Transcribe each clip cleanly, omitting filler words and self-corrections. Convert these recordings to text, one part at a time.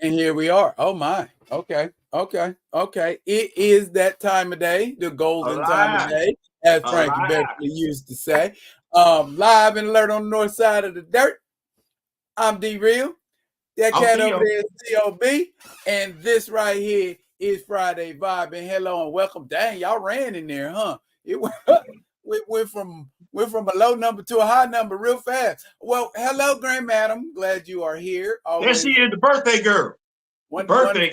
And here we are. Oh my. Okay. Okay. Okay. It is that time of day, the golden time of Alive. day, as Frankie Alive. Beverly used to say. Live and alert on the north side of the dirt. I'm D Real. That I'm cat over Theo. there is COB. And this right here is Friday Vibin. Hello and welcome. Dang, y'all ran in there, huh? It went, we went from a low number to a high number real fast. Well, hello, Grand Madam. Glad you are here. There Always she is, the birthday girl. The birthday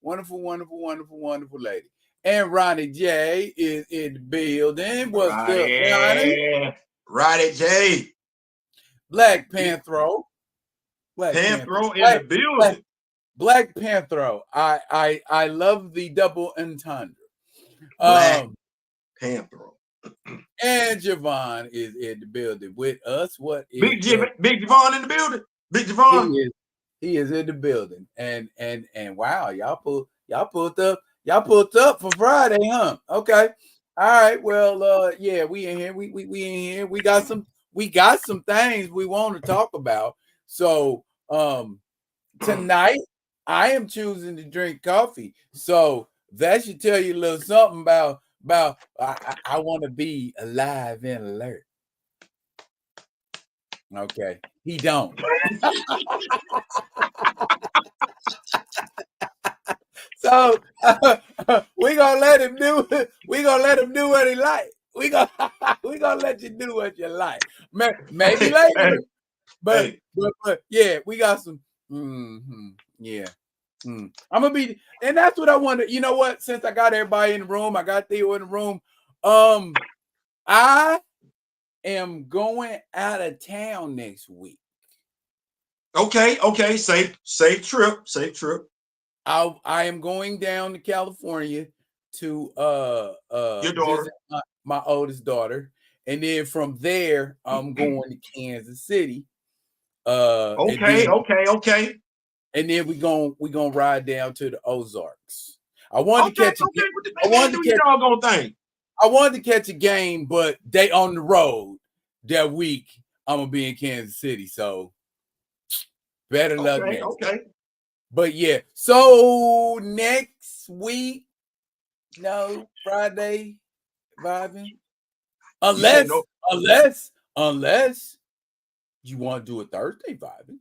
wonderful, girl. wonderful lady. And Ronnie J is in the building. What's up, Ronnie? Roddy J. Black Panther. Panthro in the building. Black Panther. I love the double entendre. Black Panther. And Javon is in the building with us. What is Big Javon in the building? Big Javon. He is in the building. And wow, y'all pulled up for Friday, huh? Okay. All right. Well, yeah, we in here. We in here. We got some things we want to talk about. So tonight I am choosing to drink coffee. So that should tell you a little something about I want to be alive and alert. Okay, he don't. So we gonna let him do. We gonna let him do what he like. We gonna let you do what you like. Maybe later, but yeah, we got some. Yeah. I'm gonna be, and that's what I wanted. You know what? Since I got everybody in the room, I got Theo in the room. I am going out of town next week. Okay. Safe trip. I am going down to California to your daughter, visit my oldest daughter, and then from there I'm going to Kansas City. Okay. And then we gonna ride down to the Ozarks. I wanted to catch a game, but they on the road that week. I'm gonna be in Kansas City, so better luck next. Okay. But yeah, so next week, no Friday vibing, unless you want to do a Thursday vibing.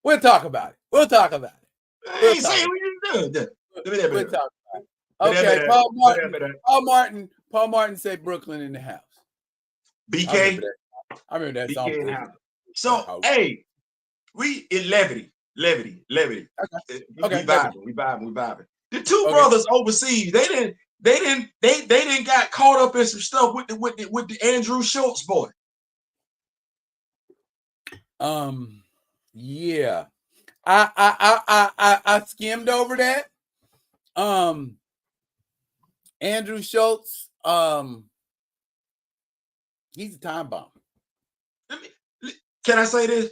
We'll talk about it. We'll talk about it. Okay, Paul Martin said Brooklyn in the house. BK. I remember that song. So, hey, we in levity. Okay. We vibing. The two brothers overseas, they didn't got caught up in some stuff with the Andrew Schultz boy. Yeah. I skimmed over that. Andrew Schultz, he's a time bomb. Can I say this?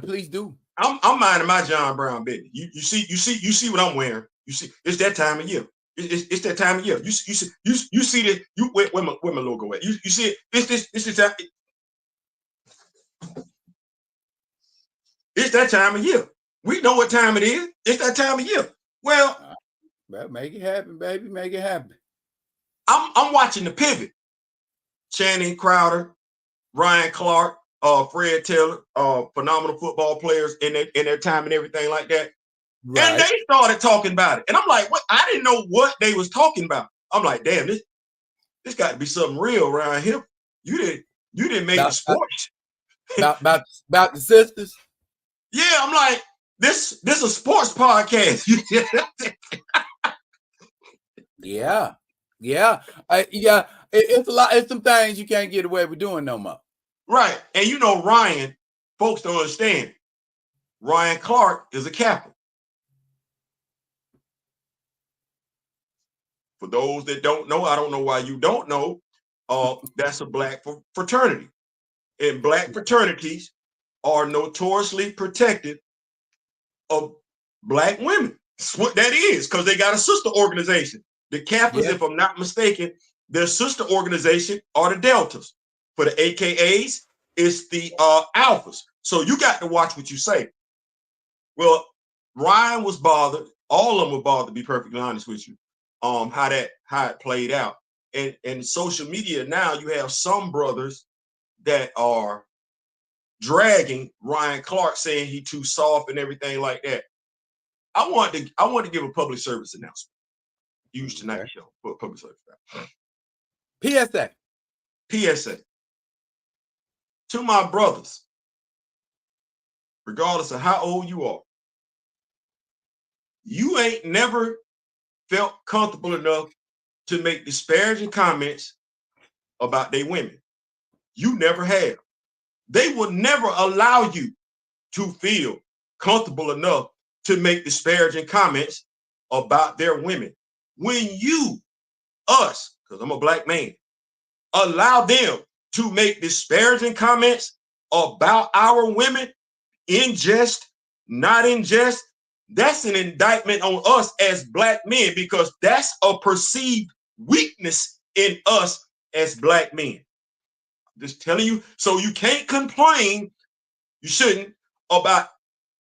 Please do. I'm minding my John Brown business. You see what I'm wearing. You see, it's that time of year. It's that time of year. You see this. Where my logo at? You see it? This is that. It's that time of year. We know what time it is. It's that time of year. Well, make it happen, baby. Make it happen. I'm watching the pivot. Channing Crowder, Ryan Clark, Fred Taylor, phenomenal football players in their time and everything like that. Right. And they started talking about it. And I'm like, what? I didn't know what they was talking about. I'm like, damn, this got to be something real around here. You didn't make the sports. About the sisters. Yeah, I'm like, this a sports podcast. Yeah. It's a lot. It's some things you can't get away with doing no more. Right. And you know, Ryan, folks don't understand. Ryan Clark is a Kappa. For those that don't know, I don't know why you don't know. That's a black fraternity. And black fraternities are notoriously protected of black women. That's what that is, because they got a sister organization. The Kappas, if I'm not mistaken, their sister organization are the Deltas. For the AKAs, It's the alphas. So you got to watch what you say. Well, Ryan was bothered. All of them were bothered, to be perfectly honest with you, how it played out. And social media now, you have some brothers that are dragging Ryan Clark, saying he too soft and everything like that. I want to give a public service announcement. Use tonight's show for a public service. PSA. To my brothers, regardless of how old you are, you ain't never felt comfortable enough to make disparaging comments about their women. You never have. They will never allow you to feel comfortable enough to make disparaging comments about their women. When you, us, because I'm a black man, allow them to make disparaging comments about our women in jest, not in jest, that's an indictment on us as black men, because that's a perceived weakness in us as black men. I'm just telling you, so you can't complain, you shouldn't, about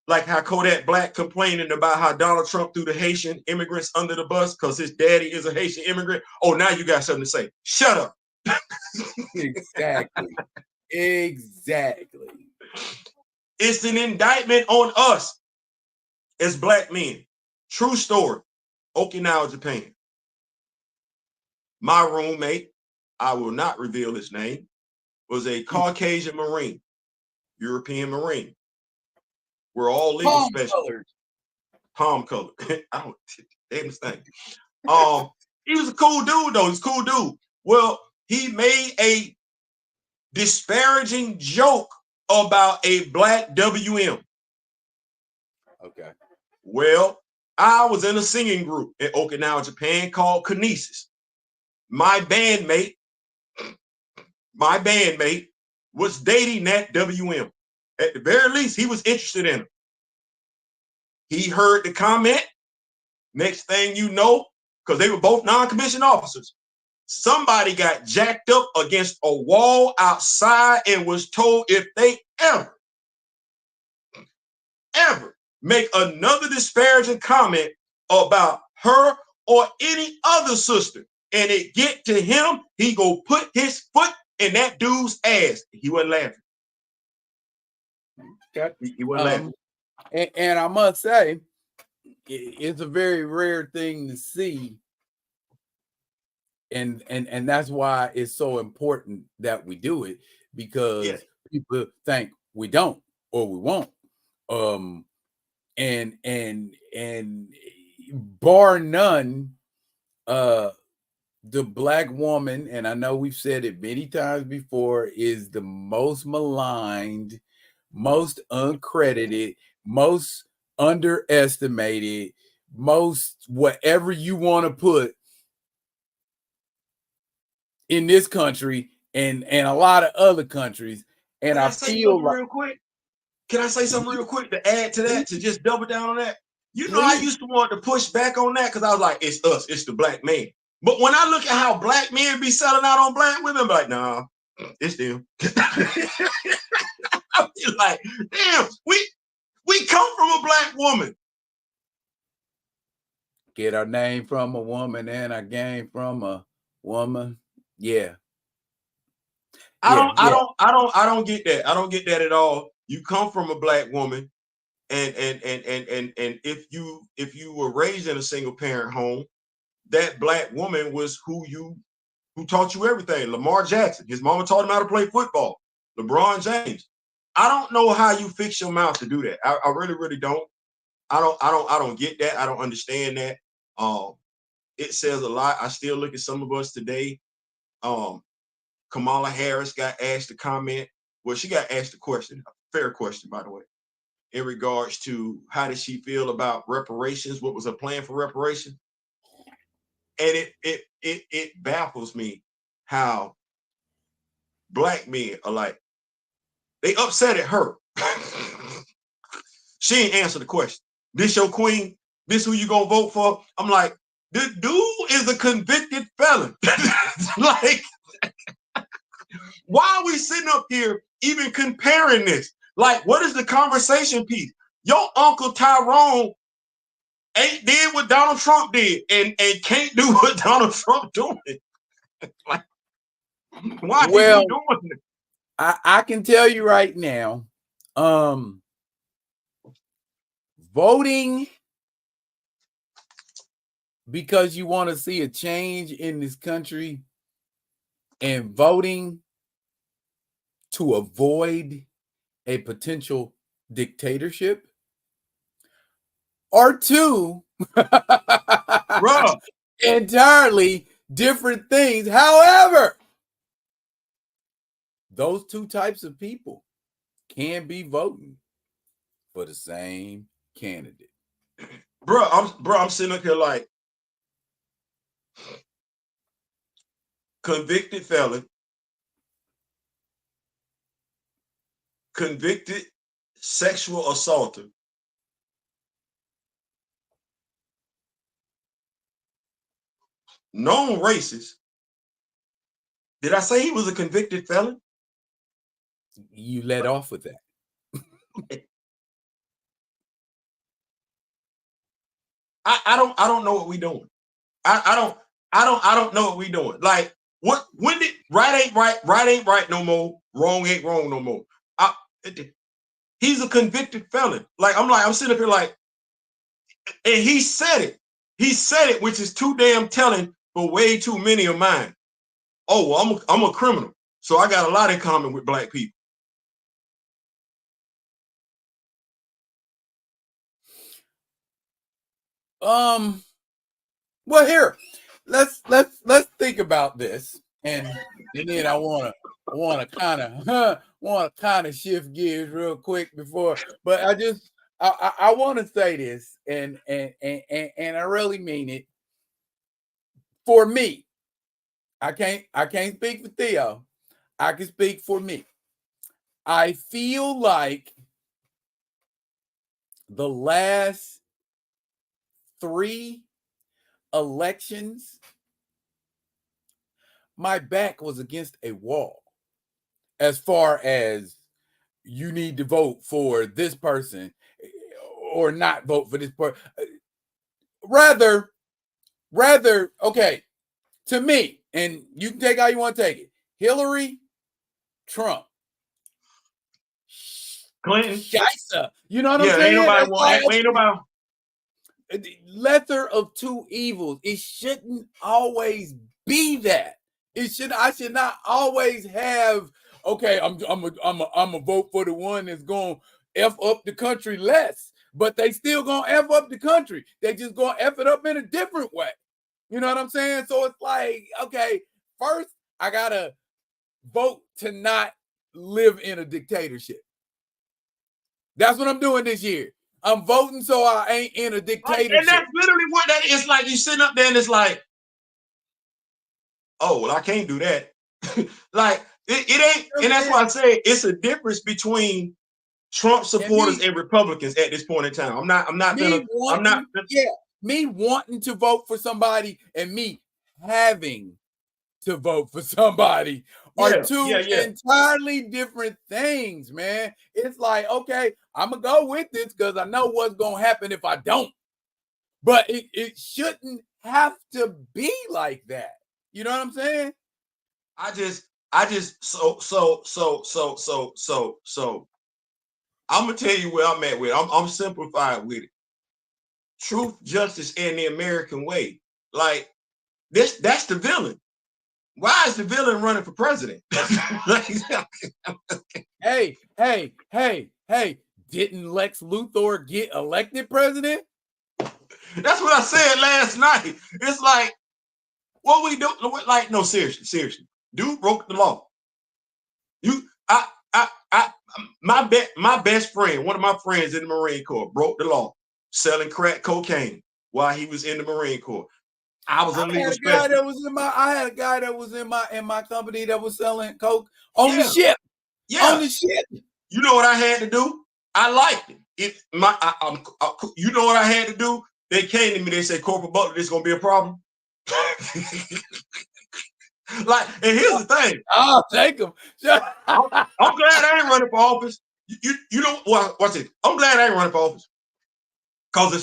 like how Kodak Black complaining about how Donald Trump threw the Haitian immigrants under the bus because his daddy is a Haitian immigrant. Oh, now you got something to say. Shut up. Exactly. It's an indictment on us as black men. True story. Okinawa, Japan. My roommate, I will not reveal his name, was a Caucasian Marine, European Marine. We're all legal specialists. Palm colored. I don't damn this thing. He was a cool dude, though. He's a cool dude. Well, he made a disparaging joke about a black WM. Okay. Well, I was in a singing group in Okinawa, Japan called Kinesis. My bandmate was dating that WM. At the very least, he was interested in him. He heard the comment. Next thing you know, because they were both non-commissioned officers, somebody got jacked up against a wall outside and was told if they ever make another disparaging comment about her or any other sister, and it get to him, he go put his foot in that dude's ass. He wasn't laughing. He wasn't laughing. And I must say, it's a very rare thing to see. And that's why it's so important that we do it, because people think we don't or we won't. And bar none, the black woman, and I know we've said it many times before, is the most maligned, most uncredited, most underestimated, most whatever you want to put in this country and a lot of other countries. And I feel like, real quick. Can I say something real quick to add to that, to just double down on that? You know, I used to want to push back on that because I was like, it's us, it's the black man. But when I look at how black men be selling out on black women, I'm like, nah, it's them. I feel like, damn, we come from a black woman. Get our name from a woman and our game from a woman. Yeah. I don't get that. I don't get that at all. You come from a black woman, and if you were raised in a single parent home, that black woman was who taught you everything. Lamar Jackson, his mama taught him how to play football. LeBron James. I don't know how you fix your mouth to do that. I really don't. I don't get that. I don't understand that. It says a lot. I still look at some of us today. Kamala Harris got asked a comment. Well, she got asked a question, a fair question, by the way, in regards to how did she feel about reparations? What was her plan for reparations? And it baffles me how black men are like, they upset at her. She ain't answer the question. This your queen? This who you gonna vote for? I'm like, the dude is a convicted felon. Like, Why are we sitting up here even comparing this? Like, what is the conversation piece? Your Uncle Tyrone ain't did what Donald Trump did and can't do what Donald Trump doing. Like, why is he doing it? I can tell you right now, voting because you want to see a change in this country and voting to avoid a potential dictatorship are two entirely different things. However, those two types of people can be voting for the same candidate. I'm sitting up here like, convicted felon, convicted sexual assaulter, known racist. Did I say he was a convicted felon? You let off with that. I don't know what we doing. I don't know what we doing. Like, when did right ain't right no more, wrong ain't wrong no more. He's a convicted felon. I'm sitting up here like, and he said it, which is too damn telling for way too many of mine. Oh, well, I'm a criminal, so I got a lot in common with black people. Well, here, let's think about this, and then I want to kind of shift gears real quick before, but I want to say this, and I really mean it. For me, I can't speak for Theo. I can speak for me. I feel like the last 3 elections, my back was against a wall as far as you need to vote for this person or not vote for this person. Rather, okay, to me, and you can take how you want to take it, Hillary, Trump, Clinton, Scheisse, you know what I'm saying? Ain't nobody. Lesser of two evils. It shouldn't always be that. I should not always have, okay, I'm a vote for the one that's going to F up the country less, but they still going to F up the country. They just going to F it up in a different way. You know what I'm saying? So it's like, okay, first I got to vote to not live in a dictatorship. That's what I'm doing this year. I'm voting so I ain't in a dictatorship. And that's literally what that is. Like, you sitting up there and it's like, oh, well, I can't do that. Like, it ain't, and that's why I say it's a difference between Trump supporters and Republicans at this point in time. Me wanting to vote for somebody and me having to vote for somebody are two entirely different things, man. It's like, okay, I'm gonna go with this because I know what's gonna happen if I don't. But it shouldn't have to be like that. You know what I'm saying? So I'm gonna tell you where I'm at with it. I'm simplified with it. Truth, justice, and the American way. Like, that's the villain. Why is the villain running for president? Hey, didn't Lex Luthor get elected president? That's what I said last night. It's like, what we do? Like, no, seriously. Dude broke the law. My best friend, one of my friends in the Marine Corps, broke the law, selling crack cocaine while he was in the Marine Corps. I had a guy that was in my company that was selling coke on the ship. Yeah. On the ship. You know what I had to do? I liked it. You know what I had to do? They came to me, they said, Corporal Butler, this is gonna be a problem. Like, and here's the thing. I'll take them. I'm glad I ain't running for office. You know what? Watch it. I'm glad I ain't running for office. Because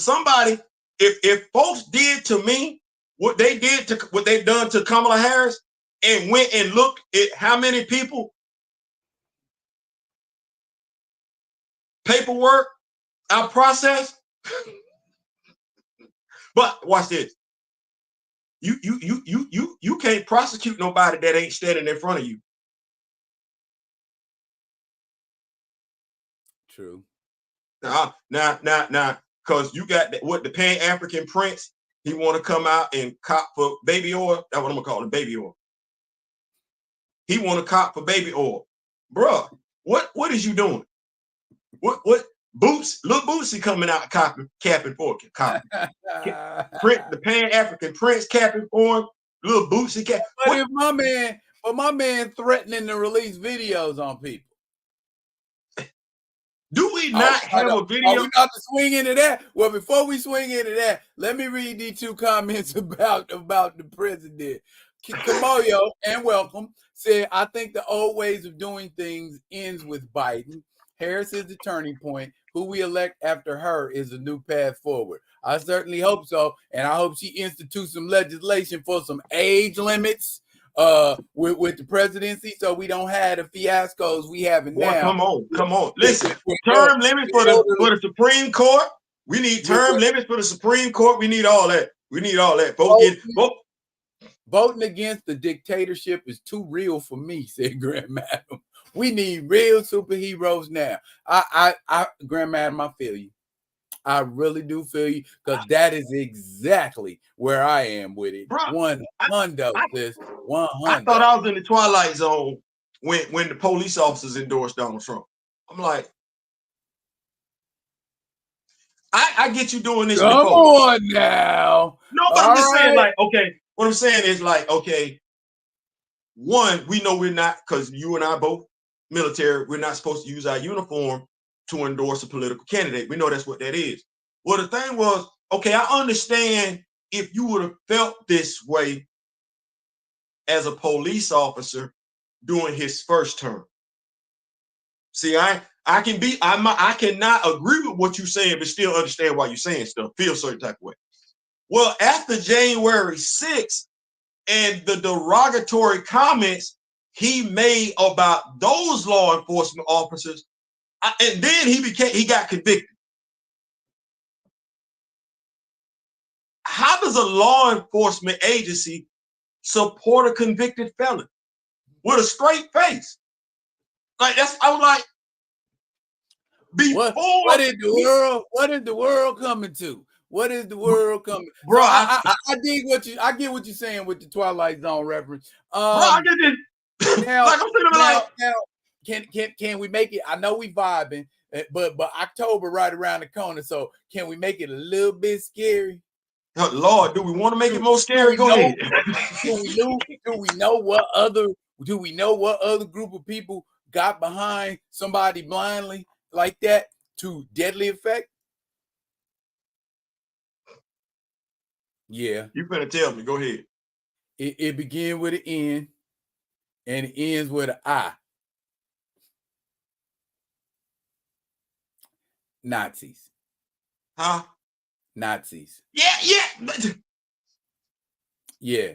if folks did to me what they've done to Kamala Harris, and went and looked at how many people, paperwork, our process. But watch this. You can't prosecute nobody that ain't standing in front of you. True. Now, because you got what the Pan-African Prince, he want to come out and cop for baby oil. That's what I'm gonna call it, baby oil. He want to cop for baby oil, bruh. What is you doing? What Boots? Little Bootsy coming out capping for copy. The Pan-African Prince capping for him. Little Bootsy cap. But if my man threatening to release videos on people. Do we not have a video? Are we about to swing into that? Well, before we swing into that, let me read these two comments about the president. Kamoyo, and welcome, said, I think the old ways of doing things ends with Biden. Harris is the turning point. Who we elect after her is a new path forward. I certainly hope so, and I hope she institutes some legislation for some age limits with the presidency, so we don't have the fiascos we have now. Come on. Listen, term limits for the Supreme Court. We need term limits for the Supreme Court. We need all that. Voting against the dictatorship is too real for me, said Grand Madam. We need real superheroes now. I Grand Madam, I feel you. I really do feel you, because that is exactly where I am with it. Bro, 100, sis. 100. I thought I was in the twilight zone when the police officers endorsed Donald Trump. I'm like, I get you doing this. Come on now. No, but I'm just saying, like, okay. What I'm saying is, like, okay, one, we know we're not, because you and I both military, we're not supposed to use our uniform to endorse a political candidate. We know that's what that is. Well, the thing was, okay, I understand if you would have felt this way as a police officer during his first term. See, I cannot agree with what you're saying, but still understand why you're saying stuff, feel a certain type of way. Well, after January 6th and the derogatory comments he made about those law enforcement officers, and then he got convicted. How does a law enforcement agency support a convicted felon with a straight face? Like, I was like, before what is the world coming to? What is the world coming? Bro, so I get what you're saying with the Twilight Zone reference. Bro, I get it. Now, can we make it? I know we vibing, but October right around the corner. So can we make it a little bit scary? Oh, Lord, do we want to make it more scary? Go ahead. Do we know what other group of people got behind somebody blindly like that to deadly effect? Yeah. You better tell me. Go ahead. It begins with an N and it ends with an I. Nazis. Huh? Nazis. Yeah. Yeah.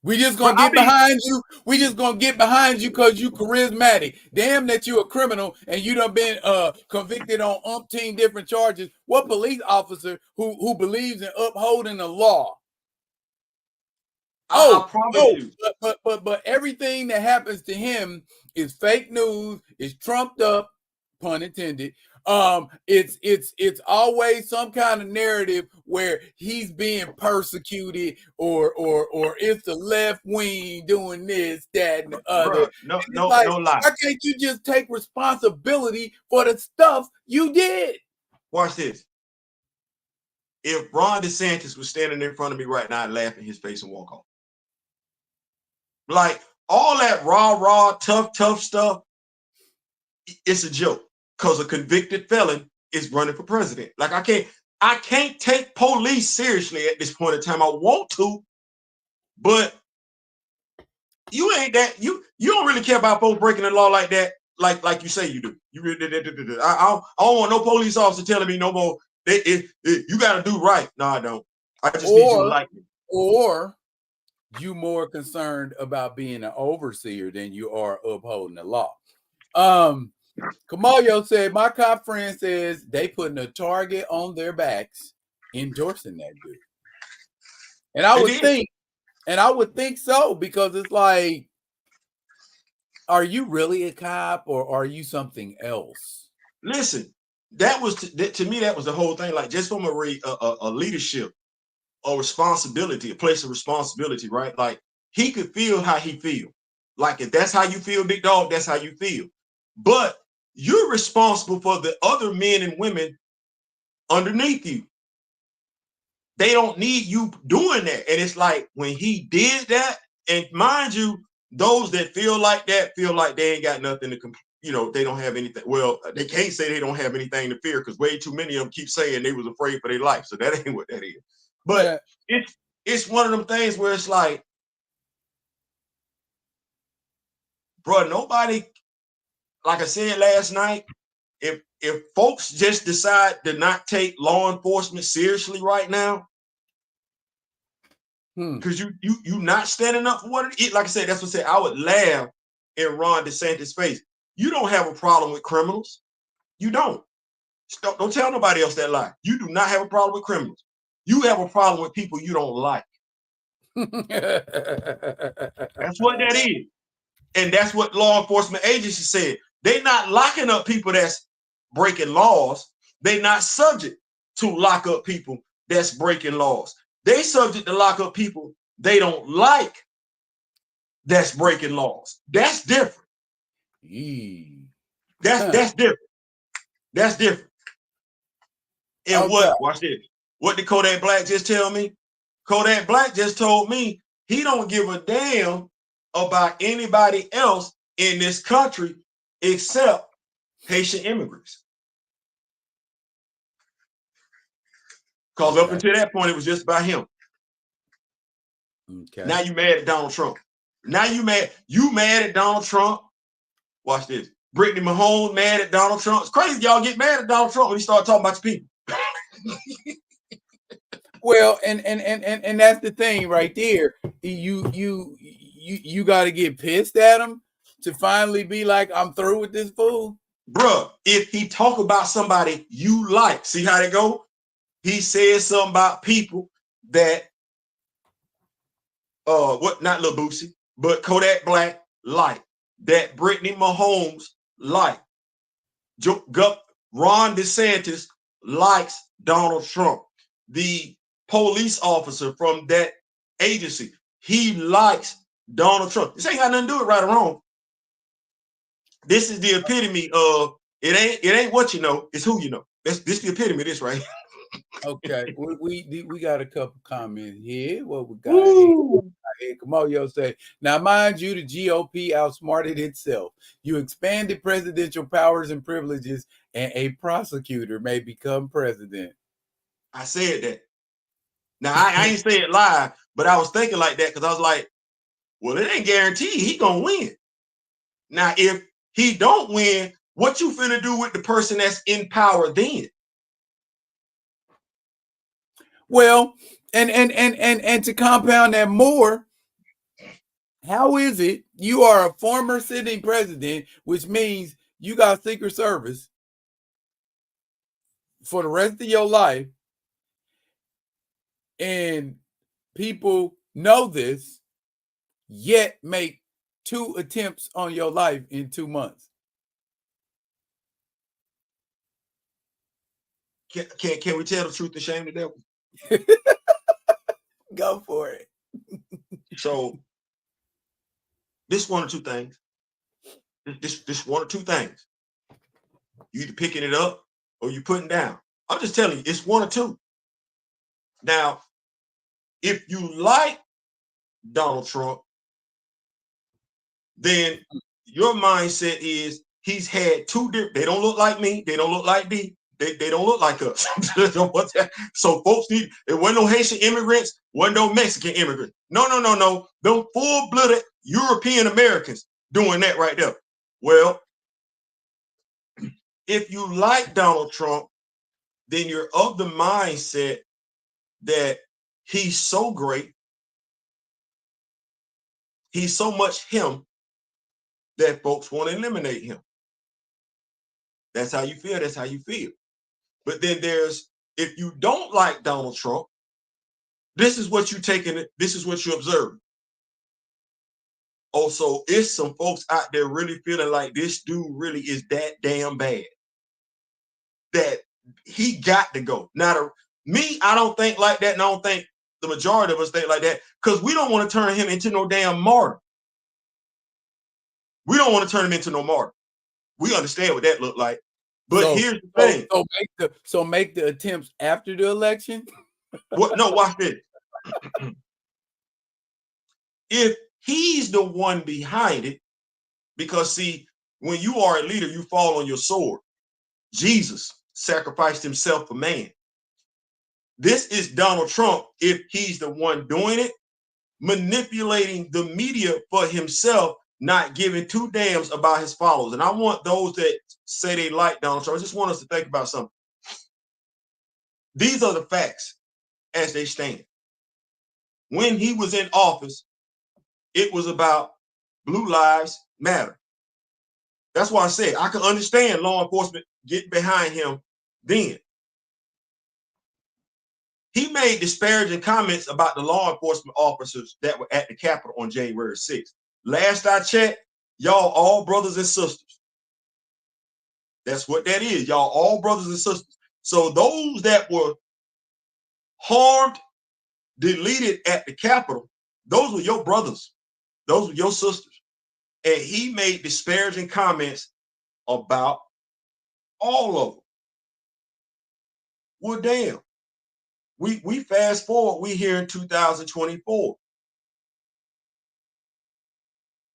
We just gonna get behind you. We just gonna get behind you because you charismatic. Damn that you a criminal and you done been convicted on umpteen different charges. What police officer who believes in upholding the law? I promise you. But everything that happens to him is fake news, is trumped up, pun intended. It's always some kind of narrative where he's being persecuted or it's the left wing doing this, that, and the other. Bruh, no lie. Why can't you just take responsibility for the stuff you did? Watch this. If Ron DeSantis was standing in front of me right now, I'd laugh in his face and walk off. Like, all that rah, tough stuff, it's a joke. Because a convicted felon is running for president. Like, I can't take police seriously at this point in time. I want to, but you ain't that you don't really care about folks breaking the law like that, like you say you do. You really I don't want no police officer telling me no more. You got to do right. No, I don't. I just need you to like me. Or you more concerned about being an overseer than you are upholding the law. Kamalyo said, my cop friend says they putting a target on their backs endorsing that dude. And I would think so, because it's like, are you really a cop or are you something else? Listen, that was to me, that was the whole thing. Like, just from a leadership or responsibility, a place of responsibility, right? Like, he could feel how he feel. Like, if that's how you feel, big dog, that's how you feel. But you're responsible for the other men and women underneath you. They don't need you doing that. And it's like, when he did that, and mind you, those that feel like that feel like they ain't got nothing to they don't have anything. Well, they can't say they don't have anything to fear, because way too many of them keep saying they was afraid for their life. So that ain't what that is. But it's one of them things where it's like, bro, nobody, like I said last night, if folks just decide to not take law enforcement seriously right now, because you not standing up for what it is. Like I said, that's what I said. I would laugh in Ron DeSantis' face. You don't have a problem with criminals. You don't. Don't tell nobody else that lie. You do not have a problem with criminals. You have a problem with people you don't like. That's what that is. And that's what law enforcement agencies said. They're not locking up people that's breaking laws. They're not subject to lock up people that's breaking laws. They subject to lock up people they don't like that's breaking laws. That's different. That's different. That's different. And okay. Watch this. What did Kodak Black just tell me? Kodak Black just told me he don't give a damn about anybody else in this country except Haitian immigrants. Because up until that point, it was just about him. Okay. Now you mad at Donald Trump. Now you mad at Donald Trump. Watch this. Brittany Mahomes mad at Donald Trump. It's crazy y'all get mad at Donald Trump when you start talking about your people. Well, and that's the thing right there. You got to get pissed at him to finally be like, I'm through with this fool. Bruh, if he talk about somebody you like, see how they go? He says something about people that not Lil Boosie, but Kodak Black like, that Brittany Mahomes like, Ron DeSantis likes Donald Trump. The police officer from that agency, he likes Donald Trump. This ain't got nothing to do with right or wrong. This is the epitome of it ain't what you know, it's who you know. This the epitome of this right here. Okay, we got a couple comments here. What we got here? Kamoyo say, now mind you, the GOP outsmarted itself. You expanded presidential powers and privileges, and a prosecutor may become president. I said that. Now I ain't say it live, but I was thinking like that because I was like, well, it ain't guaranteed he gonna win. Now, if he don't win, what you finna do with the person that's in power then? Well, and to compound that more, how is it you are a former sitting president, which means you got Secret Service for the rest of your life, and people know this, yet make 2 attempts on your life in 2 months? Can we tell the truth and shame the devil? Go for it. So this one or two things. This one or two things. You either picking it up or you putting down. I'm just telling you, it's one or two. Now, if you like Donald Trump, then your mindset is he's had 2 different. They don't look like me. They don't look like D. They don't look like us. So folks need, there wasn't no Haitian immigrants, wasn't no Mexican immigrants. No. Them full-blooded European Americans doing that right there. Well, if you like Donald Trump, then you're of the mindset that he's so great, he's so much him that folks want to eliminate him. That's how you feel. That's how you feel. But then if you don't like Donald Trump, this is what you taking it. This is what you observe. Also, it's some folks out there really feeling like this dude really is that damn bad that he got to go. Now, me, I don't think like that, and I don't think the majority of us think like that because we don't want to turn him into no damn martyr. We don't want to turn him into no martyr. We understand what that looked like. But here's the thing. So make the attempts after the election. What? No, watch this. If he's the one behind it, because see, when you are a leader, you fall on your sword. Jesus sacrificed himself for man. This is Donald Trump if he's the one doing it, manipulating the media for himself, not giving two damns about his followers. And I want those that say they like Donald Trump, I just want us to think about something. These are the facts as they stand. When he was in office, it was about Blue Lives Matter. That's why I said I can understand law enforcement getting behind him then. He made disparaging comments about the law enforcement officers that were at the Capitol on January 6th. Last I checked, y'all all brothers and sisters. That's what that is. Y'all all brothers and sisters. So those that were harmed, deleted at the Capitol, those were your brothers. Those were your sisters. And he made disparaging comments about all of them. Well, damn. We fast forward, we here in 2024.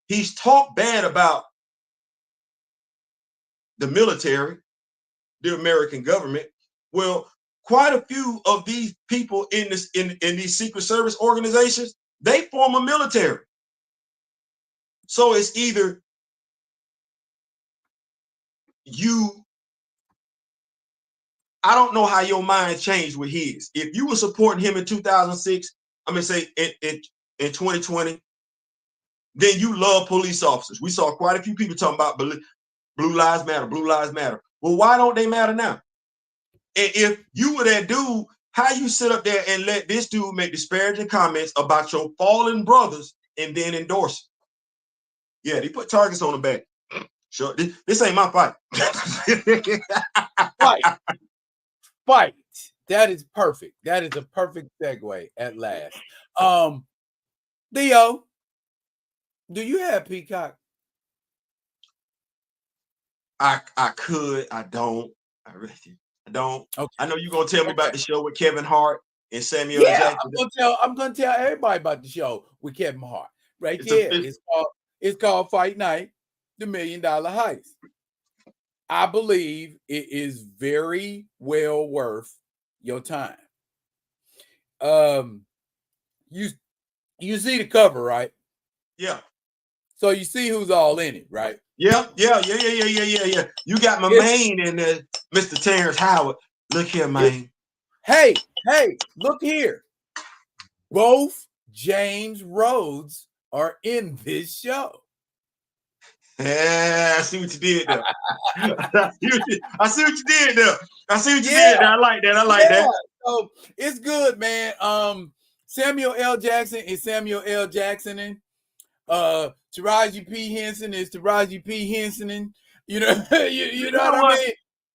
He's talked bad about the military, the American government. Well, quite a few of these people in these Secret Service organizations, they form a military. So it's either I don't know how your mind changed with his. If you were supporting him in 2006, I'm gonna say in 2020, then you love police officers. We saw quite a few people talking about Blue Lives Matter, Blue Lives Matter. Well, why don't they matter now? And if you were that dude, how you sit up there and let this dude make disparaging comments about your fallen brothers and then endorse it? Yeah, they put targets on the back. Sure, this ain't my fight. Fight. That is perfect. That is a perfect segue at last. Theo, do you have Peacock? I could. I don't. I really don't. Okay. I know you're gonna tell me about the show with Kevin Hart and Samuel Jackson. I'm gonna tell everybody about the show with Kevin Hart. Right there. It's called Fight Night, the $1 Million Heist. I believe it is very well worth your time. You see the cover, right? Yeah. So you see who's all in it, right? Yeah. You got my main in there, Mr. Terrence Howard. Look here, man. Hey, look here. Both James Rhodes are in this show. Yeah, I see what you did there. I see what you did there. I like that. So it's good, man. Samuel L. Jackson is Samuel L. Jacksoning. Taraji P. Henson is Taraji P. Hensoning. You know, you know what I mean?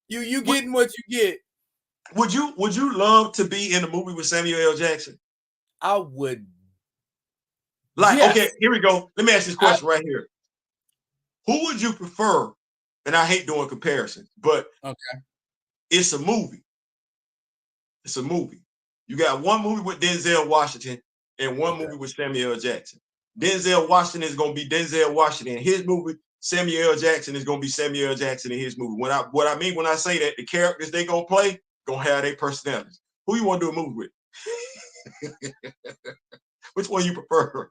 You getting what you get. Would you love to be in a movie with Samuel L. Jackson? I would. Okay, here we go. Let me ask this question right here. Who would you prefer? And I hate doing comparisons, but it's a movie. It's a movie. You got one movie with Denzel Washington and one movie with Samuel L. Jackson. Denzel Washington is going to be Denzel Washington in his movie. Samuel L. Jackson is going to be Samuel L. Jackson in his movie. What I mean when I say that, the characters they going to play going to have their personalities. Who you want to do a movie with? Which one you prefer?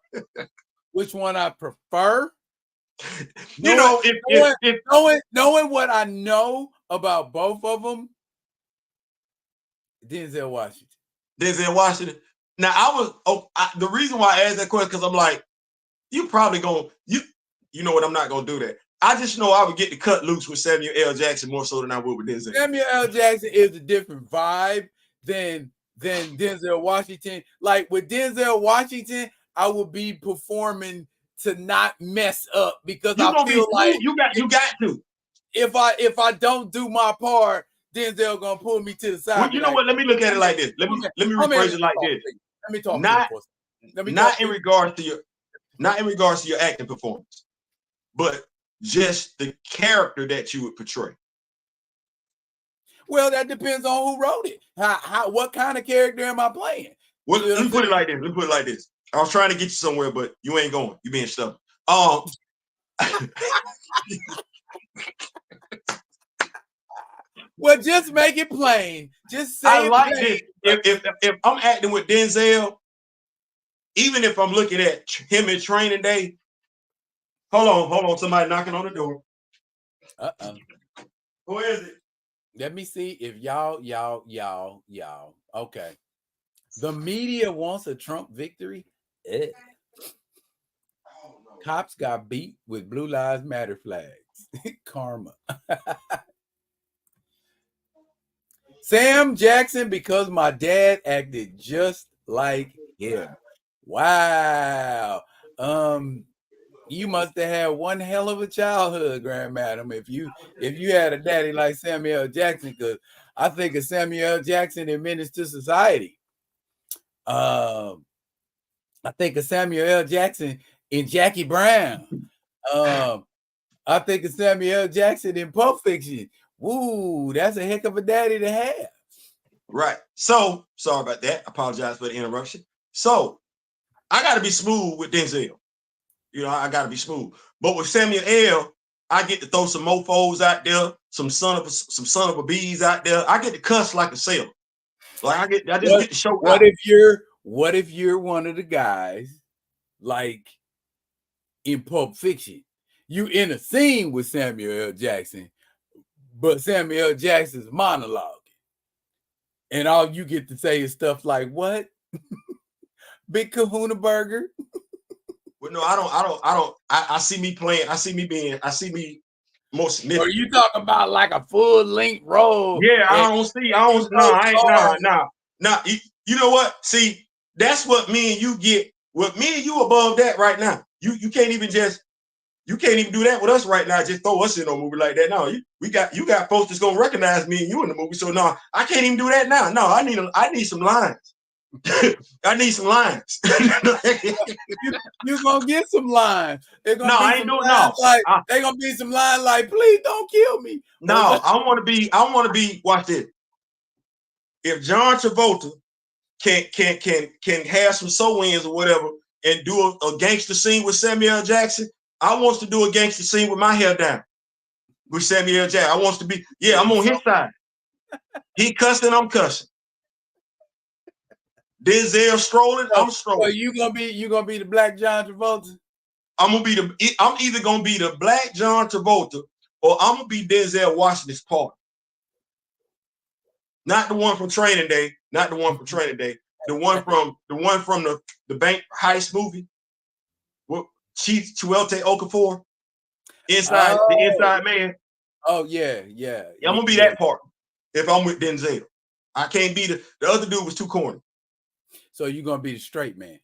Which one I prefer? You know, Knowing what I know about both of them, Denzel Washington. Denzel Washington. Now the reason why I asked that question because I'm like, you probably gonna you know what, I'm not gonna do that. I just know I would get to cut loose with Samuel L. Jackson more so than I would with Denzel. Samuel L. Jackson is a different vibe than Denzel Washington. Like with Denzel Washington, I would be performing to not mess up because you I gonna feel be like you got to. If I don't do my part, Denzel gonna pull me to the side. Well, you know like, what? Let me look at it like this. Let me rephrase it like this. Let me talk Not, to you for a not in regards to your acting performance, but just the character that you would portray. Well, that depends on who wrote it. What kind of character am I playing? Well, let me put it like this. I was trying to get you somewhere, but you ain't going. You being stubborn. Well, just make it plain. Just say I like plain. this. If I'm acting with Denzel, even if I'm looking at him in Training Day. Hold on. Somebody knocking on the door. Who is it? Let me see if y'all. Okay. The media wants a Trump victory. Cops got beat with Blue Lives Matter flags. Karma. Sam Jackson, because my dad acted just like him. Wow. You must have had one hell of a childhood, Grand Madam, if you had a daddy like Samuel L. Jackson, because I think of Samuel L. Jackson in Menace to Society. I think of Samuel L. Jackson in Jackie Brown. I think of Samuel L. Jackson in Pulp Fiction. Woo, that's a heck of a daddy to have. Right. So, sorry about that. I apologize for the interruption. So, I got to be smooth with Denzel. You know, I got to be smooth. But with Samuel L., I get to throw some mofos out there, some son of a bees out there. I get to cuss like a sailor. Like I just get to show. What if you're one of the guys like in Pulp Fiction? You in a scene with Samuel L. Jackson, but Samuel L. Jackson's monologue, and all you get to say is stuff like, "What? Big Kahuna Burger?" Well, no, I don't. I see me playing. I see me more significant. Or you talking about like a full length role? Yeah, nah. You know what? See, that's what me and you get. What me and you above that right now. You can't even do that with us right now. Just throw us in a movie like that. No, you got folks that's gonna recognize me and you in the movie. So no, I can't even do that now. No, I need some lines. I need some lines. you gonna get some lines. They're gonna I ain't doing no. They're gonna be some lines like, "Please don't kill me." No, I want to be. Watch this. If John Travolta can have some sew-ins or whatever and do a gangster scene with Samuel L. Jackson, I want to do a gangster scene with my hair down with Samuel L. Jackson. I want to be. Yeah, I'm on his side. He cussing, I'm cussing. Denzel strolling, I'm strolling. So you gonna be the Black John Travolta? I'm either gonna be the Black John Travolta or I'm gonna be Denzel Washington's partner. Not the one from Training Day. The one from the bank heist movie. What Chief Chiwetel Ejiofor, the Inside Man. Oh yeah. I'm gonna be that part if I'm with Denzel. I can't be the other dude was too corny. So you're gonna be the straight man.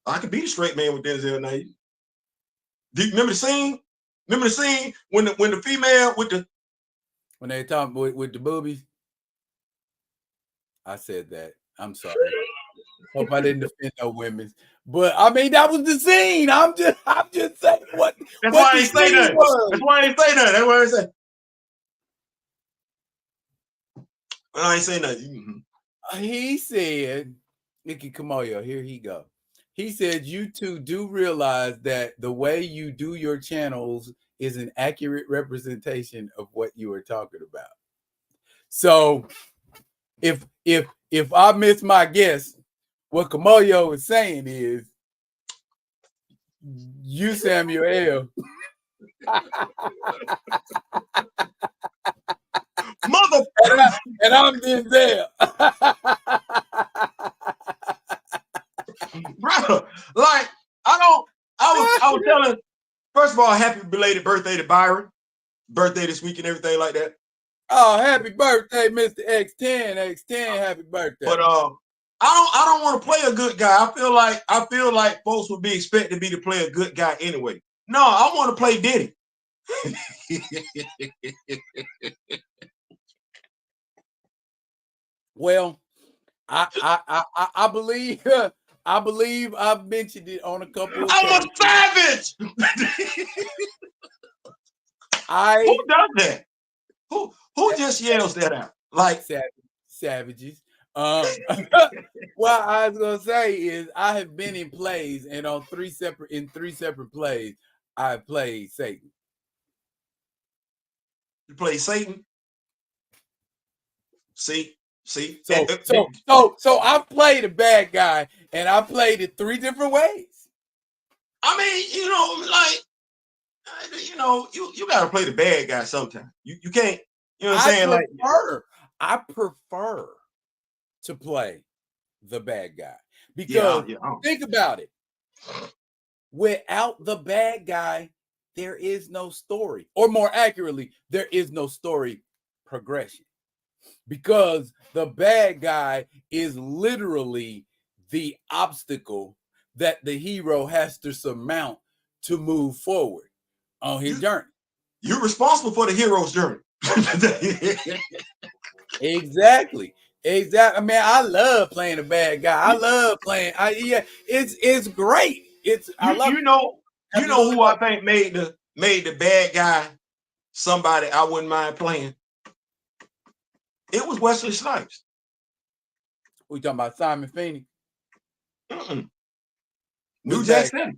I could be the straight man with Denzel now. Do you remember the scene? Remember the scene when the female when they talking with the boobies? I said that. I'm sorry. Hope I didn't offend no women. But I mean, that was the scene. I'm just saying what. That's why I ain't say that. That's why I ain't say that. That's why I ain't say. I ain't say nothing. He said, Nikki Kamoyo, here he go. He said, you two do realize that the way you do your channels is an accurate representation of what you are talking about. So if I miss my guess, what Kamoyo is saying is You Samuel L. Mother, and I'm Denzel. brother, like I was telling. First of all, happy belated birthday to Byron. Birthday this week and everything like that. Oh, happy birthday, Mr. X10. X10, happy birthday. But I don't want to play a good guy. I feel like folks would be expecting me to play a good guy anyway. No, I want to play Diddy. Well, I believe I've mentioned it on a couple of I'm a savage. Who does that? Who just yells that out? Like savages. What I was gonna say is I have been in plays, and on three separate plays, I played Satan. You play Satan? See? So I played a bad guy, and I played it 3 different ways. I mean, you got to play the bad guy sometime. You can't. You know what I'm saying? I prefer to play the bad guy because think about it. Without the bad guy, there is no story, or more accurately, there is no story progression, because the bad guy is literally the obstacle that the hero has to surmount to move forward on his journey. You're responsible for the hero's journey. Exactly. I mean, I love playing a bad guy. I love playing. It's great. You know who I think made the bad guy somebody I wouldn't mind playing. It was Wesley Snipes. We talking about Simon Phoenix? New Jack City.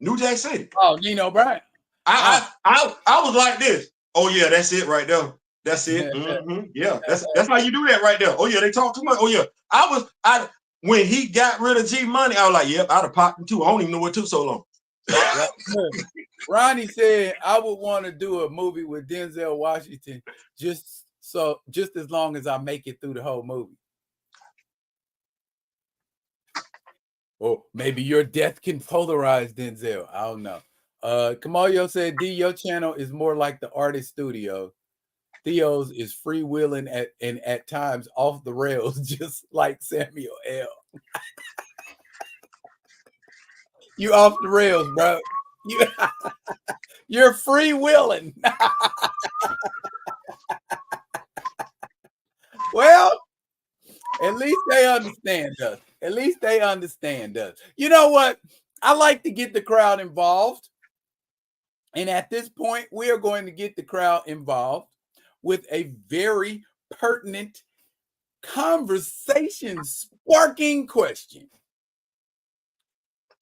New Jack City. Oh, Nino Bryan. I was like this. Oh yeah, that's it right there. That's it. Mm-hmm. Yeah, that's how you do that right there. Oh yeah, they talk too much. Oh yeah, when he got rid of G Money, I was like, yep, I'd have popped him too. I don't even know what took so long. Ronnie said I would want to do a movie with Denzel Washington just as long as I make it through the whole movie. Or maybe your death can polarize Denzel. I don't know. Kamalyo said, D, your channel is more like the artist studio. Theo's is freewheeling at times off the rails, just like Samuel L. You off the rails, bro. You're freewheeling. Well, at least they understand us. At least they understand us. You know what? I like to get the crowd involved. And at this point, we are going to get the crowd involved with a very pertinent conversation sparking question.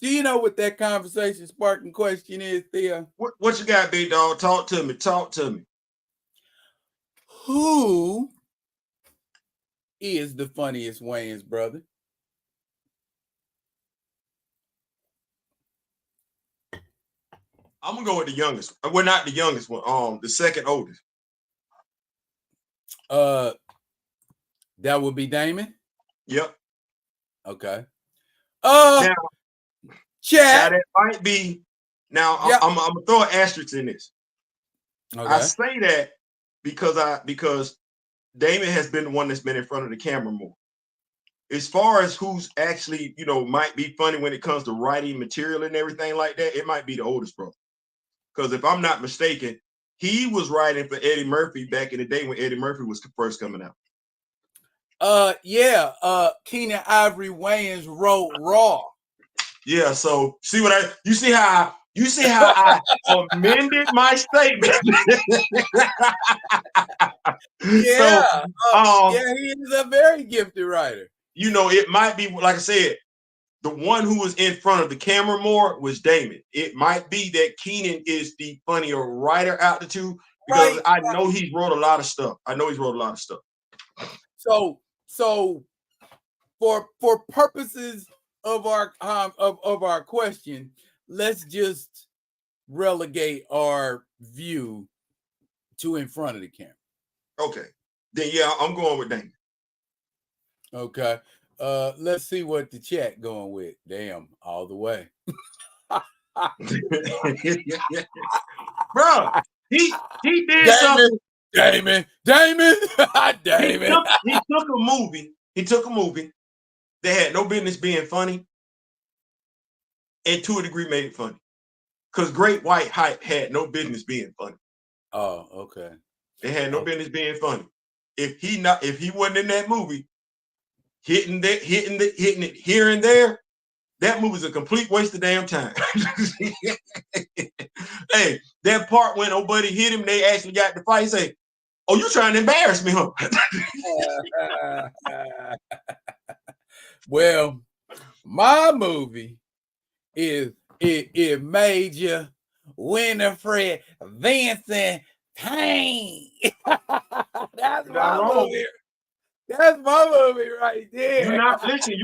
Do you know what that conversation sparking question is, Theo? What you got, big dog? Talk to me. Talk to me. Who is the funniest Wayans brother? I'm gonna go with the youngest. Well, not the youngest one. The second oldest. That would be Damon. Yep. Okay. Now, chat. Now that might be. Now I'm gonna throw an asterisk in this. Okay. I say that because Damon has been the one that's been in front of the camera more. As far as who's actually, might be funny when it comes to writing material and everything like that, it might be the oldest brother. Because if I'm not mistaken, he was writing for Eddie Murphy back in the day when Eddie Murphy was first coming out. Keenan Ivory Wayans wrote Raw. Yeah, so you see how I amended my statement. Yeah, he is a very gifted writer. It might be, like I said, the one who was in front of the camera more was Damon. It might be that Keenan is the funnier writer out the two, because I know he wrote a lot of stuff. So for purposes of our question, let's just relegate our view to in front of the camera. Okay. Then yeah, I'm going with Damon. Okay. Let's see what the chat going with. Damn, all the way. Bro, he did Damon, something. Damon. He took a movie. He took a movie that had no business being funny, and to a degree made it funny. Because Great White Hype had no business being funny. Oh, okay. It had no business being funny. If he wasn't in that movie, hitting it here and there, that movie's a complete waste of damn time. Hey, that part when nobody hit him, they actually got the fight. He say, "Oh, you trying to embarrass me, huh?" Well, my movie is it Major Winifred Vincent Payne. That's my movie. That's my movie right there. You're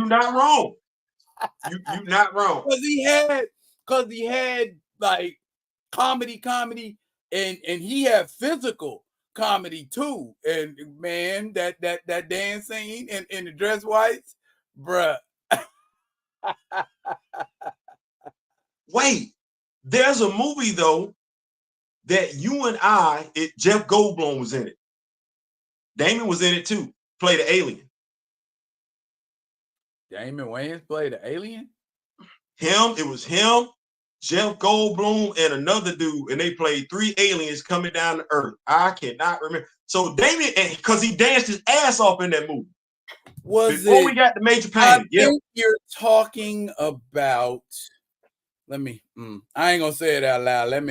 not wrong. You're not wrong. Because he had like comedy, and he had physical comedy too. And man, that dance scene in the dress whites, bruh. Wait, there's a movie though that you and Jeff Goldblum was in it. Damon was in it too. Played the alien. Damon Wayans played the alien? It was him, Jeff Goldblum, and another dude, and they played 3 aliens coming down to Earth. I cannot remember. So Damon, because he danced his ass off in that movie. Before we got the major panic. I think you're talking about. Let me. I ain't gonna say it out loud. Let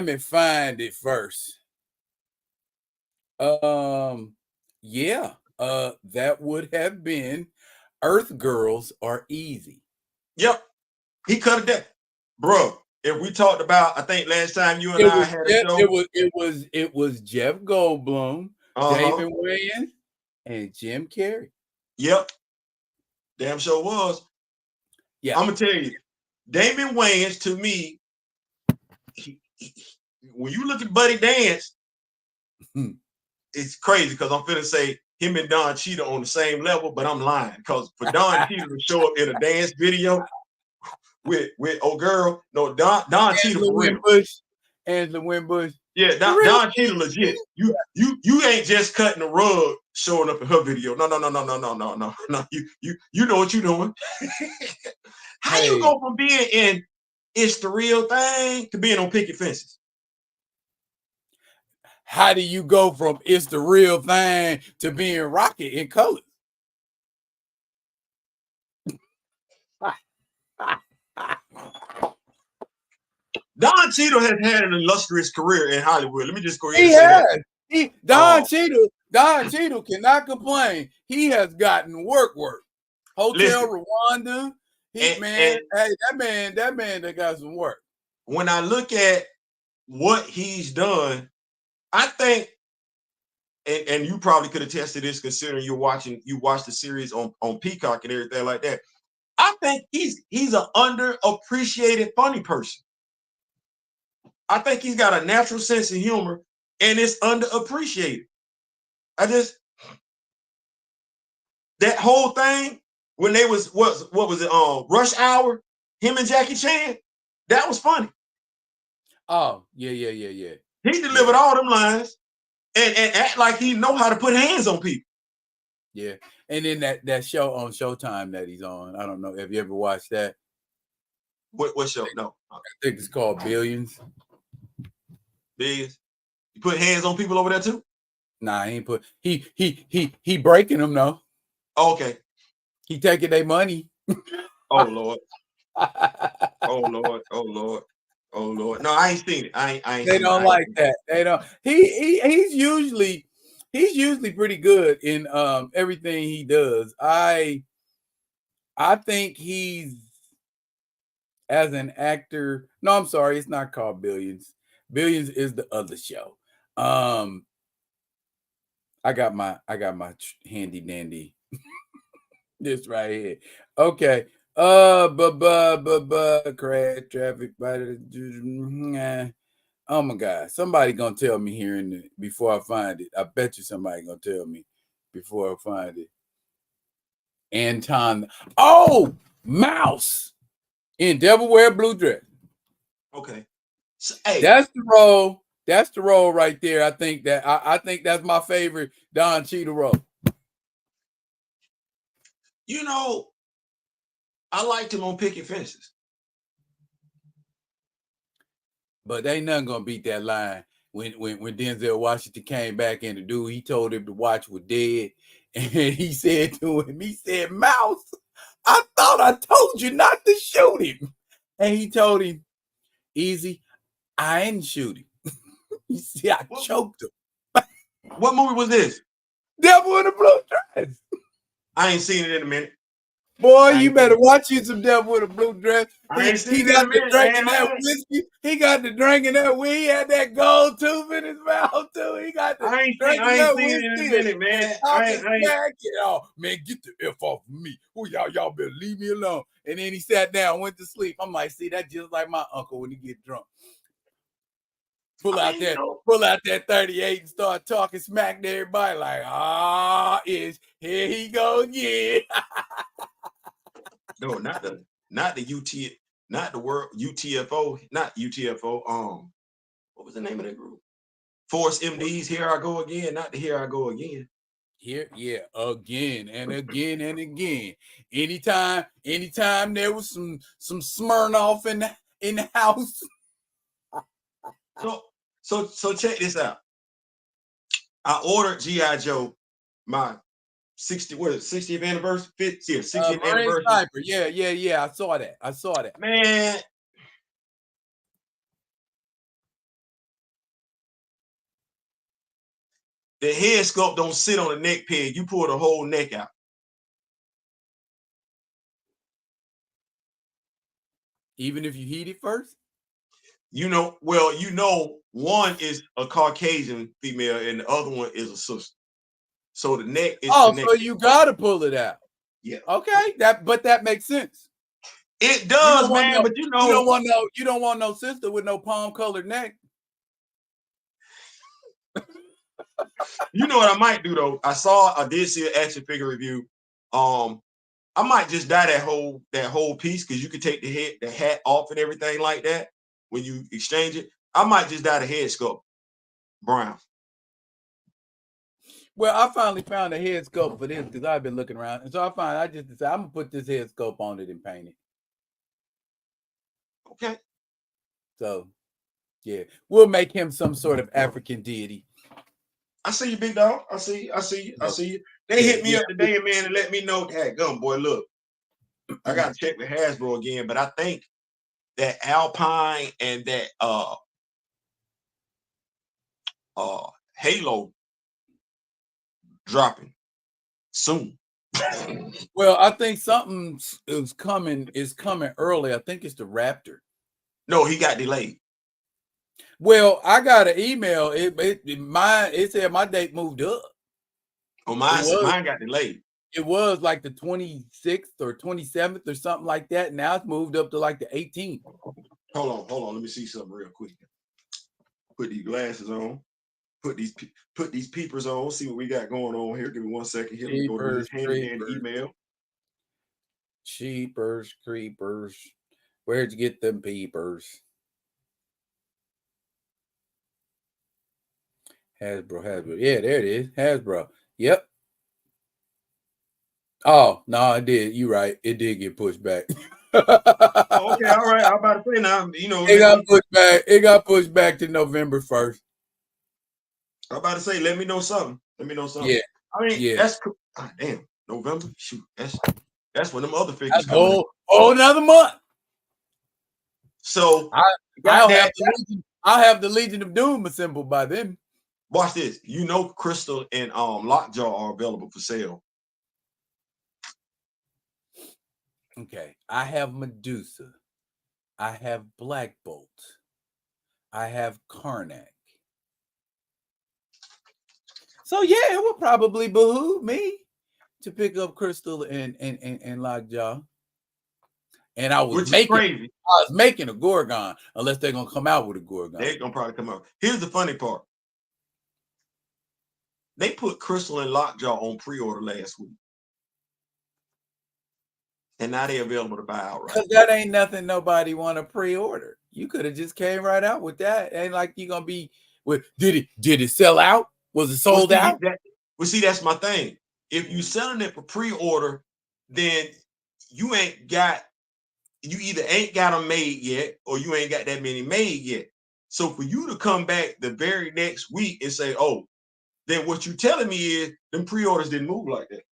me find it first. Yeah. That would have been Earth Girls Are Easy. Yep. He cut it down. Bro, if we talked about, I think last time you and I had a show. It was Jeff Goldblum, David Wayans, and Jim Carrey. Yep. Damn sure was. Yeah. I'm gonna tell you, Damon Wayans, to me, when you look at Buddy Dance, it's crazy because I'm finna say him and Don Cheadle on the same level, but I'm lying because for Don Cheadle to show up in a dance video with old girl, no, Don Cheadle for real. Angela Winbush. Yeah, Don Cheadle legit. You ain't just cutting the rug showing up in her video. No. You know what you're doing. How you go from being in It's the Real Thing to being on Picket Fences? How do you go from It's the Real Thing to being Rocket in Colors? Don Cheadle has had an illustrious career in Hollywood. Let me just go ahead and say that. Don Cheadle cannot complain. He has gotten work. Hotel Rwanda. That man that got some work. When I look at what he's done, I think, and you probably could attest to this considering you watched the series on Peacock and everything like that. I think he's an underappreciated funny person. I think he's got a natural sense of humor and it's underappreciated. That whole thing when they what was it? Rush Hour, him and Jackie Chan, that was funny. Oh, yeah. He delivered all them lines and act like he know how to put hands on people. Yeah. And then that show on Showtime that he's on. I don't know. Have you ever watched that? What show? No. I think it's called Billions. Billions. You put hands on people over there too? Nah, he ain't put he breaking them though. Oh, okay. He taking their money. Oh Lord. Oh Lord. No, I ain't seen it. I ain't they don't like that. They don't. He's usually pretty good in everything he does. I think he's as an actor. No, I'm sorry, it's not called Billions. Billions is the other show. I got my handy dandy this right here. Okay. Crash traffic. Oh my God! Somebody gonna tell me here before I find it. I bet you somebody gonna tell me before I find it. Anton. Oh, Mouse in Devil Wear Blue Dress. Okay. So, hey, That's the role. That's the role right there. I think that's my favorite Don Cheadle role. You know, I liked him on Picket Fences. But ain't nothing gonna beat that line when Denzel Washington came back in. The dude, he told him the watch was dead, and he said to him, he said, "Mouse, I thought I told you not to shoot him." And he told him, "Easy, I didn't shoot him." You see, I choked him. What movie was this? Devil in a Blue Dress. I ain't seen it in a minute. Boy, you better watch you some Devil with a Blue Dress. He got the drinking that whiskey. He got the drinking that weed. He had that gold tooth in his mouth too. He got the drinking that whiskey. It in a minute, man. Man, get the F off of me. Oh, y'all better leave me alone. And then he sat down, went to sleep. I'm like, see, that's just like my uncle when he get drunk. Pull out that 38 and start talking smack to everybody like, here he go again. No, not the world UTFO, not UTFO. What was the name of that group? Force MDs. Here I go again, not the Here I go again. Here, yeah, again and again and again. Anytime there was some Smirnoff in the house. So check this out. I ordered G.I. Joe, my 60th anniversary, 60th anniversary. Sniper. Yeah. I saw that. Man. The head sculpt don't sit on the neck peg. You pull the whole neck out. Even if you heat it first? One is a Caucasian female and the other one is a sister. So the neck is connected. So you gotta pull it out. Yeah. Okay. That makes sense. It does, man. But you don't want no sister with no palm colored neck. You know what I might do though? I did see an action figure review. I might just dye that whole piece because you could take the hat off and everything like that when you exchange it. I might just dye the head sculpt brown. Well, I finally found a head sculpt for this because I've been looking around, and so I just decided I'm gonna put this head sculpt on it and paint it. Okay. So, yeah, we'll make him some sort of African deity. I see you, big dog. I see you. They hit me up today, man, and let me know. Hey, gum boy, look, I got to check with Hasbro again, but I think that Alpine and that Halo dropping soon. Well, I think something is coming early. I think it's the Raptor. No, he got delayed. Well, I got an email. It said my date moved up. Oh, mine got delayed. It was like the 26th or 27th or something like that. Now it's moved up to like the 18th. Hold on. Let me see something real quick. Put these glasses on. Put these peepers on. See what we got going on here. Give me 1 second here. Let me go to this handy email. Cheapers, creepers. Where'd you get them peepers? Hasbro. Yeah, there it is. Hasbro. Yep. Oh, no, it did. You're right. It did get pushed back. Okay, all right. I'm about to say now, it got pushed back to November 1st. I'm about to say, let me know something. Yeah. I mean, that's cool. Damn, November. Shoot, that's when them other figures come. Another month. So I'll have the Legion of Doom assembled by then. Watch this. Crystal and Lockjaw are available for sale. Okay. I have Medusa. I have Black Bolt. I have Karnak. So yeah, it would probably behoove me to pick up Crystal and Lockjaw. and I was making a Gorgon, unless they're gonna come out with a Gorgon. They're gonna probably come out. Here's the funny part. They put Crystal and Lockjaw on pre-order last week. And now they're available to buy outright. Because that ain't nothing nobody want to pre-order. You could have just came right out with that. Ain't like you gonna be with did it sell out? Was it sold out? See, that's my thing. If you selling it for pre-order, then you either ain't got them made yet, or you ain't got that many made yet. So for you to come back the very next week and say, oh, then what you telling me is them pre-orders didn't move like that.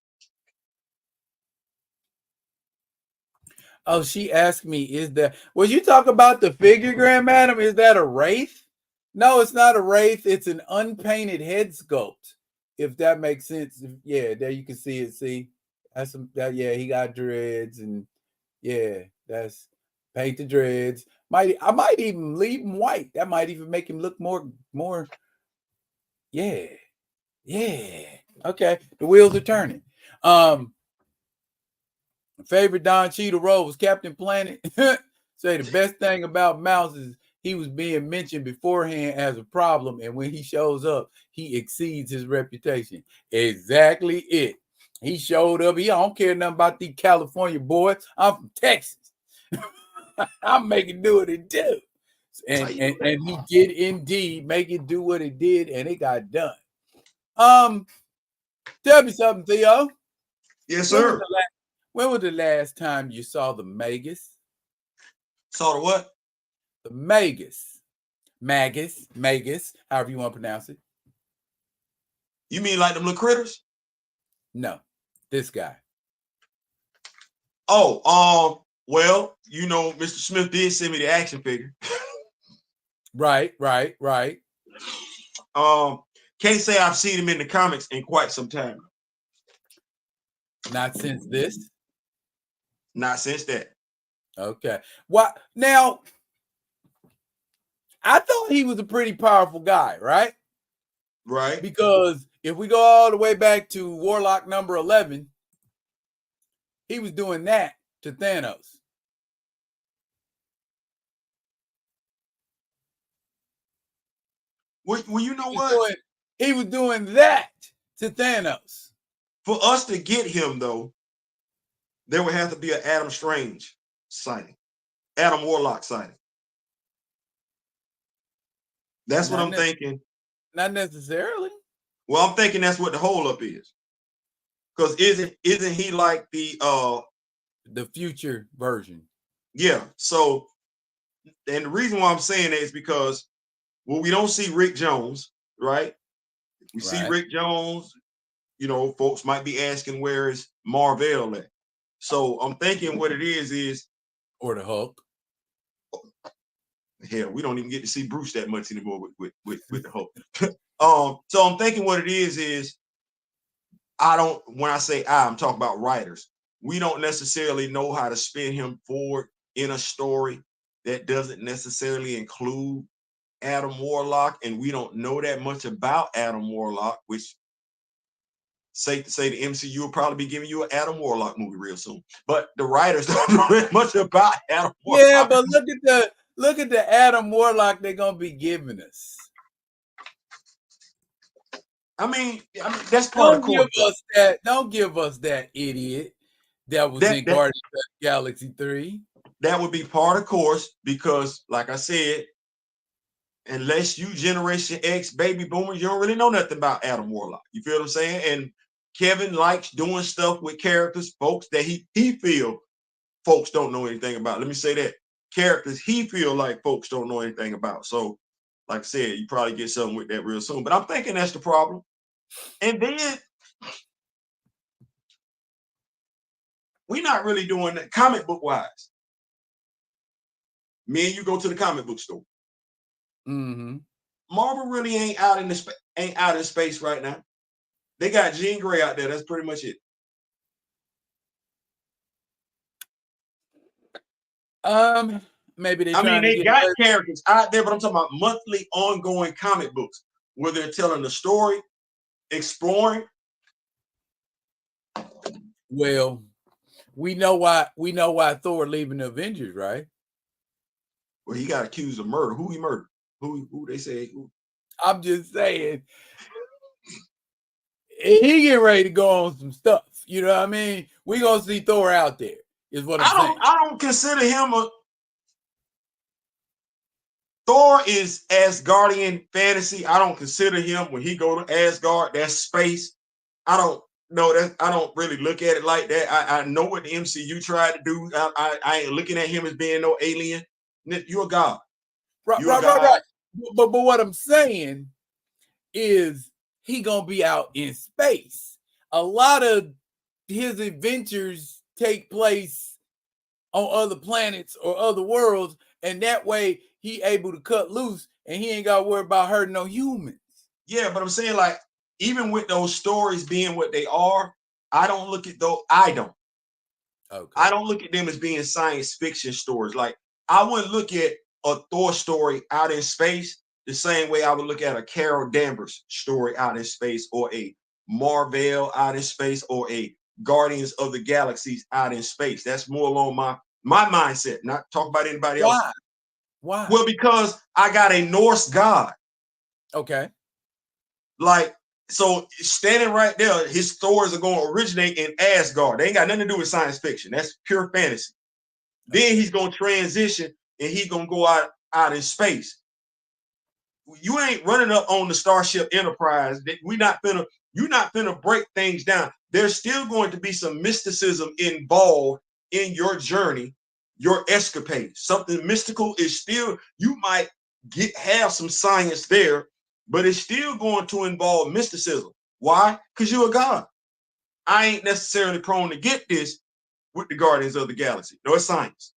Oh, she asked me, was you talk about the figure, Grand Madam? Is that a wraith? No, it's not a wraith. It's an unpainted head sculpt. If that makes sense. Yeah, there you can see it. See, he got dreads, and yeah, that's paint the dreads. I might even leave him white. That might even make him look more. Yeah. Okay, the wheels are turning. Favorite Don Cheadle role was Captain Planet. Say the best thing about Mouse is he was being mentioned beforehand as a problem, and when he shows up, he exceeds his reputation. Exactly it. He showed up. I don't care nothing about these California boys. I'm from Texas. I'm making do what it do. And he did indeed make it do what it did, and it got done. Tell me something, Theo. Yes, sir. When was the last time you saw the Magus? Saw the what? The Magus. Magus, however you want to pronounce it. You mean like them little critters? No, this guy. Oh, well, Mr. Smith did send me the action figure. Right. Can't say I've seen him in the comics in quite some time. Not since this? Not since that. Okay. What now? I thought he was a pretty powerful guy, right? Right. Because if we go all the way back to Warlock number 11, he was doing that to Thanos. Well, you know what? He was doing that to Thanos. For us to get him, though, there would have to be an Adam Strange sighting. Adam Warlock sighting. That's what I'm thinking. Not necessarily. Well, I'm thinking that's what the holdup is. Because isn't he like the future version? Yeah. So, and the reason why I'm saying that is because we don't see Rick Jones, right? We see Rick Jones, folks might be asking where is Marvel at. So I'm thinking what it is or the Hulk. Hell, we don't even get to see Bruce that much anymore with the Hulk. So I'm thinking what it is when I say I'm talking about writers. We don't necessarily know how to spin him forward in a story that doesn't necessarily include Adam Warlock, and we don't know that much about Adam Warlock, which safe to say the MCU will probably be giving you an Adam Warlock movie real soon. But the writers don't know that much about Adam Warlock. Yeah, but look at the Adam Warlock they're gonna be giving us. I mean that's part of the course. Don't give us that idiot that was in Guardians of the Galaxy 3. That would be part of course, because like I said, unless you Generation X baby boomers, you don't really know nothing about Adam Warlock. You feel what I'm saying? And Kevin likes doing stuff with characters, folks, that he feel folks don't know anything about. Let me say that. Characters he feel like folks don't know anything about. So, like I said, you probably get something with that real soon. But I'm thinking that's the problem. And then we're not really doing that comic book wise. Me and you go to the comic book store. Mm-hmm. Marvel really ain't out in space right now. They got Jean Grey out there. That's pretty much it. Maybe they got characters out there, but I'm talking about monthly ongoing comic books where they're telling the story, exploring. Well, we know why Thor leaving the Avengers, right? Well, he got accused of murder. Who he murdered? Who they say? Who? I'm just saying he getting ready to go on some stuff. You know what I mean? We gonna see Thor out there, is what I'm saying. I don't consider him a Thor is Asgardian fantasy. I don't consider him when he go to Asgard, that's space. I don't know that I don't really look at it like that. I know what the MCU tried to do. I ain't looking at him as being no alien. You're a god. Right, You're a right, right, god. right. But what I'm saying is he gonna be out in space. A lot of his adventures take place on other planets or other worlds, and that way he able to cut loose and he ain't got to worry about hurting no humans. Yeah, but I'm saying, like, even with those stories being what they are, I don't look at those. I don't. Okay. I don't look at them as being science fiction stories. Like, I wouldn't look at a Thor story out in space the same way I would look at a Carol Danvers story out in space, or a Marvel out in space, or a Guardians of the Galaxies out in space. That's more along my mindset, not talk about anybody else. Why? Well, because I got a Norse god. Okay. Like, so standing right there, his stories are going to originate in Asgard. They ain't got nothing to do with science fiction. That's pure fantasy. Then he's going to transition and he's going to go out in space. You ain't running up on the Starship Enterprise. You're not finna break things down. There's still going to be some mysticism involved in your journey, your escapade. Something mystical is still, you might have some science there, but it's still going to involve mysticism. Why? Because you're a god. I ain't necessarily prone to get this with the Guardians of the Galaxy. No, it's science.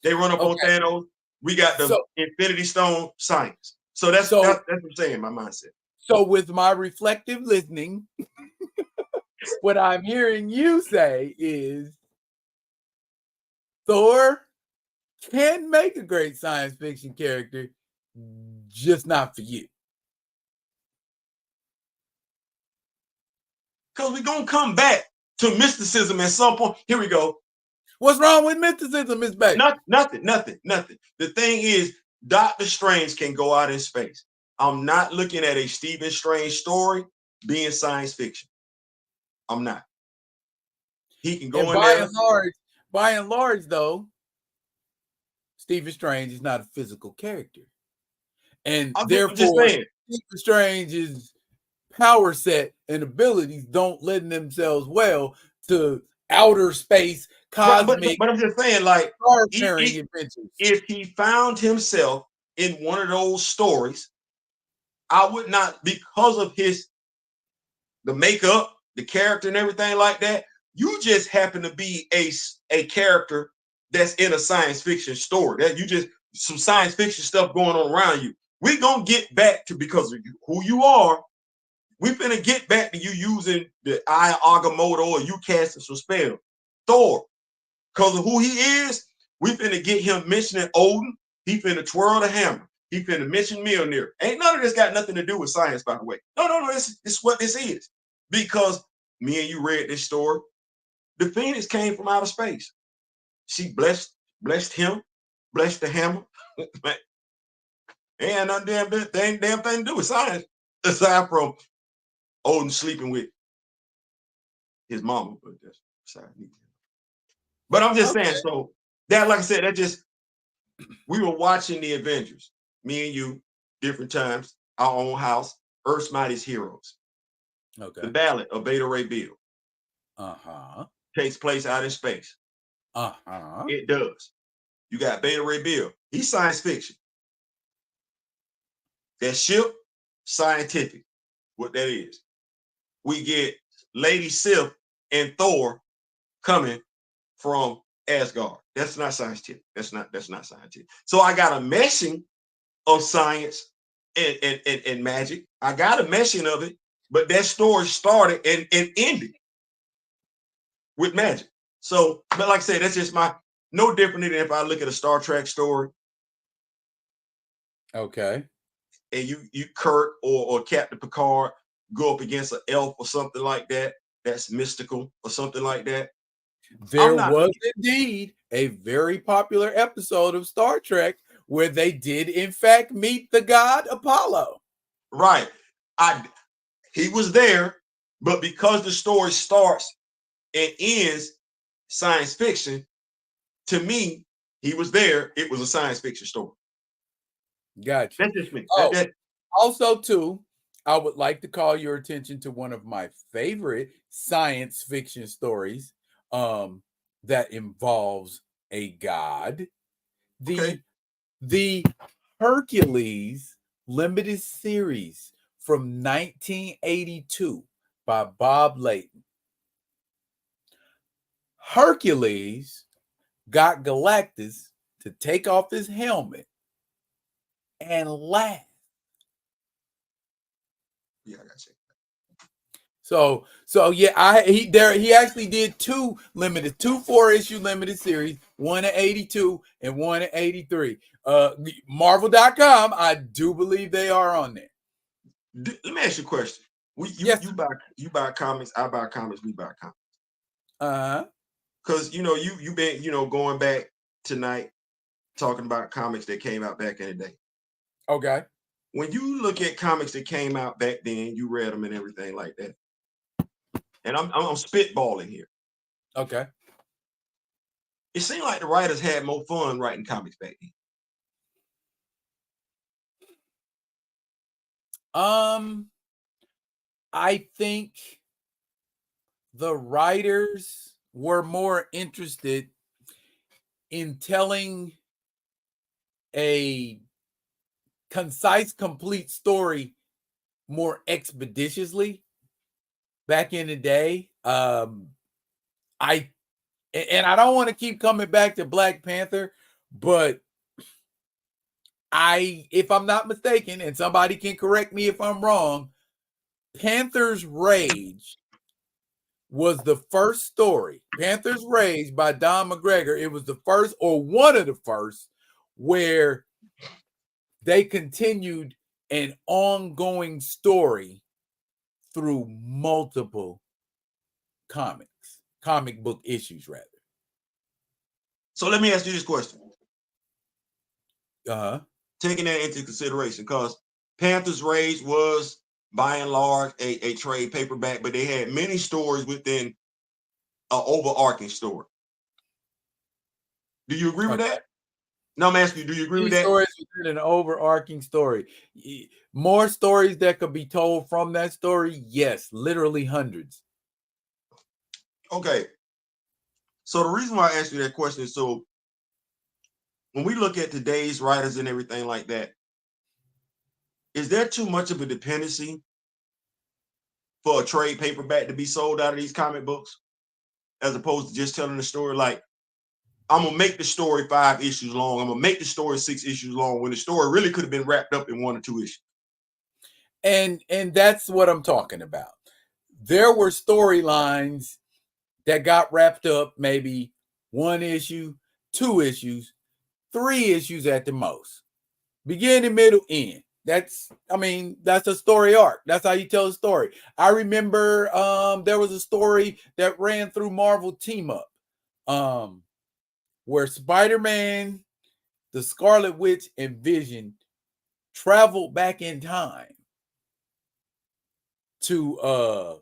They run up on Thanos. We got the Infinity Stone, science. So that's what I'm saying, my mindset. So with my reflective listening, what I'm hearing you say is Thor can make a great science fiction character, just not for you. Because we're going to come back to mysticism at some point. Here we go. What's wrong with mysticism, Miss Bay? Nothing. The thing is, Doctor Strange can go out in space. I'm not looking at a Stephen Strange story being science fiction. I'm not. He can go in there. By and large, though, Stephen Strange is not a physical character. And therefore, Stephen Strange's power set and abilities don't lend themselves well to outer space, cosmic. But I'm just saying, like, if he found himself in one of those stories, I would not, because of the makeup, the character, and everything like that. You just happen to be a character that's in a science fiction story. That you just some science fiction stuff going on around you. We're gonna get back to, because of who you are. We're gonna get back to you using the Eye Agamotto, or you casting some spell. Thor, because of who he is, we finna get him mentioning Odin. He finna twirl the hammer. He finna mention Mjolnir. Ain't none of this got nothing to do with science, by the way. No. This is what this is. Because me and you read this story. The Phoenix came from outer space. She blessed him, blessed the hammer. And nothing damn thing to do with science, aside from Odin sleeping with his mama. But that's beside me. But I'm just saying, so that, like I said, that just, we were watching the Avengers, me and you, different times, our own house, Earth's Mightiest Heroes. Okay. The Ballad of Beta Ray Bill. Takes place out in space. It does. You got Beta Ray Bill. He's science fiction. That ship, scientific. What that is. We get Lady Sif and Thor coming from Asgard. That's not scientific. That's not scientific. So I got a meshing of science and magic. I got a meshing of it, but that story started and ended with magic. So, but like I said, that's just no different than if I look at a Star Trek story. Okay. And you Kirk or Captain Picard go up against an elf or something like that. That's mystical or something like that. There was indeed a very popular episode of Star Trek where they did, in fact, meet the god Apollo. Right. He was there, but because the story starts and ends science fiction, to me, he was there. It was a science fiction story. Gotcha. That's just me. Oh, also, too, I would like to call your attention to one of my favorite science fiction stories that involves a god. The Hercules limited series from 1982 by Bob Layton. Hercules got Galactus to take off his helmet and laugh. Yeah, I got you. So yeah, he actually did two 4-issue limited series, one at 82 and one at 83. Marvel.com, I do believe they are on there. Let me ask you a question. You buy comics, I buy comics, we buy comics. Because you've been going back tonight talking about comics that came out back in the day. Okay. When you look at comics that came out back then, you read them and everything like that. And I'm spitballing here. Okay. It seemed like the writers had more fun writing comics back then. I think the writers were more interested in telling a concise, complete story more expeditiously back in the day. I don't want to keep coming back to Black Panther, but if I'm not mistaken, and somebody can correct me if I'm wrong, Panther's Rage was the first story. Panther's Rage by Don McGregor. It was the first, or one of the first, where they continued an ongoing story through multiple comic book issues, rather. So let me ask you this question. Taking that into consideration, because Panther's Rage was by and large a trade paperback, but they had many stories within an overarching story. Do you agree with that? No, I'm asking you, do you agree with that? Stories within an overarching story. More stories that could be told from that story? Yes, literally hundreds. Okay. So the reason why I asked you that question is, so when we look at today's writers and everything like that, is there too much of a dependency for a trade paperback to be sold out of these comic books, as opposed to just telling the story? Like, I'm gonna make the story 5 issues long. I'm gonna make the story 6 issues long, when the story really could have been wrapped up in 1 or 2 issues. And that's what I'm talking about. There were storylines that got wrapped up maybe 1 issue, 2 issues, 3 issues at the most. Beginning, middle, end. That's a story arc. That's how you tell a story. I remember there was a story that ran through Marvel Team Up, where Spider-Man, the Scarlet Witch, and Vision traveled back in time to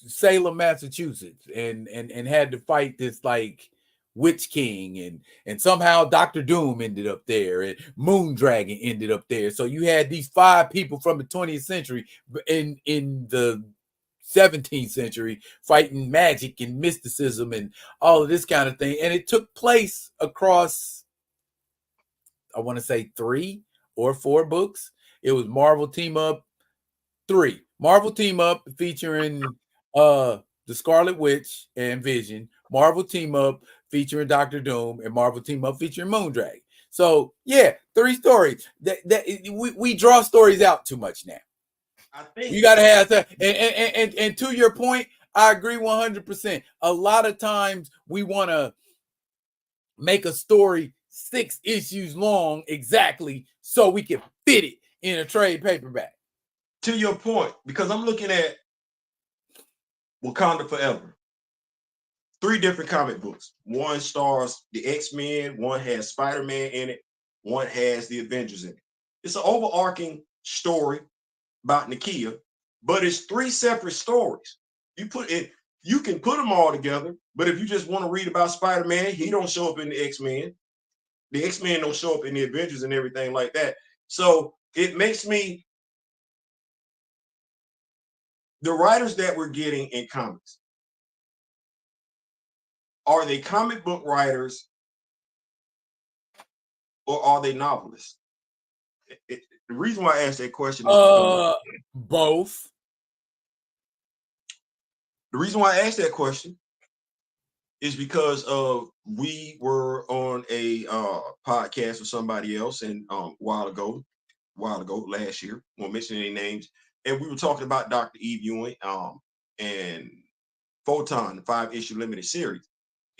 Salem, Massachusetts, and had to fight this like Witch King, and somehow Dr. Doom ended up there, and Moondragon ended up there. So you had these 5 people from the 20th century in the 17th century fighting magic and mysticism and all of this kind of thing. And it took place across, I want to say 3 or 4 books. It was Marvel Team Up 3. Marvel Team Up featuring the Scarlet Witch and Vision, Marvel Team Up featuring Dr. Doom, and Marvel Team Up featuring Moondragon. So yeah, 3 stories. We draw stories out too much now. I think you got to have that. And to your point, I agree 100%. A lot of times we want to make a story 6 issues long exactly so we can fit it in a trade paperback. To your point, because I'm looking at Wakanda Forever, 3 different comic books. One stars the X-Men, one has Spider-Man in it, one has the Avengers in it. It's an overarching story about Nakia, but it's 3 separate stories. You can put them all together, but if you just want to read about Spider-Man, he don't show up in the X-Men. The X-Men don't show up in the Avengers and everything like that. So it makes me, the writers that we're getting in comics, are they comic book writers or are they novelists? The reason why I asked that question is because both. The reason why I asked that question is because we were on a podcast with somebody else and a while ago, last year, won't mention any names, and we were talking about Dr. Eve Ewing and Photon, the 5-issue limited series,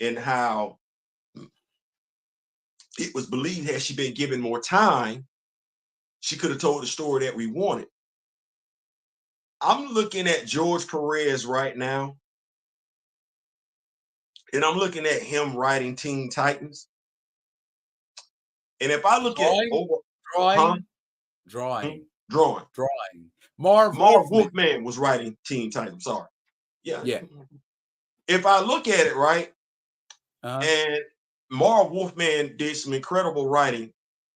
and how it was believed had she been given more time, she could have told the story that we wanted. I'm looking at George Perez right now, and I'm looking at him writing Teen Titans. And if I look drawing, Marv Wolfman. Wolfman was writing Teen Titans. Sorry, yeah. If I look at it right, and Marv Wolfman did some incredible writing,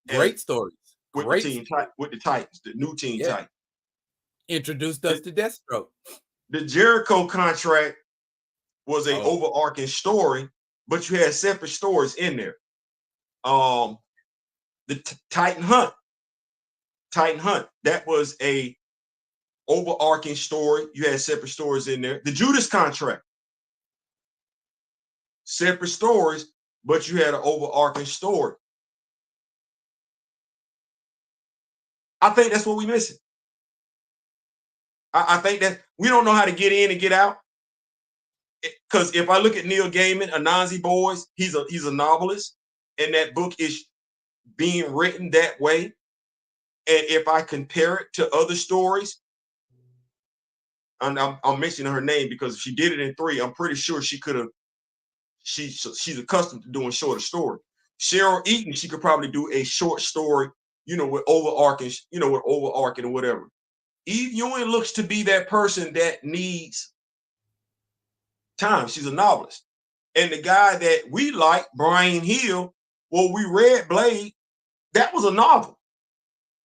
great stories with the Titans, the new Teen Titans. Introduced us to Deathstroke. The Jericho contract was an overarching story, but you had separate stories in there. The Titan Hunt, that was a overarching story. You had separate stories in there. The Judas contract, separate stories, but you had an overarching story. I think that's what we're missing. I think that we don't know how to get in and get out. Because if I look at Neil Gaiman, Anansi Boys, he's a novelist, and that book is being written that way. And if I compare it to other stories, and I'm mentioning her name because if she did it in 3, I'm pretty sure she could have. She's accustomed to doing shorter stories. Cheryl Eaton, she could probably do a short story, with overarching, or whatever. Eve Ewing looks to be that person that needs time. She's a novelist. And the guy that we like, Brian Hill, well, we read Blade, that was a novel.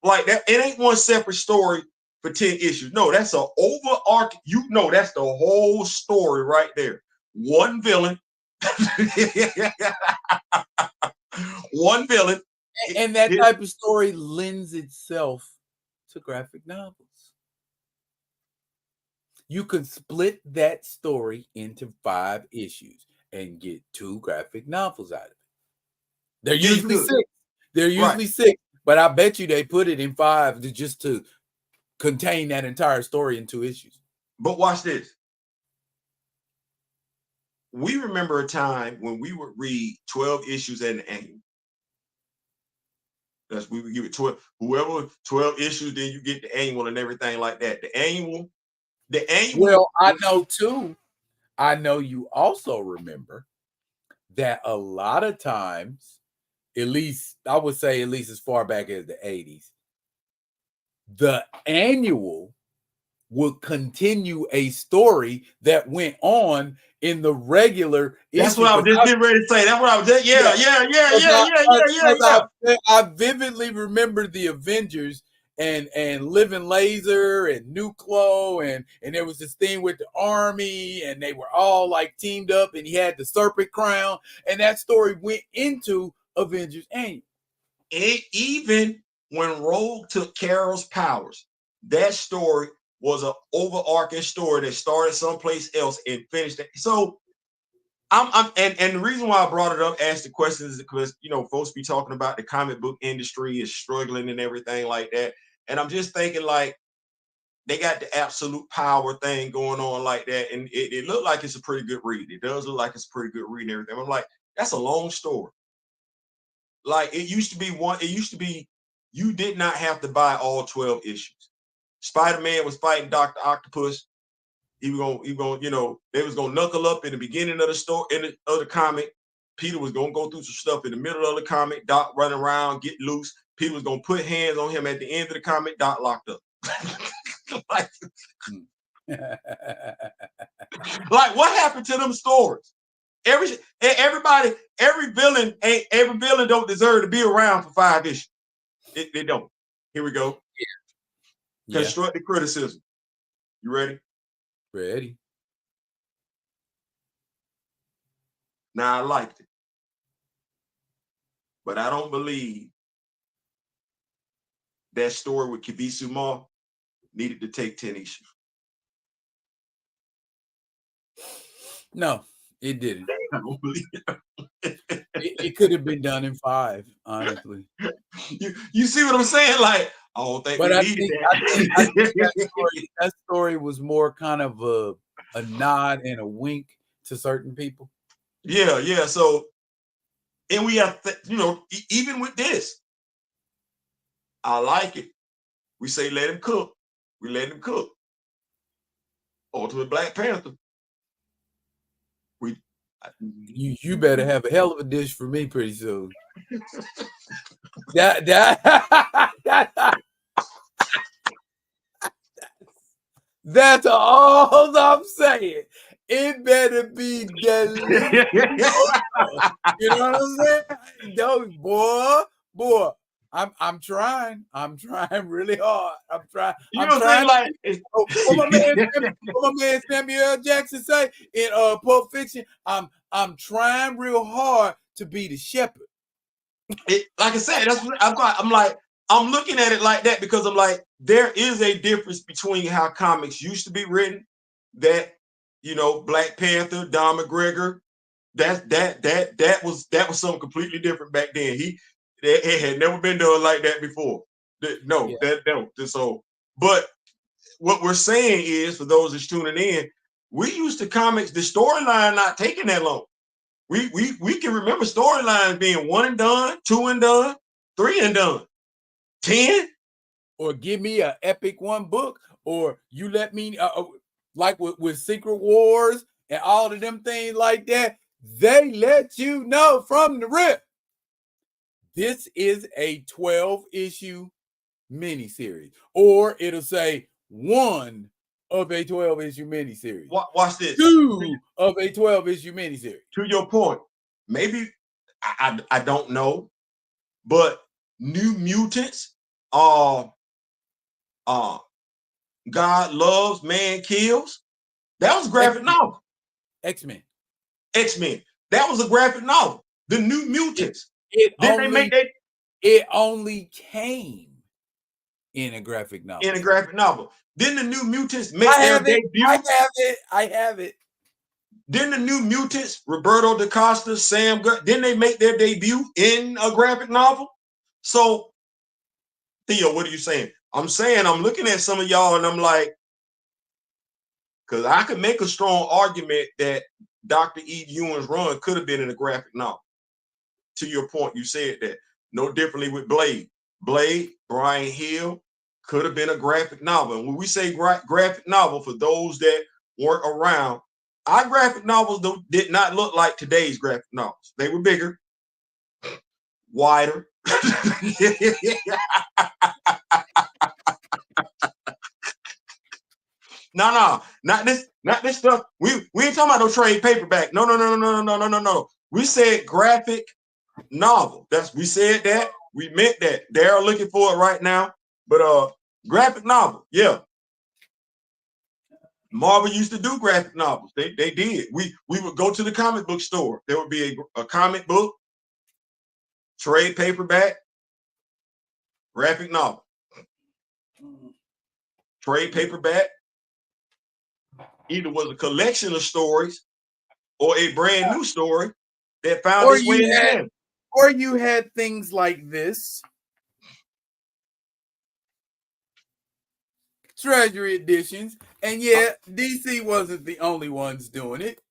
Like that, it ain't one separate story for 10 issues. No, that's an overarching, that's the whole story right there. One villain. One villain. And that type of story lends itself to graphic novels. You could split that story into 5 issues and get 2 graphic novels out of it. They're usually 6. They're usually 6, but I bet you they put it in 5 just to contain that entire story in 2 issues. But watch this. We remember a time when we would read 12 issues at an annual. We would give it 12, 12 issues, then you get the annual and everything like that. The annual. Well, I know too. I know you also remember that a lot of times, at least I would say, at least as far back as the 80s, the annual would continue a story that went on in the regular. That's what I was just getting ready to say. That's what I was just, yeah. I vividly remember the Avengers and Living Laser and Nuclear and there was this thing with the army and they were all like teamed up and he had the serpent crown and that story went into Avengers Annual. Even when Rogue took Carol's powers, that story was an overarching story that started someplace else and finished it. So and the reason why I brought it up, asked the question, is because folks be talking about the comic book industry is struggling and everything like that. And I'm just thinking like they got the absolute power thing going on like that. And it looked like it's a pretty good read. It does look like it's a pretty good read and everything. I'm like, that's a long story. Like it used to be you did not have to buy all 12 issues. Spider-Man was fighting Dr. Octopus. he was gonna, you know, they was gonna knuckle up in the beginning of the story, in the other comic. Peter was gonna go through some stuff in the middle of the comic. Doc running around, get loose. Peter was gonna put hands on him at the end of the comic. Doc locked up. like what happened to them stories? Every villain don't deserve to be around for 5 issues. They don't. Here we go. Yeah. Constructive criticism. You ready? Ready. Now I liked it, but I don't believe that story with Kibisu Ma needed to take 10 issues. No, it didn't. I don't believe it. It could have been done in 5, honestly. You see what I'm saying? Like, I don't think we needed that. I think that story was more kind of a nod and a wink to certain people. Yeah. So, and we have, you know, even with this, I like it. We say let him cook. We let him cook. Ultimate Black Panther. You better have a hell of a dish for me pretty soon. That's all I'm saying. It better be delicious. You know what I'm saying? Don't, boy. I'm trying. I'm trying really hard. I'm trying. You know what I'm saying? Like, what my man Samuel L. Jackson say in Pulp Fiction? I'm trying real hard to be the shepherd. Like I said, that's what I'm like. I'm looking at it like that because I'm like, there is a difference between how comics used to be written. That, you know, Black Panther, Don McGregor, that was something completely different back then. It had never been done like that before. So, but what we're saying is, for those that's tuning in, we used to comics, the storyline not taking that long. We can remember storylines being 1 and done, 2 and done, 3 and done, 10. Or give me an epic one book, or you let me like with Secret Wars and all of them things like that. They let you know from the rip. This is a 12-issue miniseries, or it'll say 1 of a 12-issue miniseries. Watch this. 2 of a 12-issue miniseries. To your point, maybe I don't know, but New Mutants, God Loves, Man Kills, that was a graphic novel. X-Men. That was a graphic novel. The New Mutants. It only came in a graphic novel. Then the New Mutants make their debut. I have it. Then the New Mutants, Roberto da Costa, Sam Gunn, then they make their debut in a graphic novel. So, Theo, what are you saying? I'm saying I'm looking at some of y'all and I'm like, because I could make a strong argument that Dr. Eve Ewing's run could have been in a graphic novel. To your point, you said that. No differently with Blade. Brian Hill could have been a graphic novel. And when we say graphic novel, for those that weren't around, our graphic novels did not look like today's graphic novels. They were bigger, wider. No, not this stuff. We ain't talking about no trade paperback. No. We said graphic novel. We said that. We meant that. They're looking for it right now. But graphic novel, yeah. Marvel used to do graphic novels. They did. We would go to the comic book store. There would be a comic book, trade paperback, graphic novel. Trade paperback either was a collection of stories or a brand new story that found its way in the canon. Or you had things like this. Treasury editions. And yeah, DC wasn't the only ones doing it.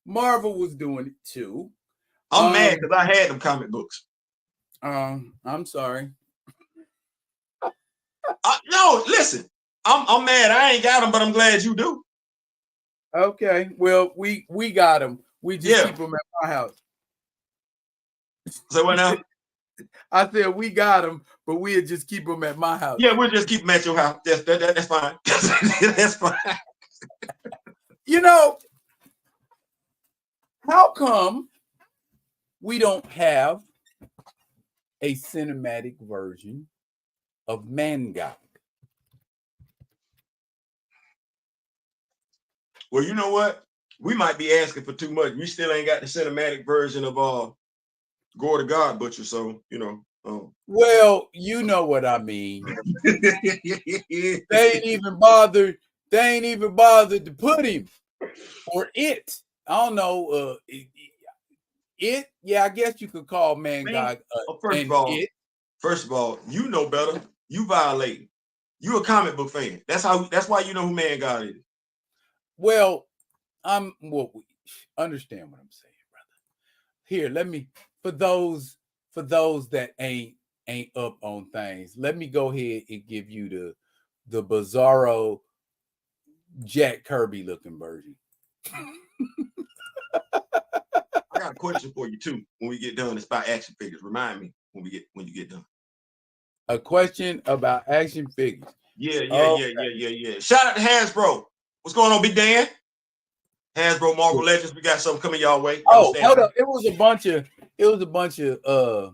Marvel was doing it too. I'm mad because I had them comic books. I'm sorry. No, listen. I'm mad. I ain't got them, but I'm glad you do. Okay. Well, we got them. We just Yeah. keep them at my house. Say what now? I said we got them, but we'll just keep them at my house. Yeah, we'll just keep them at your house. That's fine. That's fine. You know, how come we don't have a cinematic version of Man God? Well, you know what? We might be asking for too much. We still ain't got the cinematic version of Gore the God Butcher, so you know. Well, you know what I mean. They ain't even bothered. They ain't even bothered to put him or it. I don't know. It. Yeah, I guess you could call Man Man, God first of and all, it. you know better. You violating. You a comic book fan. That's why you know who Man God is. Well, understand what I'm saying, brother. Here, let me for those that ain't up on things. Let me go ahead and give you the bizarro Jack Kirby looking version. I got a question for you too. When we get done, it's about action figures. Remind me when you get done. A question about action figures. Yeah. Shout out to Hasbro. What's going on, Big Dan? Hasbro Marvel Legends. We got something coming y'all way. Y'all stand hold by. up. It was a bunch of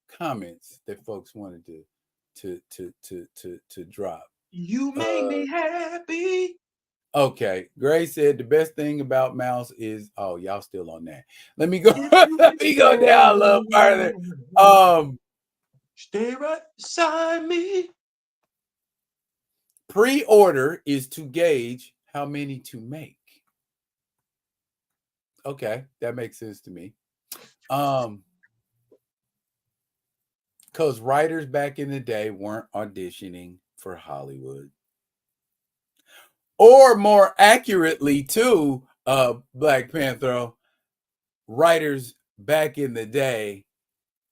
comments that folks wanted to drop. You make me happy. Okay. Gray said the best thing about Mouse is y'all still on that. Let me go let me go down a little further. Stay right beside me. Pre-order is to gauge how many to make. Okay, that makes sense to me. Because writers back in the day weren't auditioning for Hollywood. Or more accurately, too, Black Panther, writers back in the day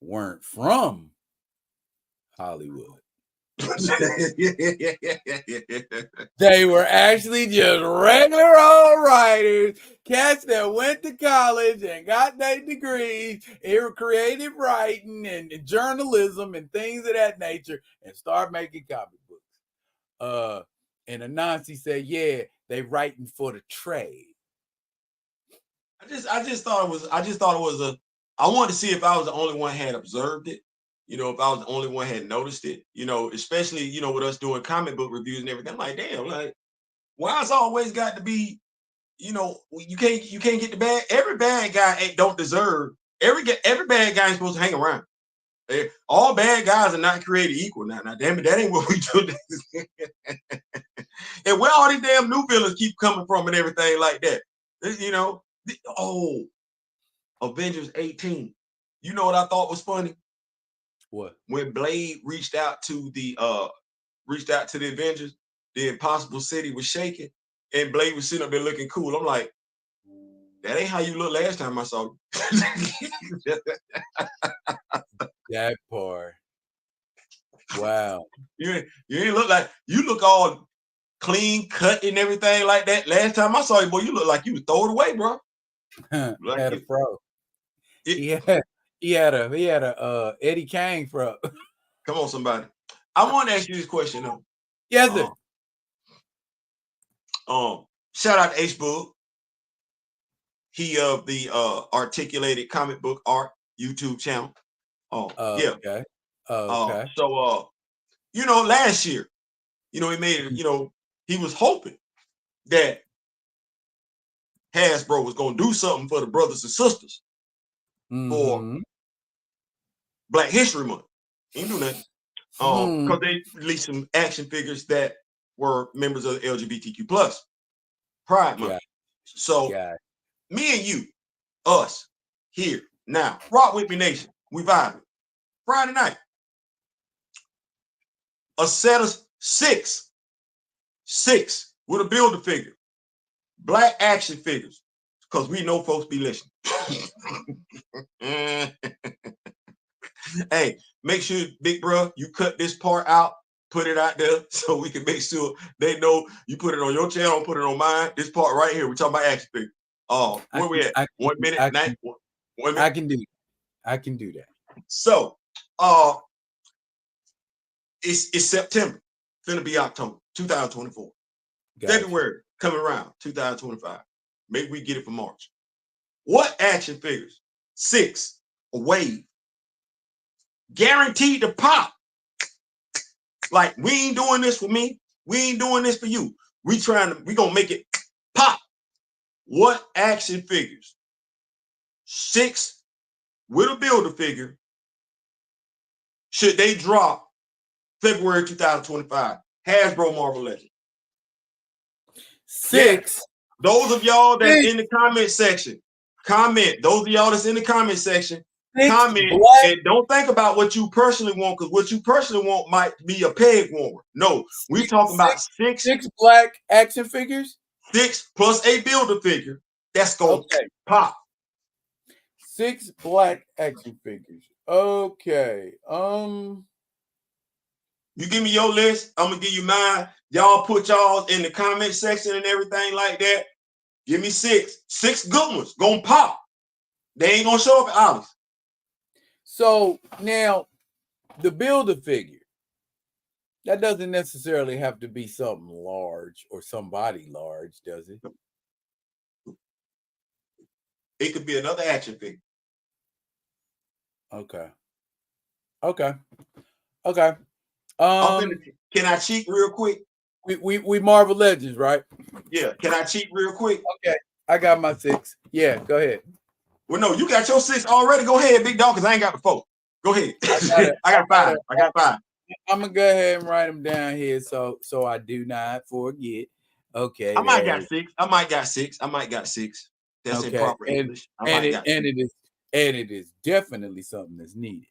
weren't from Hollywood. They were actually just regular old writers, cats that went to college and got their degrees in creative writing and journalism and things of that nature and start making comic books. And Anansi said, yeah, they writing for the trade. I just thought it was I wanted to see if I was the only one had observed it. You know, if I was the only one had noticed it, you know, especially, you know, with us doing comic book reviews and everything. I'm like, damn, like, why it's always got to be, you know, you can't get the bad. Every bad guy don't deserve. Every bad guy ain't supposed to hang around. All bad guys are not created equal. Now, damn it, that ain't what we do. And where all these damn new villains keep coming from and everything like that, you know. Avengers 18. You know what I thought was funny? What? When Blade reached out to the Avengers, the Impossible City was shaking, and Blade was sitting up there looking cool. I'm like, that ain't how you look last time I saw you. That part. Wow. You ain't look like you look all clean cut and everything like that. Last time I saw you, boy, you look like you was throw it away, bro. Like had a fro. He had a Eddie Kang fro. Come on, somebody. I want to ask you this question though. Yes, sir. Shout out to H-Boog. He of the Articulated Comic Book Art YouTube channel. Yeah. Okay. Okay. So you know, last year, you know, he made it, you know, he was hoping that Hasbro was gonna do something for the brothers and sisters for Black History Month. He didn't do nothing. Because they released some action figures that were members of the LGBTQ plus Pride Month. So me and you, us, here, now, Rock With Me Nation, we vibing. Friday night. A set of six with a builder figure. Black action figures. Because we know folks be listening. Hey, make sure, big bro, you cut this part out put it out there so we can make sure they know you put it on your channel, put it on mine. This part right here, we're talking about action figure. Where we at? 1 minute, 1 minute. I can do. I can do that. So, it's September, finna be October 2024. Gotcha. February coming around 2025. Maybe we get it for March. What action figures? 6, a wave, guaranteed to pop. Like, we ain't doing this for me. We ain't doing this for you. We gonna make it pop. What action figures? 6 with a builder figure should they drop February 2025? Hasbro Marvel Legends. 6. Yes. Those of y'all that's in the comment section, comment. Those of y'all that's in the comment section, comment and don't think about what you personally want, because what you personally want might be a peg warmer. No, we talking about 6 black action figures. 6 plus a builder figure. That's gonna pop. 6 black action figures. Okay. You give me your list, I'm gonna give you mine. Y'all put y'all in the comment section and everything like that. Give me 6. 6 good ones. Gonna pop. They ain't gonna show up at Ollie's. So now the builder figure, that doesn't necessarily have to be something large or somebody large, does it? It could be another action figure. Okay. Can I cheat real quick? We Marvel Legends, right? Yeah. Can I cheat real quick? Okay. I got my 6. Yeah, go ahead. Well, no, you got your 6 already. Go ahead, big dog, because I ain't got the 4. Go ahead. I got 5. I got 5. I'm gonna go ahead and write them down here so I do not forget. Okay. I might got 6. That's improper English. It is definitely something that's needed.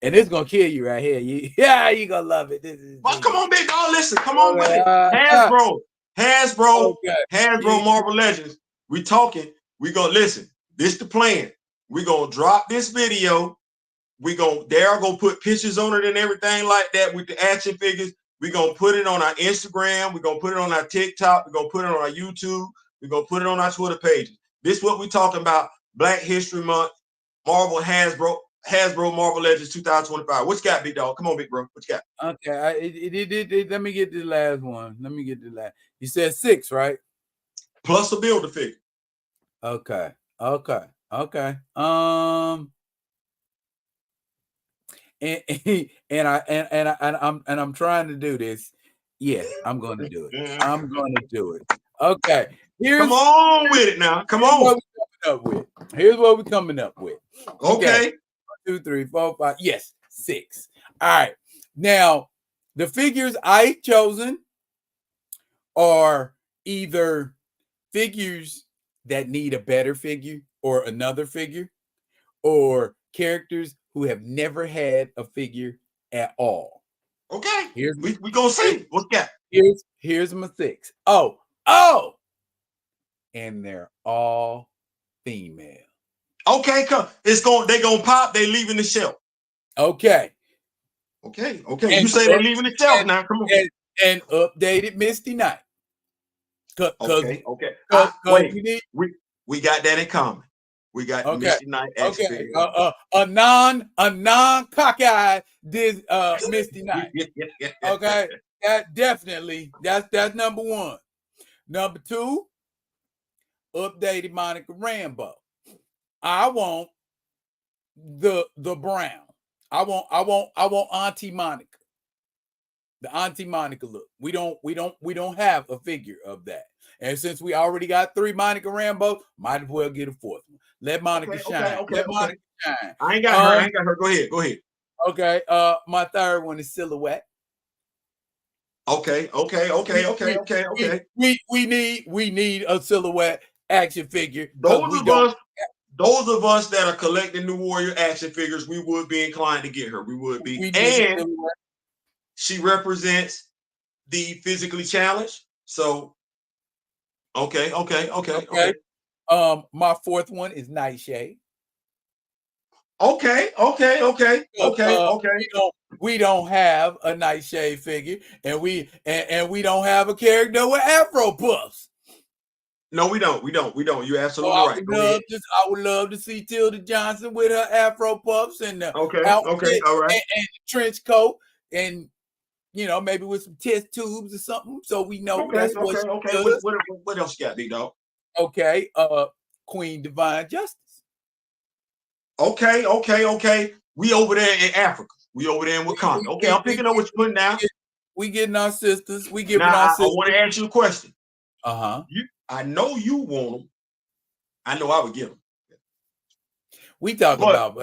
And it's gonna kill you right here. You gonna love it. Come on, big dog. Listen, come on with it. Hasbro Marvel Legends. We talking. We gonna listen. This the plan. We gonna drop this video. They're gonna put pictures on it and everything like that with the action figures. We're gonna put it on our Instagram. We're gonna put it on our TikTok. We're gonna put it on our YouTube. We're gonna put it on our Twitter pages. This is what we're talking about. Black History Month. Hasbro Marvel Legends 2025. What you got, big dog? Come on, big bro. What you got? Okay. Let me get the last one. You said 6, right? Plus a builder figure. Okay. And I'm trying to do this. Yeah, I'm going to do it. I'm going to do it. Okay. Come on with it now. Come on. Here's what we're coming up with. Okay. 1, 2, 3, 4, 5. Yes, 6. All right. Now, the figures I chosen are either figures that need a better figure or another figure, or characters who have never had a figure at all. Okay. We gonna see. What's that? Here's my 6. Oh. And they're all female. Okay, they gonna pop, they leaving the shelf. Okay. You say they leaving the shelf now. Come on. And updated Misty Knight. Okay. We got that in common. We got Misty Knight. A non cockeyed Misty Knight. Okay. That definitely that's number 1. Number 2, updated Monica Rambeau. I want the brown. I want Auntie Monica. The Auntie Monica look. We don't have a figure of that. And since we already got 3 Monica Rambeau, might as well get a 4th one. Let Monica shine. Monica shine. I ain't got her. Go ahead. Okay. My 3rd one is Silhouette. Okay. We need a Silhouette action figure. Those of us that are collecting New Warrior action figures, we would be inclined to get her. We would be. And she represents the physically challenged. So, okay. My 4th one is Nightshade. Okay. We don't have a Nightshade figure, and we don't have a character with Afro puffs. No, we don't. You're So absolutely right. Go ahead. I would love to see Tilda Johnson with her Afro puffs and the Okay. outfit All right. and the trench coat, and maybe with some test tubes or something, so we know that's what she does. What else you got, big dog? Okay, Queen Divine Justice. Okay. We over there in Africa. We over there in Wakanda. Okay, I'm picking up what you're putting down. We getting our sisters. We giving now, our sisters. I want to ask you a question. Uh-huh. I know you want them. I know I would get them. We talk about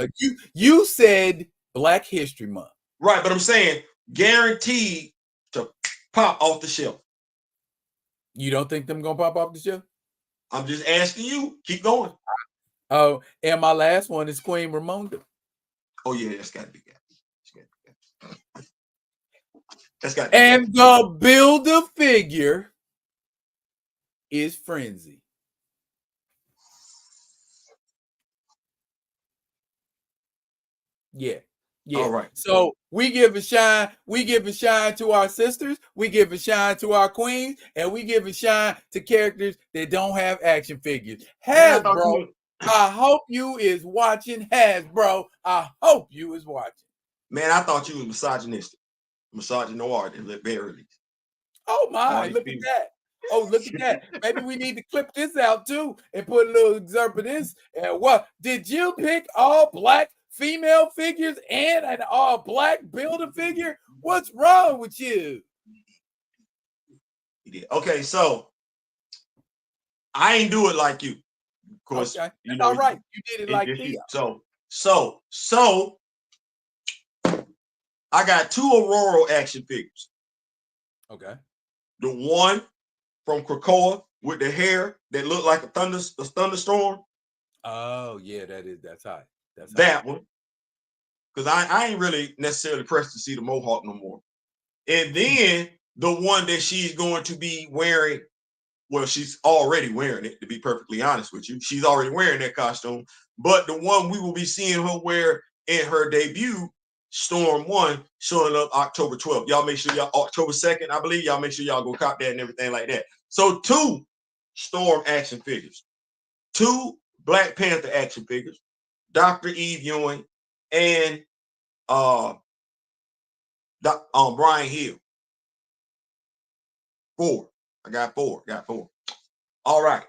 you said Black History Month. Right, but I'm saying guaranteed to pop off the shelf. You don't think them gonna pop off the shelf? I'm just asking you. Keep going. Oh, and my last one is Queen Ramonda. Oh yeah, that's got to be good. That's got. And the Build-A-Figure is Frenzy. Yeah. All right. So we give a shine. We give a shine to our sisters. We give a shine to our queens, and we give a shine to characters that don't have action figures. Hasbro, I hope you is watching. Hasbro, I hope you is watching. Man, I thought you was misogynistic, misogynoir, at the very least. Oh my! Look at that. Oh, look at that. Maybe we need to clip this out too and put a little excerpt of this. And what? Did you pick all Black female figures and an all Black Build-A-Figure? What's wrong with you? Okay, so I ain't do it like you. Of course, okay. That's all right. You did it like Theo. So I got 2 Aurora action figures. Okay. The one from Krakoa with the hair that looked like a thunderstorm. Oh yeah, that's hot. That's that one. Because I ain't really necessarily pressed to see the Mohawk no more. And then the one that she's going to be wearing, well, she's already wearing it, to be perfectly honest with you. She's already wearing that costume. But the one we will be seeing her wear in her debut, Storm 1, showing up October 12th. Y'all make sure y'all, October 2nd, I believe, y'all make sure y'all go cop that and everything like that. So 2 Storm action figures, 2 Black Panther action figures, Dr. Eve Ewing, and Brian Hill. 4. I got 4. All right.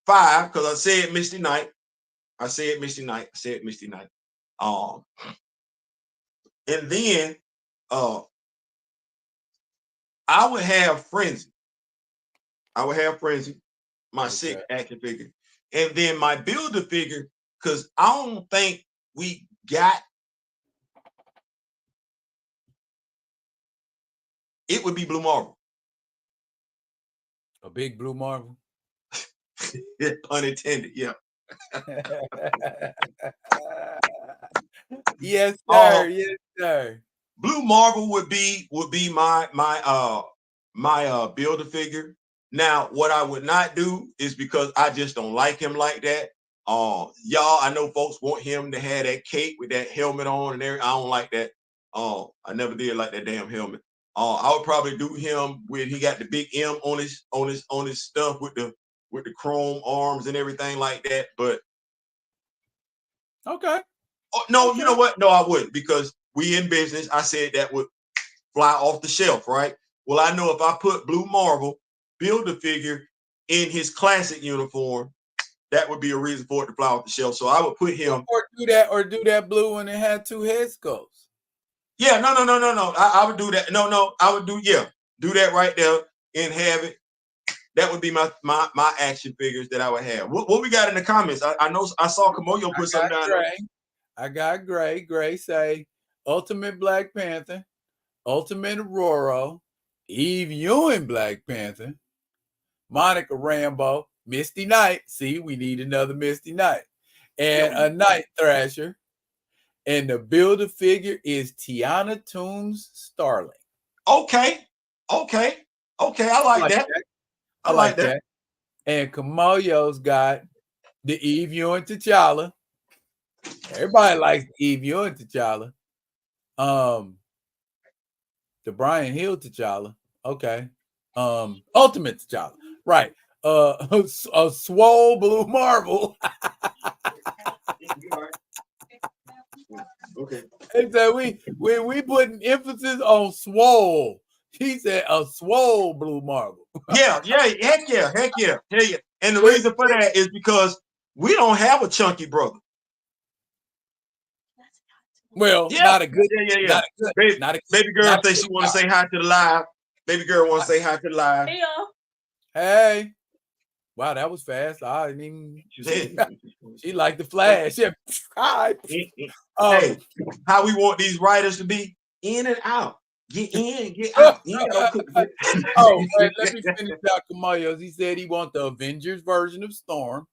5, because I said Misty Knight. And then I would have Frenzy. My 6th action figure. And then my Build-A-Figure, because I don't think we got, it would be Blue Marvel. A big Blue Marvel? Unintended, yeah. Yes, sir. Yes, sir. Blue Marvel would be my Build-A-Figure. Now, what I would not do is, because I just don't like him like that. Y'all, I know folks want him to have that cape with that helmet on and everything. I don't like that. I never did like that damn helmet. I would probably do him with, he got the big M on his stuff with the chrome arms and everything like that. But okay. Oh, no, okay. You know what? No, I wouldn't, because we in business. I said that would fly off the shelf, right? Well, I know if I put Blue Marvel Build-A-Figure in his classic uniform, that would be a reason for it to fly off the shelf. So I would put him, or do that blue one that had 2 head sculpts. Yeah, no. I would do that. No, I would do that right there and have it. That would be my action figures that I would have. What we got in the comments? I know I saw Kamoyo put something down there. I got Gray. Gray say Ultimate Black Panther, Ultimate Aurora, Eve Ewing Black Panther, Monica Rambeau, Misty Knight. See, we need another Misty Knight. And a Night Thrasher. And the Build-A-Figure is Tiana Toombs Starling. Okay. I like that. I like that. And Kamoyo's got the Eve Ewing T'Challa. Everybody likes Eve Ewing and T'Challa. The Brian Hill T'Challa. Okay. Ultimate T'Challa. Right. A swole blue marble. Okay. And so we putting emphasis on swole. He said a swole blue marble. Yeah, heck yeah. And the reason for that is because we don't have a chunky brother. Well, not a good, yeah. Baby girl says she want to say hi to the live. Baby girl want to say hi to the live. Hey. Wow, that was fast. I didn't even. She liked the flash. Yeah. Hi. Hey, how we want these writers to be? In and out. Get in, get out. Oh, wait, let me finish out Kamayo's. He said he wants the Avengers version of Storm,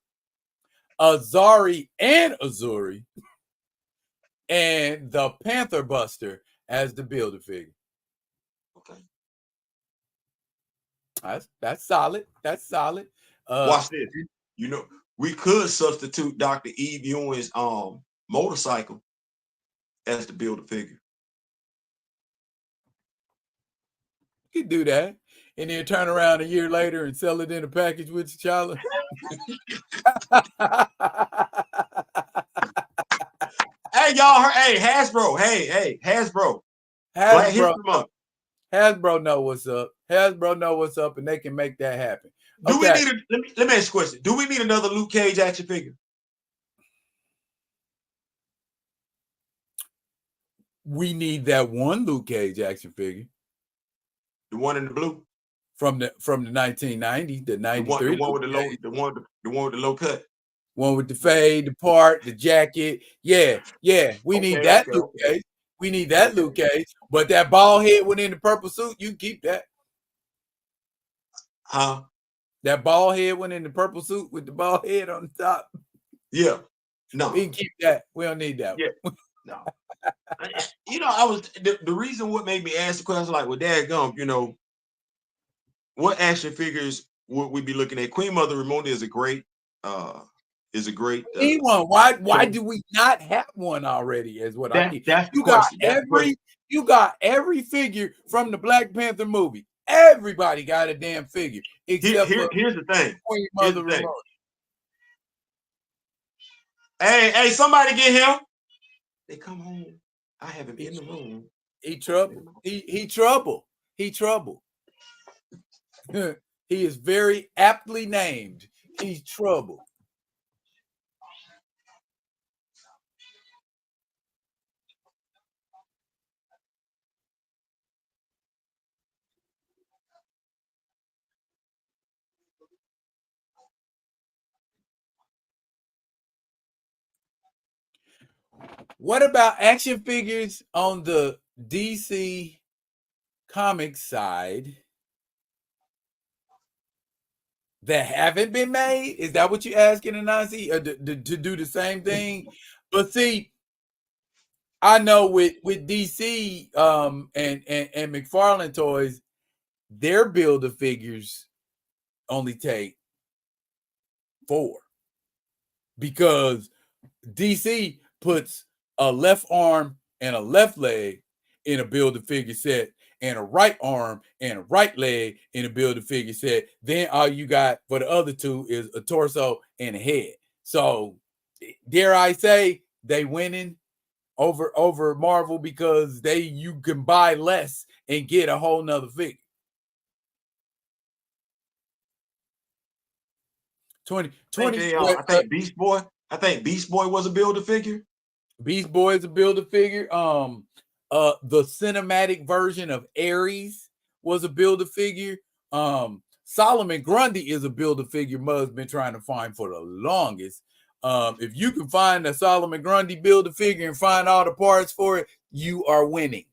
Azari and Azuri, and the Panther Buster as the Build-A-Figure. Okay. That's solid. That's solid. Watch this. You know, we could substitute Dr. Eve Ewing's motorcycle as the Build-A-Figure. You could do that. And then turn around a year later and sell it in a package with T'Challa. Hey, y'all. Hey, Hasbro. Hey, Hasbro. Black History Month. Hasbro know what's up. Hasbro know what's up, and they can make that happen. Do we need let me ask you a question. Do we need another Luke Cage action figure? We need that one Luke Cage action figure. The one in the blue? From the 1990, the 93. The one with the low cut. One with the fade, the part, the jacket. Yeah. We need that Luke Cage. We need that Luke Cage. But that bald head one in the purple suit, you can keep that. Huh? That bald head one in the purple suit with the bald head on the top. Yeah. No. We can keep that. We don't need that. Yeah. No. You know, I was the reason what made me ask the question, like, well, dadgum, you know, what action figures would we be looking at? Queen Mother Ramonda is a great need one. Why do we not have one already? Is what I need. You got every figure from the Black Panther movie. Everybody got a damn figure. Except here's the thing. Queen Mother Ramonda. Hey, somebody get him. They come home. I have him in the room. He trouble. He trouble. He trouble. He is very aptly named. He's trouble. What about action figures on the DC Comics side that haven't been made? Is that what you're asking, Anansi? Or to do the same thing? But see, I know with DC and McFarlane Toys, their Build-A-Figures only take 4 because DC puts a left arm and a left leg in a Build-A-Figure set and a right arm and a right leg in a Build-A-Figure set. Then all you got for the other 2 is a torso and a head. So dare I say they winning over Marvel because you can buy less and get a whole nother figure. 20. I think Beast Boy. I think Beast Boy was a Build-A-Figure. Beast Boy is a Build-A-Figure. The cinematic version of Ares was a Build-A-Figure. Solomon Grundy is a Build-A-Figure Mud's been trying to find for the longest. If you can find a Solomon Grundy Build-A-Figure and find all the parts for it, you are winning.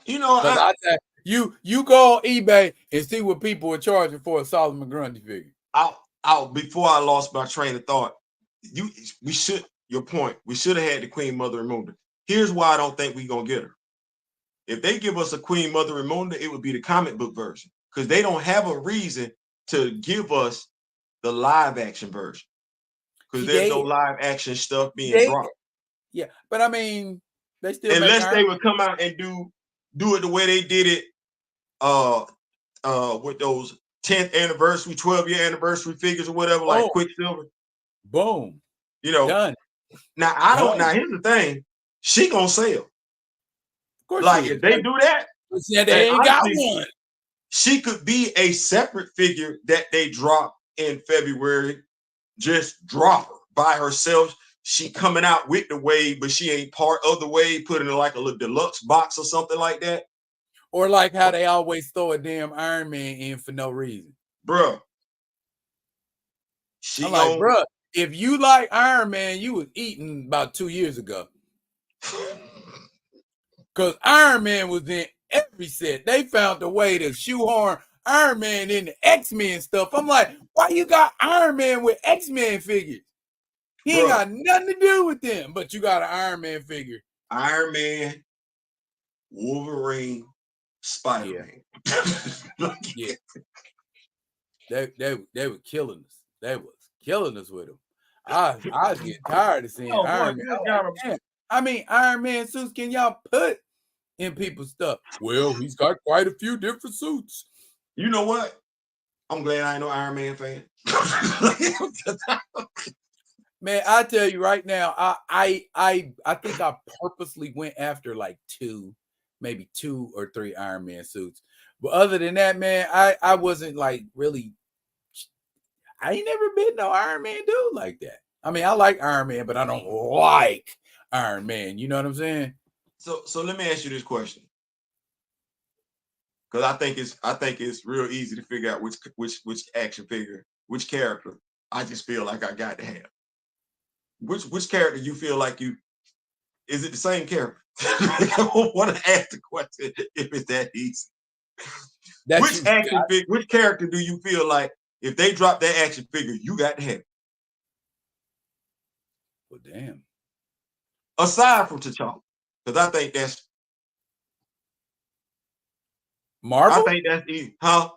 You know, you go on eBay and see what people are charging for a Solomon Grundy figure. Before I lost my train of thought, we should have had the Queen Mother Ramonda. Here's why I don't think we're gonna get her. If they give us a Queen Mother Ramonda, it would be the comic book version because they don't have a reason to give us the live action version. because there's no live action stuff being dropped. Yeah, but I mean, they still unless they would come out and do it the way they did it with those 10th anniversary, 12-year anniversary figures or whatever, like Quicksilver. Boom. You know, done. Now I don't. Now here's the thing: she gonna sell. Of course, like if they do that, they ain't got one. She could be a separate figure that they drop in February. Just drop her by herself. She coming out with the wave, but she ain't part of the wave. Put in like a little deluxe box or something like that. Or like how they always throw a damn Iron Man in for no reason, bruh. I'm like, bruh, if you like Iron Man, you was eating about 2 years ago. Because Iron Man was in every set. They found a way to shoehorn Iron Man in the X-Men stuff. I'm like, why you got Iron Man with X-Men figures? He ain't got nothing to do with them, but you got an Iron Man figure. Iron Man, Wolverine, Spider-Man. Yeah. They were killing us. They was killing us with them. I was getting tired of seeing Iron Man. I mean, Iron Man suits can y'all put in people's stuff? Well, he's got quite a few different suits. You know what? I'm glad I ain't no Iron Man fan. Man, I tell you right now, I think I purposely went after like maybe 2 or 3 Iron Man suits. But other than that, man, I wasn't like really. I ain't never been no Iron Man dude like that. I mean, I like Iron Man, but I don't like Iron Man. You know what I'm saying? So let me ask you this question, because I think it's real easy to figure out which action figure, which character I just feel like I got to have. Which character you feel like is it the same character? I want to ask the question if it's that easy. Which character do you feel like if they drop that action figure, you got to have? Well, damn. Aside from T'Challa, because I think that's Marvel. I think that's easy, huh?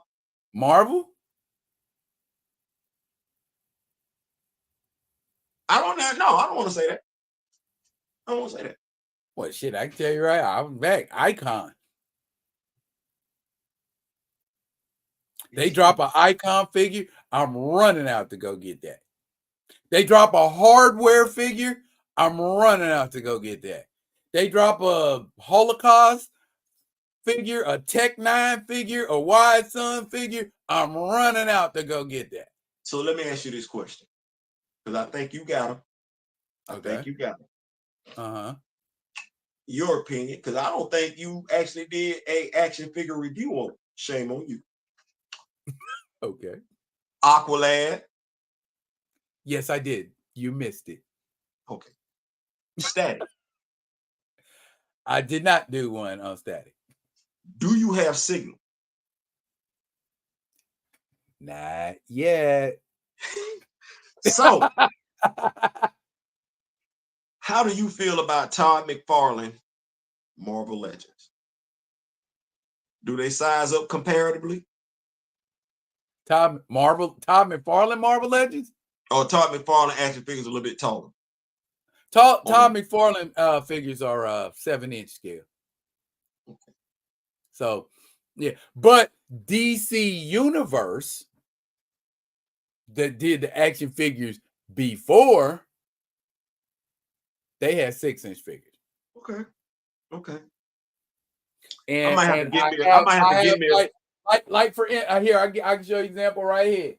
Marvel. I don't know. No, I don't want to say that. I don't want to say that. What shit? I can tell you right. I'm back. Icon. They drop an Icon figure, I'm running out to go get that. They drop a hardware figure, I'm running out to go get that. They drop a Holocaust figure, a Tech 9 figure, a Wide Sun figure, I'm running out to go get that. So let me ask you this question, because I think you got them. I think you got them. Uh-huh. Your opinion, because I don't think you actually did a action figure review on it. Shame on you. Okay. Aqualad. Yes, I did. You missed it. Okay. Static. I did not do one on Static. Do you have Signal? Not yet. So, how do you feel about Todd McFarlane, Marvel Legends? Do they size up comparatively? Todd McFarlane, Marvel Legends? Or Todd McFarlane action figures a little bit taller? Todd McFarlane figures are 7-inch scale. Okay. So, yeah. But DC Universe that did the action figures before, they had 6-inch figures. Okay. Okay. And I might have to get me. Like for here, I can show you an example right here.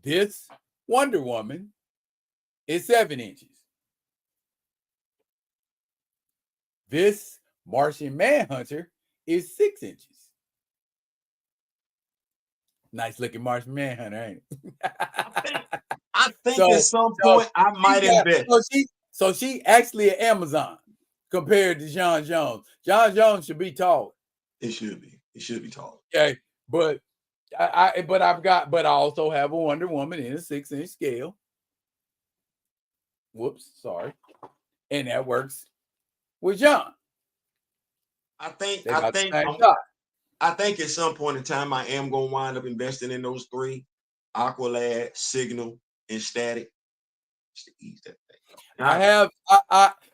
This Wonder Woman is 7 inches. This Martian Manhunter is 6 inches. Nice looking Martian Manhunter, ain't it? I think at some point I might invest. So she actually at Amazon compared to John Jones. John Jones should be taller. It should be. It should be taller. Okay, but I also have a Wonder Woman in a 6-inch scale. Whoops, sorry. And that works with John. I think at some point in time I am gonna wind up investing in those 3: Aqualad, Signal, in static. Just to ease that thing. I have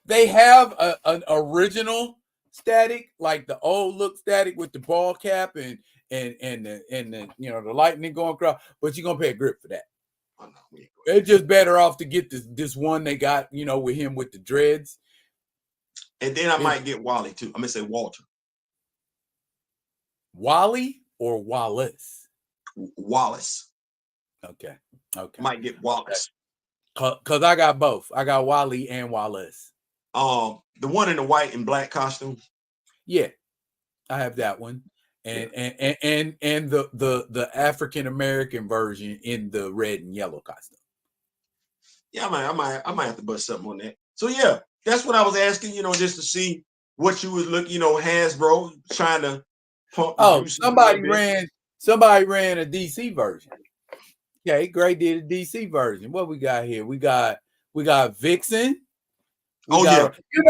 they have an original static, like the old look static with the ball cap and the the lightning going across, but you're gonna pay a grip for that. Oh, no, They're just better off to get this one they got, with him with the dreads. And then I might get Wally too. I'm gonna say Walter. Wally or Wallace? Wallace. Okay. Might get Wallace. Cause I got both. I got Wally and Wallace. The one in the white and black costume. Yeah, I have that one. And the African American version in the red and yellow costume. Yeah, I might have to bust something on that. So yeah, that's what I was asking, just to see what you was looking, Hasbro trying to pump. Oh, somebody ran a DC version. Okay, Gray did a DC version. What we got here? We got Vixen. Yeah. You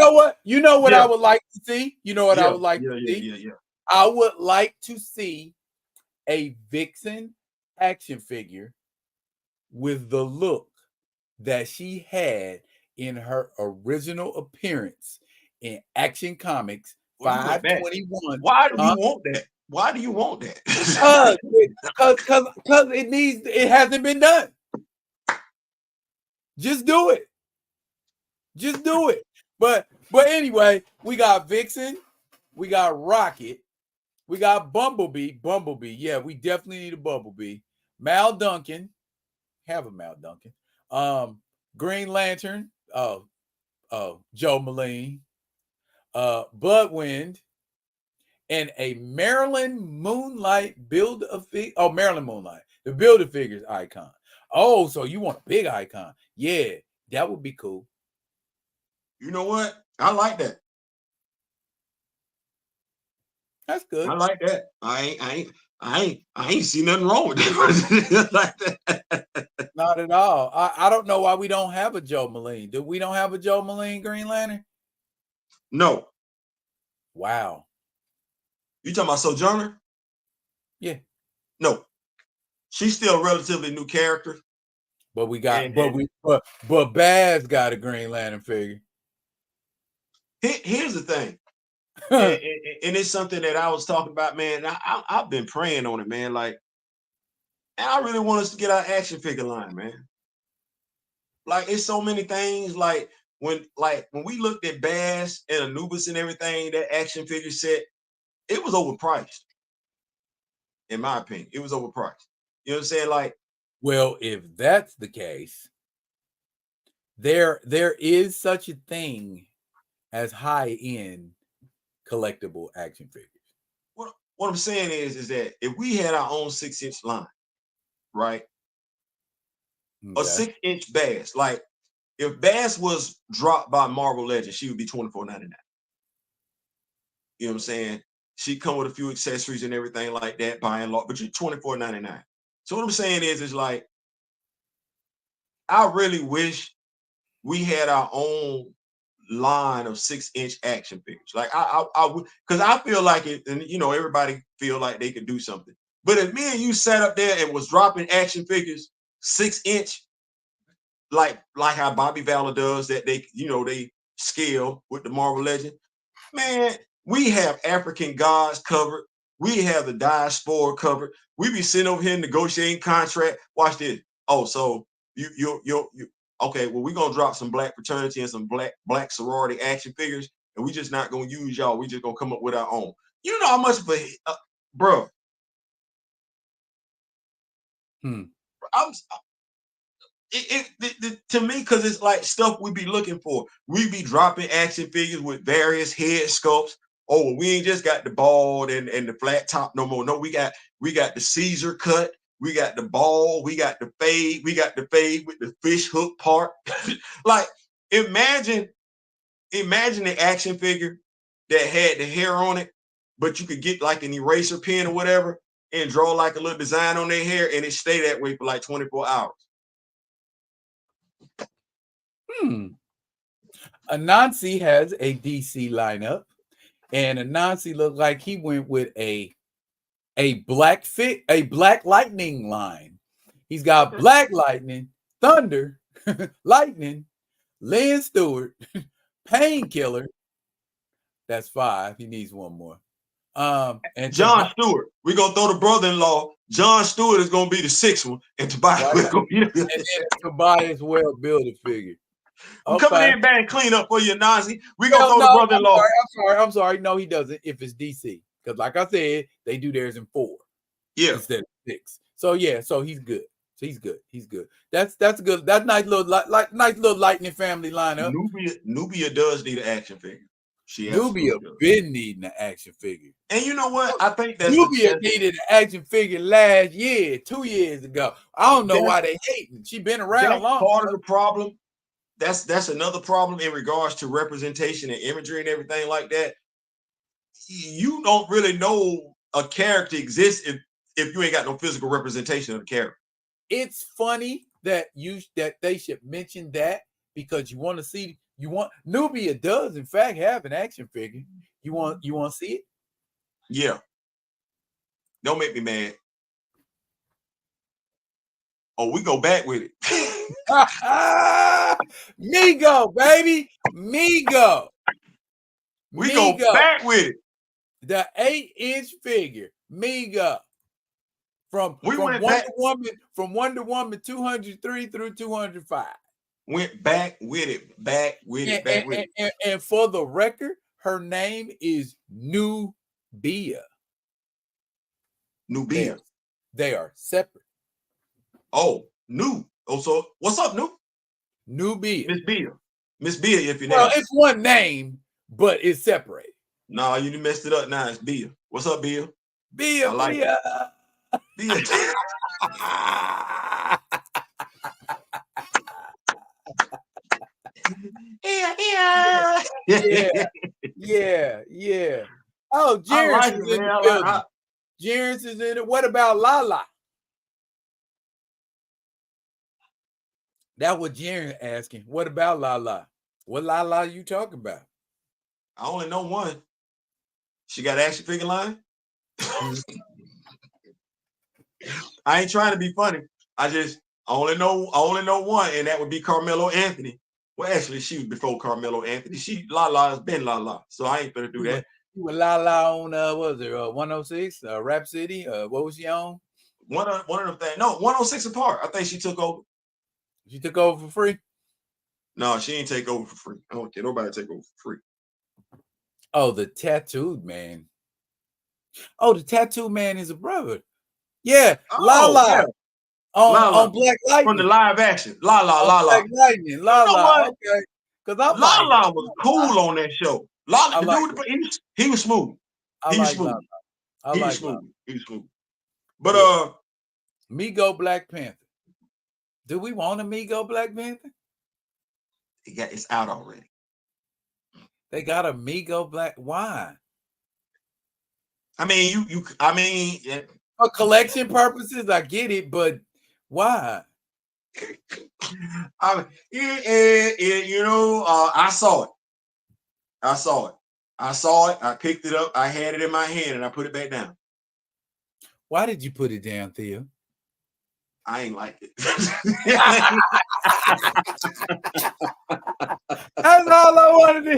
know what I would like to see? You know what I would like to see? Yeah. I would like to see a Vixen action figure with the look that she had in her original appearance in Action Comics 521. Why do you want that? Why do you want that? Because it hasn't been done. Just do it. Just do it. But anyway, we got Vixen, we got Rocket, we got Bumblebee. Yeah, we definitely need a Bumblebee. Mal Duncan. Have a Mal Duncan. Green Lantern. Joe Moline. Bloodwind. And a Maryland Moonlight Build-A-Figure. Maryland Moonlight. The Build-A-Figures icon. Oh, so you want a big icon. Yeah, that would be cool. You know what? I like that. That's good. I like that. I ain't see nothing wrong with it. Like that. Not at all. I don't know why we don't have a Joe Moline. Do we don't have a Joe Moline Green Lantern? No. Wow. You talking about Sojourner? Yeah. No. She's still a relatively new character. But we got but Baz got a Green Lantern figure. Here's the thing. and it's something that I was talking about, man. I've been praying on it, man. Like, and I really want us to get our action figure line, man. Like, it's so many things. Like when we looked at Baz and Anubis and everything, that action figure set, it was overpriced. In my opinion, it was overpriced. You know what I'm saying? Like, well, if that's the case, there is such a thing as high-end collectible action figures. What I'm saying is that if we had our own 6-inch line, right? Okay. A 6-inch Bass, like if Bass was dropped by Marvel Legends, she would be $24.99. You know what I'm saying? She'd come with a few accessories and everything like that, by and large, but you're $24.99. So what I'm saying is like, I really wish we had our own line of 6-inch action figures. Like because I feel like it, and everybody feel like they could do something. But if me and you sat up there and was dropping action figures 6-inch, like how Bobby Valor does, that they scale with the Marvel Legend, man, we have African gods covered. We have the diaspora covered. We be sitting over here negotiating contract. Watch this. Oh, so you okay, well, we're gonna drop some black fraternity and some black sorority action figures, and we just not gonna use y'all. We just gonna come up with our own. You know how much of a bro? To me, because it's like stuff we be looking for. We be dropping action figures with various head sculpts. Oh, we ain't just got the bald and the flat top no more. No, we got the Caesar cut. We got the ball. We got the fade. We got the fade with the fish hook part. Like, imagine the action figure that had the hair on it, but you could get like an eraser pen or whatever and draw like a little design on their hair, and it stay that way for like 24 hours. Anansi has a DC lineup, and Anansi looked like he went with a Black Lightning line. He's got Black Lightning Thunder, Lightning, Lynn Stewart, Painkiller. That's 5. He needs one more. And John Stewart. We're gonna throw the brother-in-law. John Stewart is gonna be the 6th one, and Tobias is gonna be and then Tobias Well build a figure. I'm coming in back and clean up for you, Nazi. We're gonna throw no, the brother-in-law. I'm sorry. No, he doesn't. If it's DC, because like I said, they do theirs in 4 instead of 6. So yeah, so he's good. So he's good. He's good. That's good. That's nice little nice little Lightning family lineup. Nubia does need an action figure. Nubia been needing an action figure. And you know what? I think that's Nubia needed an action figure last year, 2 years ago. I don't know why they hating. She been around long. Part of the problem. That's another problem in regards to representation and imagery and everything like that. You don't really know a character exists if you ain't got no physical representation of the character. It's funny that they should mention that, because you want to see. Nubia does in fact have an action figure. You want to see it? Yeah. Don't make me mad. Oh, we go back with it. Migo, baby. Migo. We go back with it. The 8-inch figure. Migo. From Wonder Woman 203 through 205. Went back with it. And for the record, her name is Nubia. Nubia. They are separate. Oh, so what's up, Nubia. Miss Bia, if you know. Well, it's one name, but it's separated. No, you messed it up now. It's Bia. What's up, Bia? Bia, Bia. Yeah. Oh, Jerris is in the building. Jerris is in it. What about Lala? That's what Jerry asking. What about Lala? What Lala you talking about? I only know one. She got action figure line. I ain't trying to be funny. I only know one, and that would be Carmelo Anthony. Well, actually, she was before Carmelo Anthony. Lala has been Lala, so I ain't gonna do that. You were Lala on what was it? 106, Rap City. What was she on? One of them things. No, 106 apart. I think she took over. She took over for free? No, she ain't take over for free. I don't care nobody take over for free. Oh, the tattooed man. Oh, the tattooed man is a brother. Yeah, Lala. Yeah. On Black Lightning. From the live action. Lala. Black Lightning. Lala. Okay. Because Lala was cool on that show. Lala, he was smooth. He was smooth. But Migo Black Panther. Do we want a Migo Black Panther? It's out already. They got a Migo Black. Why? I mean, for collection purposes, I get it, but why? I saw it. I picked it up. I had it in my hand, and I put it back down. Why did you put it down, Theo? I ain't like it. That's all I wanted to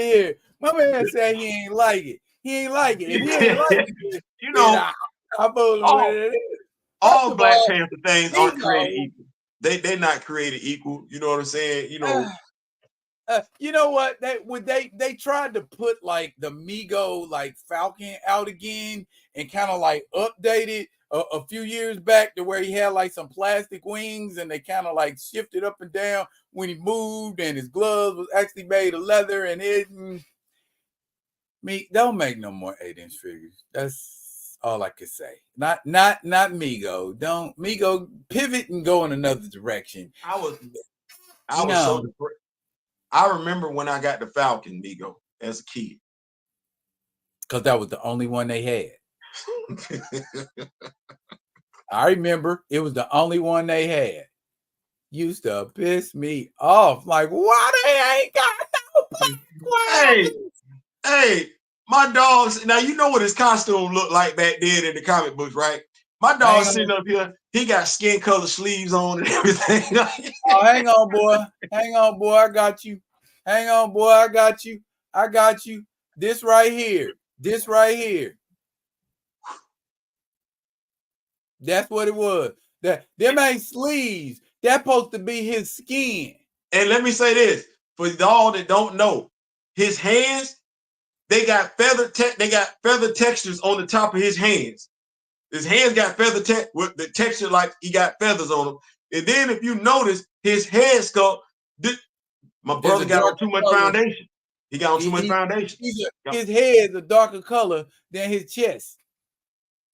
hear. My man said he ain't like it. He ain't like it. If he ain't like it, all Black Panther things aren't created equal. They're not created equal. You know what I'm saying? You know what? They tried to put like the Migo like Falcon out again and kind of like update it a few years back to where he had like some plastic wings and they kind of like shifted up and down when he moved, and his gloves was actually made of leather, and don't make no more 8-inch figures. That's all I could say. Not Migo. Don't Migo pivot and go in another direction. I was so depressed. I remember when I got the Falcon Migo as a kid. Because that was the only one they had. I remember it was the only one they had. Used to piss me off. Like, why they ain't got no Hey, my dogs. Now you know what his costume looked like back then in the comic books, right? My dog sitting up here, he got skin color sleeves on and everything. Oh, hang on, boy. Hang on, boy. I got you. Hang on, boy. I got you. I got you. This right here. This right here. That's what it was. Them ain't sleeves. That's supposed to be his skin. And let me say this, for y'all that don't know, his hands, they got feather textures on the top of his hands. His hands got with the texture like he got feathers on them. And then if you notice his head sculpt, my brother got on too much foundation. He got on too much foundation. His head is a darker color than his chest.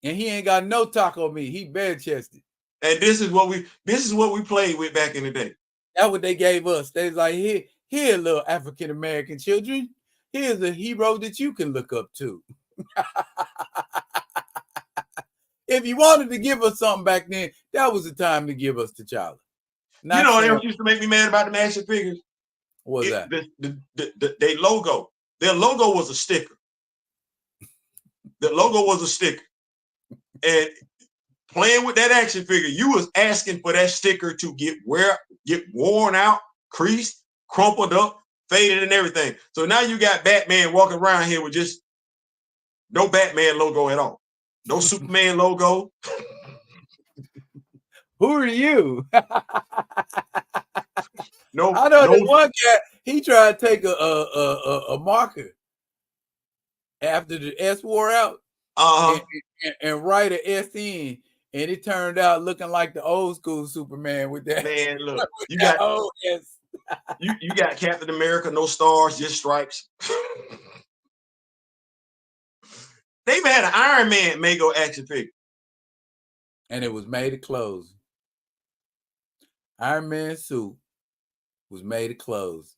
And he ain't got no taco meat. He bare chested. And this is what we played with back in the day. That's what they gave us. They was like, here, little African American children. Here's a hero that you can look up to. If you wanted to give us something back then, that was the time to give us T'Challa. You know what used to make me mad about the action figures? What was that? Their logo. Their logo was a sticker. The logo was a sticker. And playing with that action figure, you was asking for that sticker to get worn out, creased, crumpled up, faded, and everything. So now you got Batman walking around here with just no Batman logo at all. No Superman logo. Who are you? No, I know that one cat, he tried to take a marker after the S wore out and write an S in, and it turned out looking like the old school Superman with that. Man, look, you got S. you got Captain America, no stars, just stripes. They even had an Iron Man Mego action figure. And it was made of clothes. Iron Man suit was made of clothes.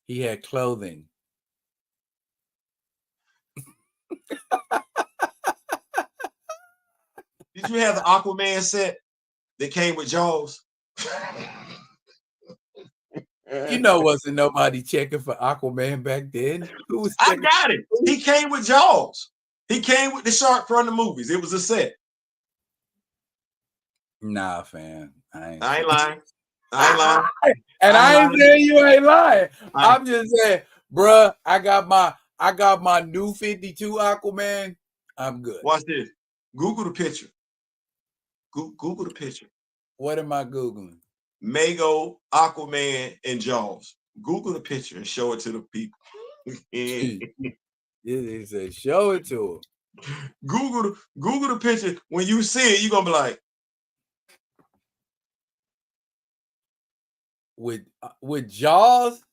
He had clothing. Did you have the Aquaman set that came with Jaws? You know, wasn't nobody checking for Aquaman back then. I got it. He came with Jaws. He came with the shark from the movies. It was a set. Nah, fam. I ain't lying. And I ain't saying you ain't lying. I'm just saying, bruh, I got my new 52 Aquaman. I'm good. Watch this. Google the picture. Google the picture. What am I Googling? Mego, Aquaman, and Jaws. Google the picture and show it to the people. It says show it to them. Google the picture. When you see it, you're gonna be like, with Jaws?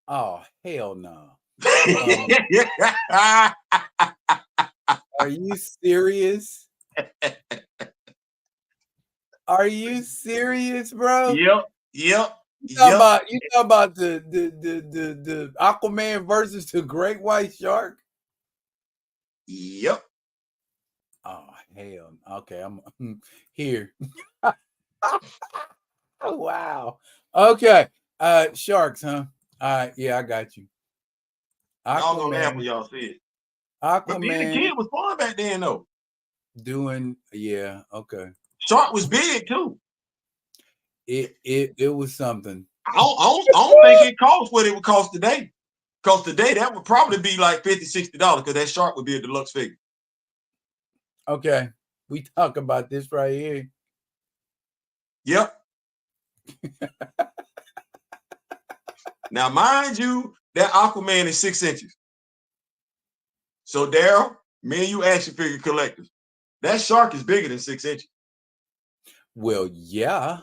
Oh, hell no. Are you serious? Are you serious, bro? Yep. You talking about the Aquaman versus the Great White Shark? Yep. Oh, hell. Okay, I'm here. Oh, wow. Okay. Sharks, huh? Yeah, I got you. Y'all gonna laugh when y'all see it. Aquaman. But being a kid was fun back then, though. Yeah, okay. Shark was big too. It was something. I don't think it cost what it would cost today. Because today that would probably be like $50, $60 because that shark would be a deluxe figure. Okay. We talk about this right here. Yep. Now, mind you, that Aquaman is 6 inches. So, Daryl, me and you action figure collectors. That shark is bigger than 6 inches. Well, yeah.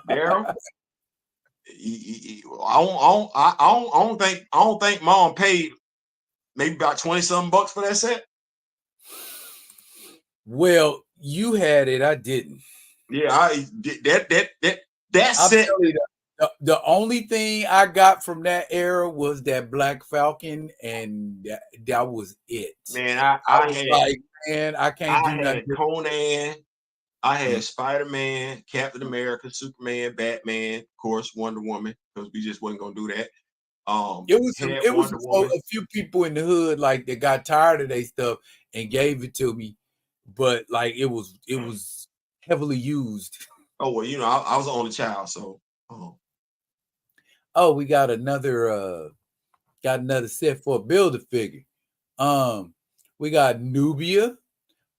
Daryl, I don't think Mom paid maybe about 20-something bucks for that set. Well, you had it, I didn't. Yeah, that set. The only thing I got from that era was that Black Falcon, and that was it. Man, I had like, man, I can't do nothing. Conan, I had Spider-Man, Captain America, Superman, Batman, of course, Wonder Woman, because we just wasn't gonna do that. It was a few people in the hood like that got tired of their stuff and gave it to me but like it was heavily used. Oh well, I was the only child, so. Oh, we got another set for a Build-A-Figure. We got Nubia,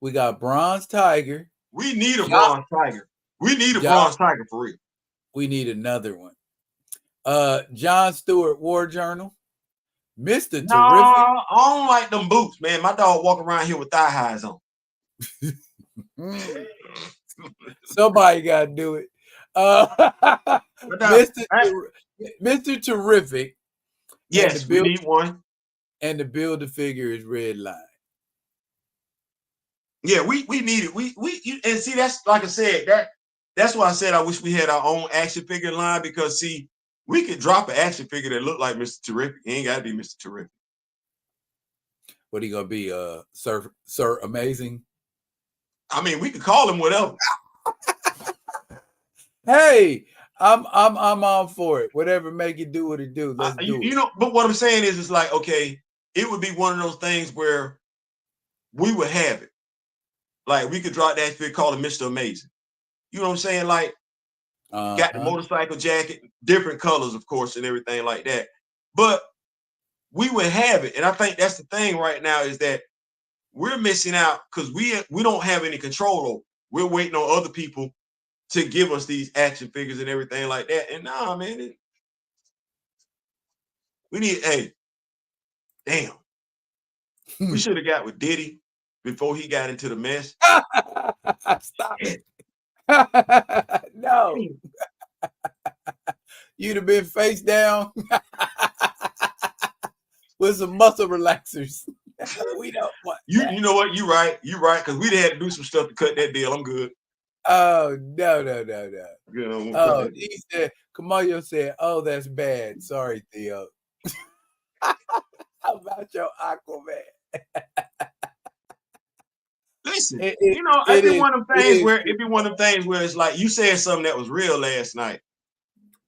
we got Bronze Tiger. We need a Bronze Tiger. We need a Bronze Tiger for real. We need another one. John Stewart War Journal. Mr. Terrific. I don't like them boots, man. My dog walk around here with thigh highs on. Somebody got to do it. Mr. Terrific. Yes, we need one. And the Build-A-Figure is Red Line. Yeah, we need it. We and see, that's like I said, that's why I said I wish we had our own action figure line, because see, we could drop an action figure that looked like Mr. Terrific. He ain't gotta be Mr. Terrific. What are you gonna be, Sir Amazing? I mean, we could call him whatever. Hey, I'm all for it. Whatever make it do what it do. Let's do it. But what I'm saying is, it's like, okay, it would be one of those things where we would have it. Like, we could drop that figure, call it Mr. Amazing. You know what I'm saying? Like, got the motorcycle jacket, different colors, of course, and everything like that. But we would have it. And I think that's the thing right now, is that we're missing out because we don't have any control over. We're waiting on other people to give us these action figures and everything like that. And nah, man, we need, damn. We should have got with Diddy before he got into the mess. Stop it. No. You'd have been face down with some muscle relaxers. We don't want that. You know what? You're right. You're right. Because we'd had to do some stuff to cut that deal. I'm good. Oh, no. He said, Kamayo said, oh, that's bad. Sorry, Theo. How about your Aquaman? Listen, it'd be one of them things where it's like you said something that was real last night.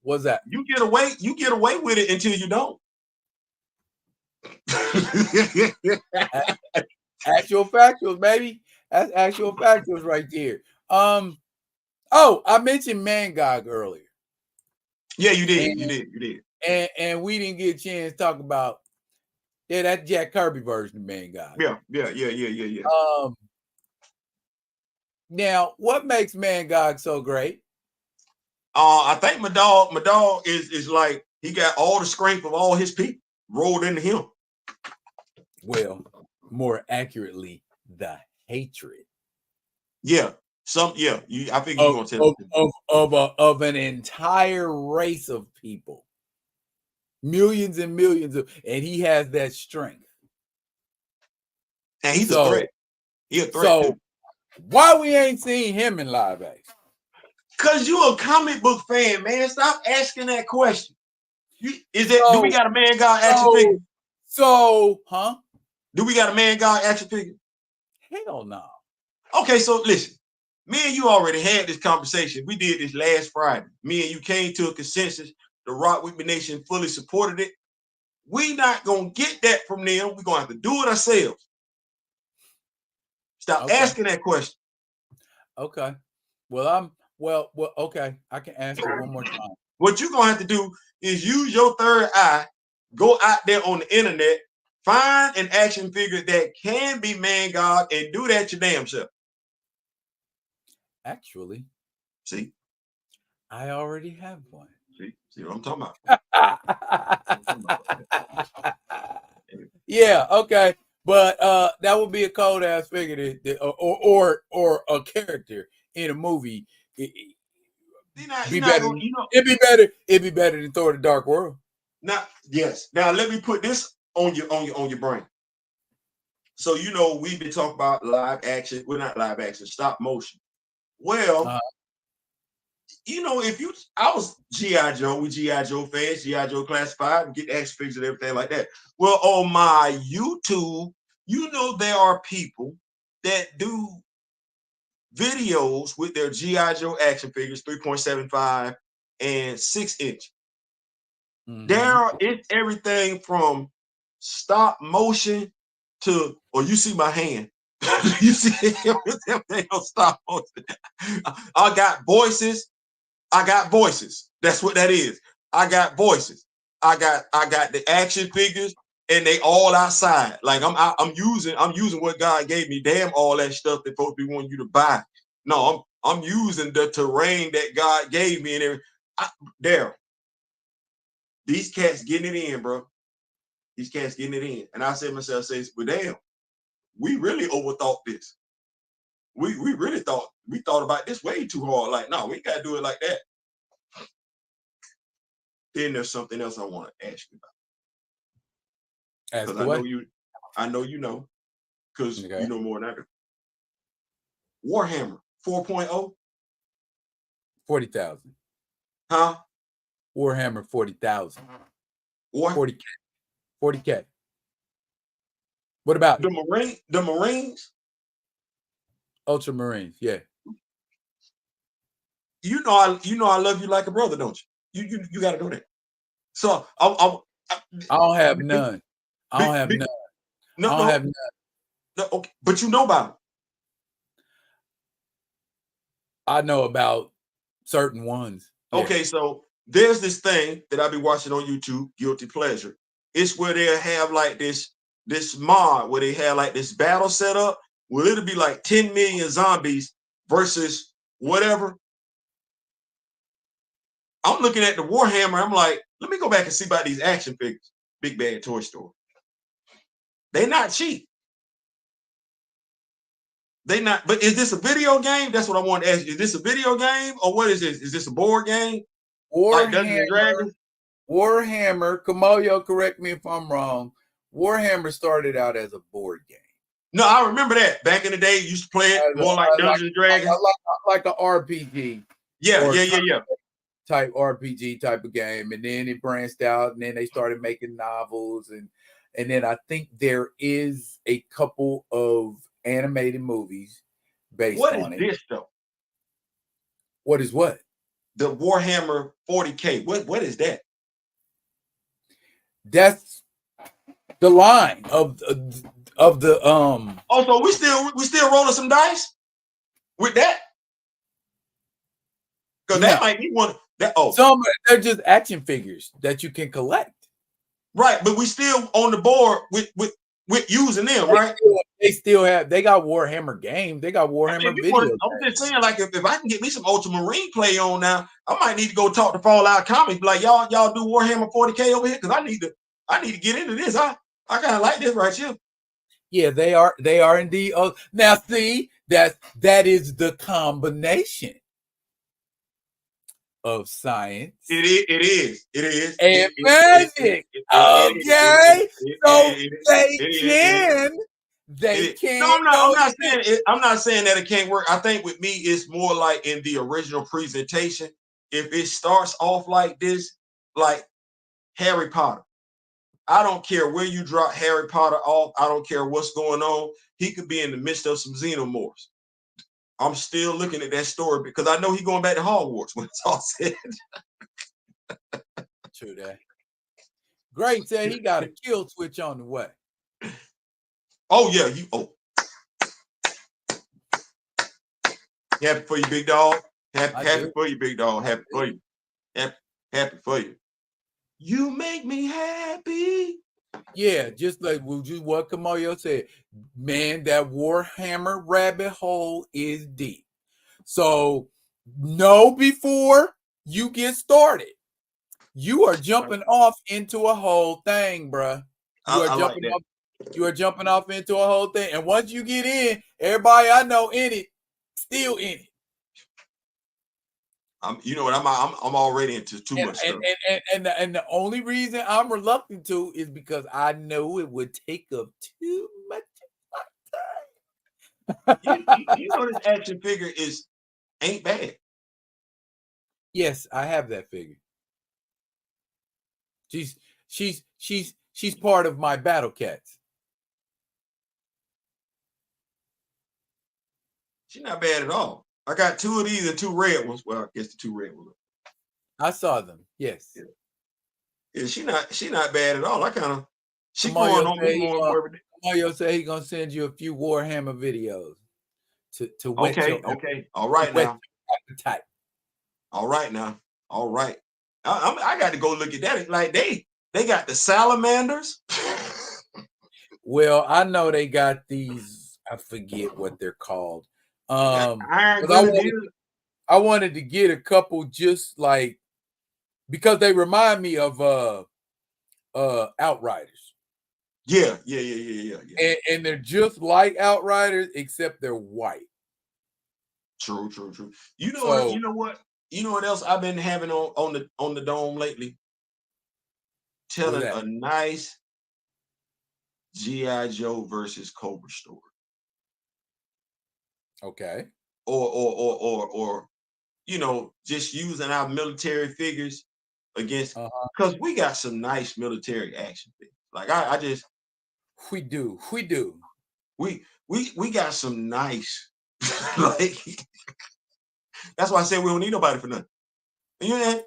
What's that? You get away with it until you don't. Actual factuals, baby. That's actual factuals right there. I mentioned Mangog earlier. Yeah, you did. You did. And we didn't get a chance to talk about that Jack Kirby version of Mangog. Yeah. Now, what makes Mangog so great? I think my dog is like, he got all the strength of all his people rolled into him. Well, more accurately, the hatred. Yeah. I think you're gonna tell of an entire race of people, millions and millions of, and he has that strength. And he's a threat. He's a threat. So why we ain't seen him in live action? Because you a comic book fan, man. Stop asking that question. Do we got a Mangog action figure? Do we got a Mangog action figure? Hell no. Okay, so listen. Me and you already had this conversation. We did this last Friday. Me and you came to a consensus. The Rock With Me Nation fully supported it. We not gonna get that from them. We're gonna have to do it ourselves. Stop asking that question. Okay. Well, okay. I can answer it one more time. What you're gonna have to do is use your third eye, go out there on the internet, find an action figure that can be Mangog, and do that your damn self. Actually, see, I already have one. See what I'm talking about? Yeah, okay, but that would be a cold ass figure or a character in a movie. It'd be better than Thor: The Dark World. Now, yes. Now let me put this on your brain. So we've been talking about live action. We're not live action, stop motion. Well, I was G.I. Joe, we G.I. Joe fans, G.I. Joe Classified, and get action figures and everything like that. Well, on my YouTube, there are people that do videos with their G.I. Joe action figures, 3.75 and 6-inch. It's everything from stop motion to, or you see my hand, You see him with them damn stop motion. I got voices. I got voices. That's what that is. I got voices. I got the action figures, and they all outside. Like I'm using what God gave me. Damn, all that stuff that folks be wanting you to buy. No, I'm using the terrain that God gave me, and everything. Daryl, these cats getting it in, bro. These cats getting it in. And I said to myself, well, damn, we really overthought this. We really thought about this way too hard. Like, no, we gotta do it like that. Then there's something else I want to ask you about. Because I know you know, because you know more than I do. Warhammer 4.0. 40,000. Huh? Warhammer 40,000. 40K. 40K. What about the Marines? Ultramarines, yeah. You know I love you like a brother, don't you? You got to know that. So I don't have none. I don't have none. No, I don't have none. No, okay, but you know about them. I know about certain ones. Yeah. Okay, so there's this thing that I be watching on YouTube, Guilty Pleasure. It's where they'll have like this mod where they have like this battle set up where it'll be like 10 million zombies versus whatever. I'm looking at the Warhammer. I'm like, let me go back and see about these action figures. Big Bad Toy Store. They're not cheap. They not, but is this a video game? That's what I want to ask you. Is this a video game or what is this? Is this a board game? Like Dungeons and Dragons? Warhammer, Kamoyo, correct me if I'm wrong. Warhammer started out as a board game. No, I remember that. Back in the day, you used to play it more like Dungeons and Dragons. Like an RPG. Yeah. Type RPG type of game. And then it branched out and then they started making novels. And then I think there is a couple of animated movies based on it. What is this though? What is what? The Warhammer 40K. What is that? That's the line of the Oh, so we still rolling some dice with that? Because that might be one that they're just action figures that you can collect. Right, but we still on the board with using them, right? They got Warhammer games. They got Warhammer videos. I'm just saying, like, if I can get me some Ultramarine play on now, I might need to go talk to Fallout Comics. Be like, y'all do Warhammer 40K over here? Because I need to get into this. I kind of like this right here. Yeah, they are indeed. Oh, now see, that is the combination of science. It is. And magic. Okay. So they can. No, I'm not saying that it can't work. I think with me, it's more like in the original presentation. If it starts off like this, like Harry Potter, I don't care where you drop Harry Potter off. I don't care what's going on. He could be in the midst of some xenomorphs. I'm still looking at that story because I know he's going back to Hogwarts when it's all said. True that. Great said he got a kill switch on the way. Oh yeah, happy for you, big dog. Happy for you, big dog. Happy for you. Happy for you. You make me happy. Yeah, just like what Kamoyo said, man, that Warhammer rabbit hole is deep. So know before you get started. You are jumping off into a whole thing, bruh. You are jumping off into a whole thing. And once you get in, everybody I know in it, still in it. You know what? I'm already into too much stuff. And the only reason I'm reluctant to is because I know it would take up too much time. you know this action figure ain't bad. Yes, I have that figure. She's part of my battle cats. She's not bad at all. I got 2 of these and 2 red ones. Well, I guess the 2 red ones. I saw them. Yes. Yeah, she not bad at all. I kind of going on me more and more every day. Mario said he's gonna send you a few Warhammer videos to whet Okay, your okay. All right now. appetite. All right now. All right. I got to go look at that. Like they got the salamanders. Well, I know they got these. I forget what they're called. They got 'Cause iron grenadiers. I wanted to get a couple just like because they remind me of Outriders. Yeah. And they're just like Outriders, except they're white. True. You know what? So You know what? You know what else I've been having on the dome lately? what's Telling that? a nice G.I. Joe versus Cobra story. Okay. Or just using our military figures against, because we got some nice military action figures. Like I just We do. we got some nice like that's why I said we don't need nobody for nothing. No,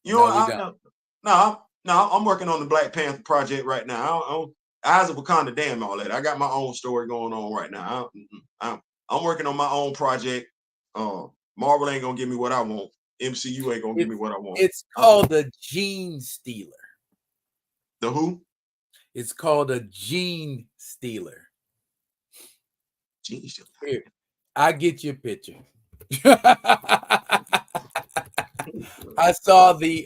we don't. No, I'm working on the Black Panther project right now. Eyes of Wakanda, damn all that. I got my own story going on right now. I'm working on my own project. Marvel ain't gonna give me what I want. MCU ain't gonna give me what I want. It's called a Gene Stealer. The who? It's called a Gene Stealer. Gene Stealer. Here, I get your picture. I saw the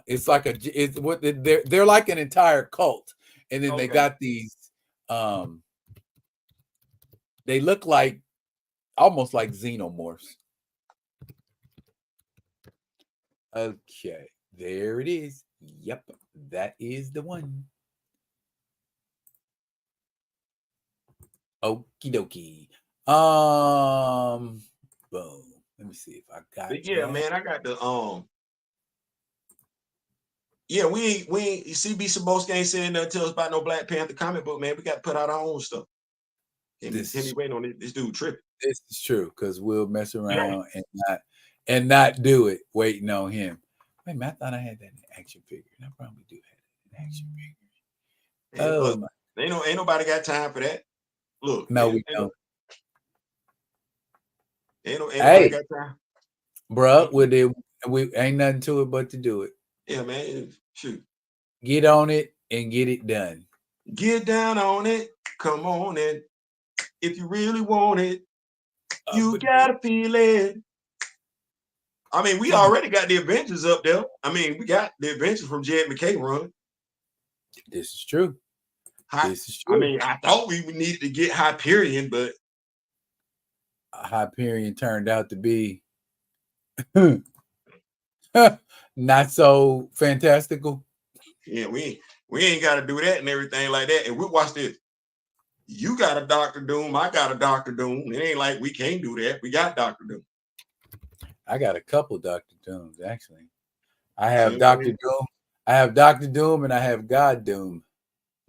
it's like it's what they're like an entire cult, and then they got these they look like almost like xenomorphs. Okay, there it is. Yep, that is the one. Okie dokie. Boom. Let me see if I got that. Man, I got the yeah, we ain't CB Saboski ain't saying nothing to us about no Black Panther comic book, man. We got to put out our own stuff. Him waiting on this dude tripping. This is true because we'll mess around and not do it waiting on him. Wait a minute, I thought I had that in action figure. I probably do have it in action figure. Ain't nobody got time for that. Look, no, we don't. Ain't nobody got time. Bruh, we ain't nothing to it but to do it. Yeah, man. Shoot. Get on it and get it done. Get down on it. Come on in. If you really want it, you gotta feel it. I mean, we already got the Avengers up there. I mean, we got the Avengers from Jed McKay run. This is true. This is true. I mean, I thought we needed to get Hyperion, but Hyperion turned out to be not so fantastical. Yeah, we ain't got to do that and everything like that. And we watch this. You got a Dr. Doom. I got a Dr. Doom. It ain't like we can't do that. We got Dr. Doom. I got a couple Dr. Dooms, actually. I have Dr. Doom. I have Dr. Doom and I have God Doom.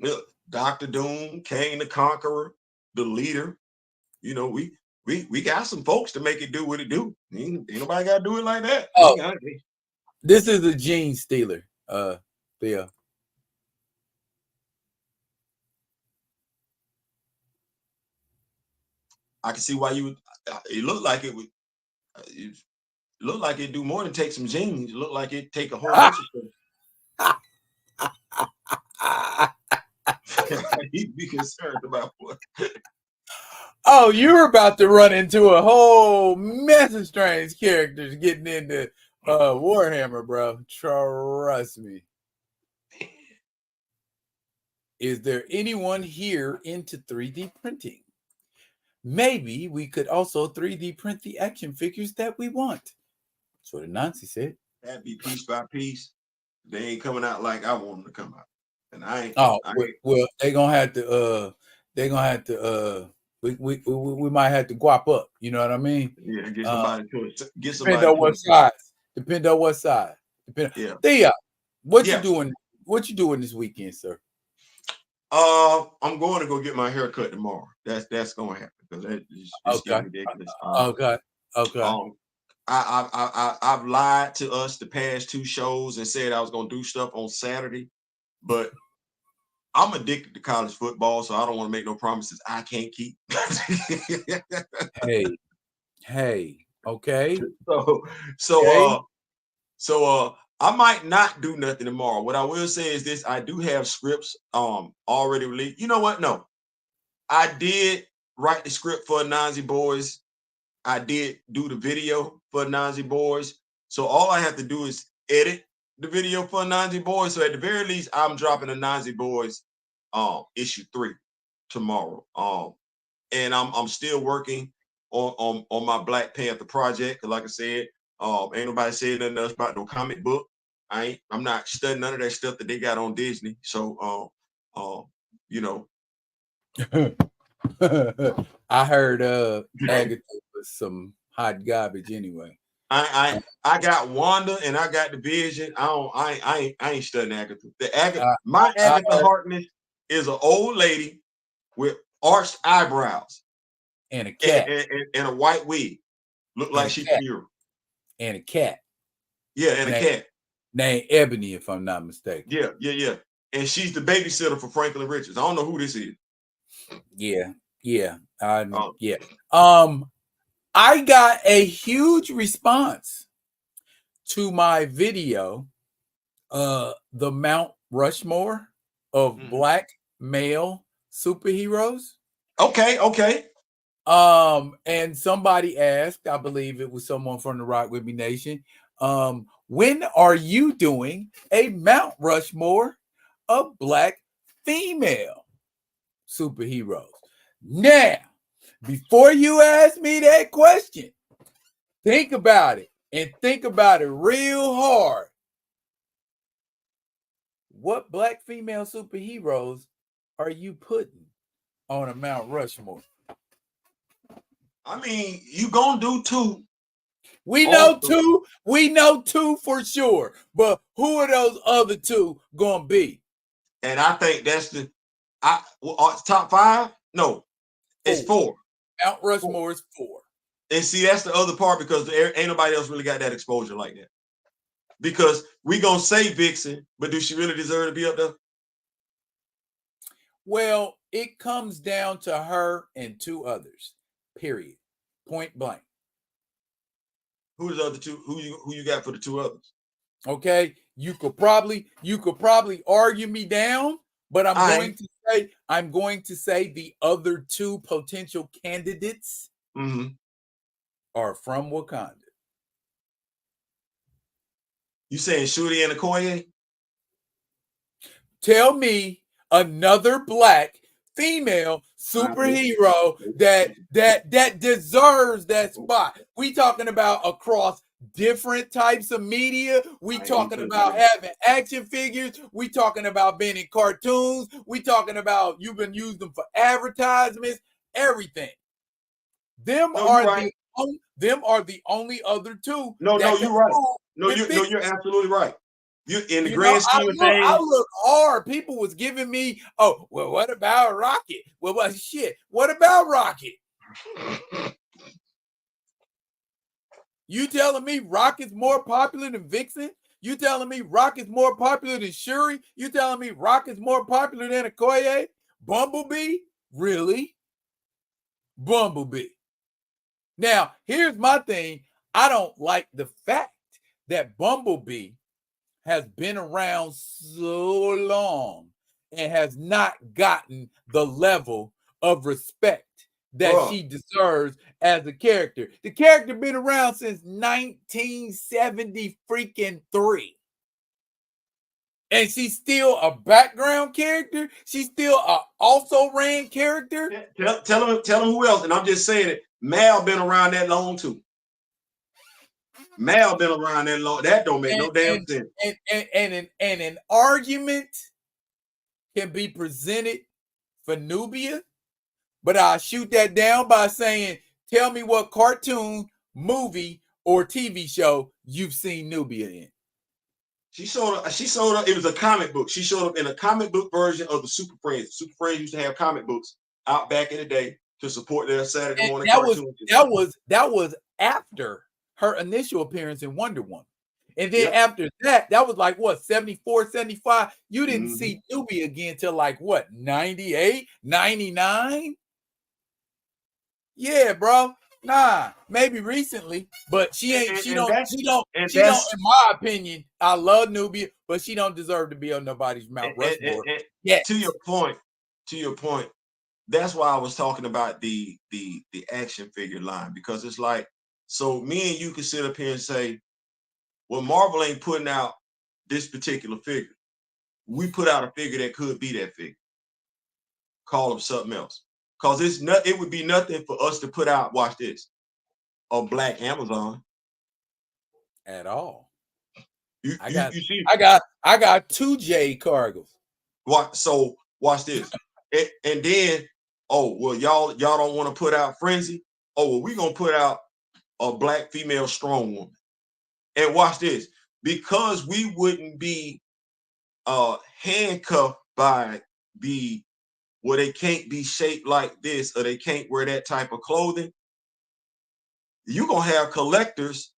Look, Dr. Doom, Kang the Conqueror, the leader. You know, we got some folks to make it do what it do. Ain't nobody got to do it like that. Oh, this is a Gene Stealer, Theo. I can see why you would. It looked like it would. It looked like it do more than take some genes. It looked like it take a whole bunch of stuff. He'd be concerned about what. Oh, you were about to run into a whole mess of strange characters getting into Warhammer, bro. Trust me. Is there anyone here into 3D printing? Maybe we could also 3D print the action figures that we want. That's what Anansi said. That'd be piece by piece. They ain't coming out like I want them to come out. And I ain't. Well, they're gonna have to. We might have to guap up. You know what I mean? Yeah, get somebody to it. Get somebody. Depend on what size. Depend on what side. Yeah. Theo, what you doing? What you doing this weekend, sir? I'm going to go get my hair cut tomorrow. That's going to happen because it's getting ridiculous. Okay. I've lied to us the past 2 shows and said I was going to do stuff on Saturday, but I'm addicted to college football, so I don't want to make no promises I can't keep. Hey, okay. so Okay. so I might not do nothing tomorrow. What I will say is this: I do have scripts already released. You know what? No, I did write the script for Nazi Boys. I did do the video for Nazi Boys. So all I have to do is edit the video for Nazi Boys. So at the very least, I'm dropping a Nazi Boys issue 3 tomorrow. And I'm still working on my Black Panther project. Cause like I said, ain't nobody saying nothing else about no comic book. I'm not studying none of that stuff that they got on Disney. So you know. I heard Agatha was some hot garbage anyway. I got Wanda and I got the Vision. I ain't studying Agatha. My Agatha Harkness is an old lady with arched eyebrows and a cat and a white wig. Look like she's pure. And a cat. Yeah, and a cat. Named Ebony, if I'm not mistaken. Yeah. And she's the babysitter for Franklin Richards. I don't know who this is. Yeah. I got a huge response to my video, the Mount Rushmore of Black male superheroes. Okay. And somebody asked, I believe it was someone from the Rock With Me Nation, when are you doing a Mount Rushmore of Black female superheroes? Now, before you ask me that question, think about it and think about it real hard. What Black female superheroes are you putting on a Mount Rushmore? I mean, you gonna do 2. We know 2. We know 2 for sure. But who are those other 2 gonna be? And I think that's top 5. No, it's 4. Mount Rushmore is 4. And see, that's the other part because ain't nobody else really got that exposure like that. Because we gonna say Vixen, but do she really deserve to be up there? Well, it comes down to her and 2 others. Period. Point blank. Who's the other 2? Who you got for the 2 others? Okay, you could probably argue me down, but I'm going to say the other 2 potential candidates are from Wakanda. You saying Shuri and Okoye? Tell me another Black female superhero that deserves that spot. We talking about across different types of media. We talking about having action figures. We talking about being in cartoons. We talking about you can use them for advertisements. Everything. Them are the only other 2. No, you're right. No, you're absolutely right. You in the grand scheme of things. I look hard. People was giving me, what about Rocket? Well, shit. What about Rocket? You telling me Rocket's more popular than Vixen? You telling me Rocket's more popular than Shuri? You telling me Rocket's more popular than Okoye? Bumblebee? Really? Bumblebee. Now, here's my thing. I don't like the fact that Bumblebee has been around so long and has not gotten the level of respect that she deserves as a character. The character been around since 1970 freaking 3. And she's still a background character. She's still a also ran character. Tell him who else. And I'm just saying it. Mal been around that long too. Mal been around that long. That don't make no damn sense. And an argument can be presented for Nubia, but I'll shoot that down by saying, tell me what cartoon, movie, or TV show you've seen Nubia in. She showed up. It was a comic book. She showed up in a comic book version of the Super Friends. Super Friends used to have comic books out back in the day to support their Saturday morning cartoons. That was after her initial appearance in Wonder Woman. And then after that was like what, 74, 75. You didn't see Newbie again till like what, 98, 99? Yeah, bro. Nah, maybe recently, but she don't, in my opinion, I love Nubia, but she don't deserve to be on nobody's Mount Rushmore. Yeah. To your point, that's why I was talking about the action figure line, because it's like, so me and you can sit up here and say, well, Marvel ain't putting out this particular figure. We put out a figure that could be that figure. Call them something else. Because it would be nothing for us to put out, watch this, a Black Amazon. At all. You see, I got 2 J Cargos. So watch this. And then, oh, well, y'all don't want to put out Frenzy. Oh, well, we're gonna put out a Black female strong woman. And watch this. Because we wouldn't be handcuffed by they can't be shaped like this, or they can't wear that type of clothing, you're gonna have collectors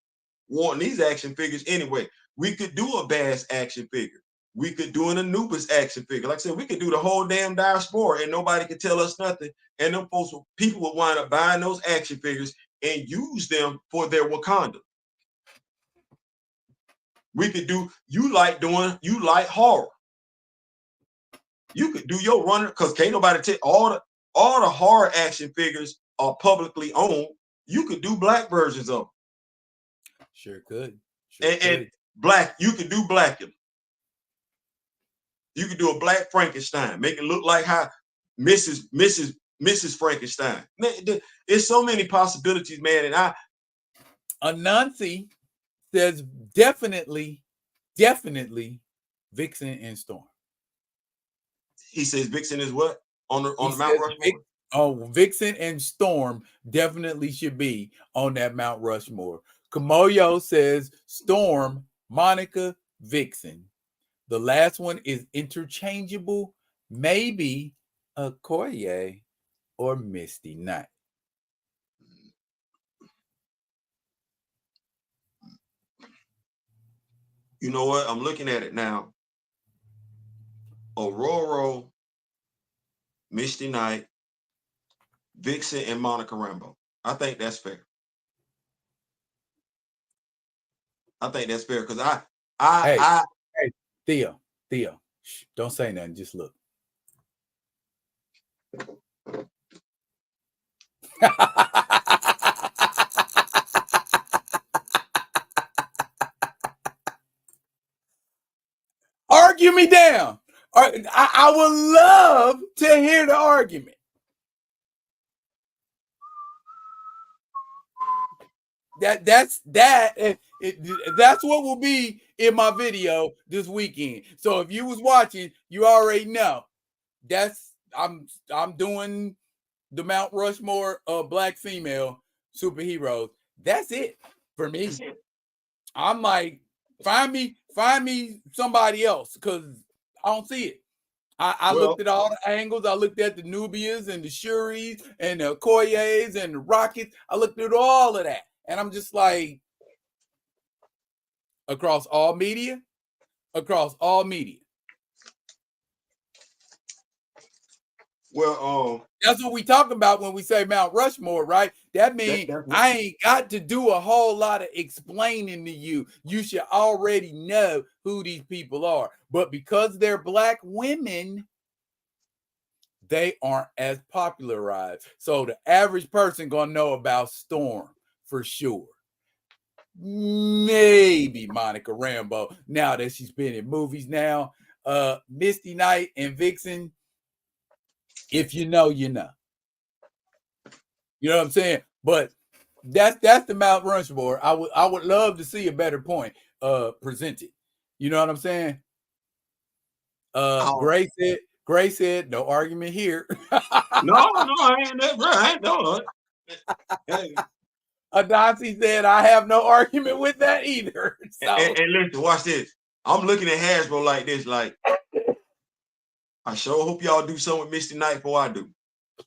wanting these action figures anyway. We could do a Bass action figure. We could do an Anubis action figure. Like I said, we could do the whole damn diaspora and nobody could tell us nothing. And them people would wind up buying those action figures and use them for their Wakanda. We could do, you like horror. You could do your runner, because can't nobody take all the horror action figures are publicly owned. You could do Black versions of them. Sure could. And Black, you could do Blackula. You could do a Black Frankenstein, make it look like how Mrs. Frankenstein. Man, there's so many possibilities, man. And Anansi says definitely Vixen and Storm. He says Vixen is what? On the Mount Rushmore? Vixen and Storm definitely should be on that Mount Rushmore. Kamoyo says Storm, Monica, Vixen. The last one is interchangeable, maybe Okoye or Misty Knight. You know what? I'm looking at it now. Aurora, Misty Knight, Vixen, and Monica Rambeau. I think that's fair. Because hey, Theo, shh, don't say nothing. Just look. Argue me down. I would love to hear the argument. That's what will be in my video this weekend. So if you was watching, you already know. I'm doing the Mount Rushmore of Black female superheroes. That's it for me. I'm like, find me somebody else, because I don't see it. I looked at all the angles. I looked at the Nubias and the Shuris and the Okoyes and the Rockets. I looked at all of that. And I'm just like, across all media. Well, that's what we talk about when we say Mount Rushmore, right? That means I ain't got to do a whole lot of explaining to you. You should already know who these people are. But because they're Black women, they aren't as popularized. So the average person gonna know about Storm for sure. Maybe Monica Rambeau, now that she's been in movies now. Misty Knight and Vixen, if you know, you know. You know what I'm saying? But that's the Mount Rushmore. I would love to see a better point presented. You know what I'm saying? Gray said, no argument here. No, I ain't that, bro. I ain't doing it. Adansi said, I have no argument with that either. So. And listen, watch this. I'm looking at Hasbro like this, like, I sure hope y'all do something with Misty Knight before I do.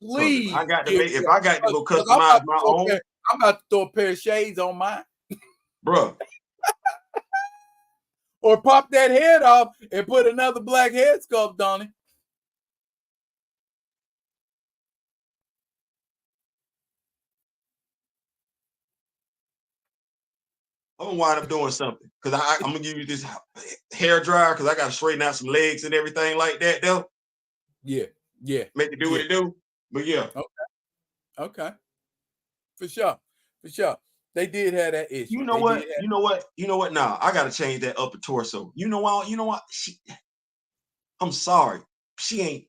Please. If I got to go customize my own. I'm about to throw a pair of shades on mine. Bro. or pop that head off and put another black head sculpt on it. I'm gonna wind up doing something because I'm gonna give you this hair dryer because I gotta straighten out some legs and everything like that. Though, yeah, make it do what it do. But yeah, okay, for sure. They did have that issue. You know what? Nah, I gotta change that upper torso. You know what? I'm sorry, she ain't.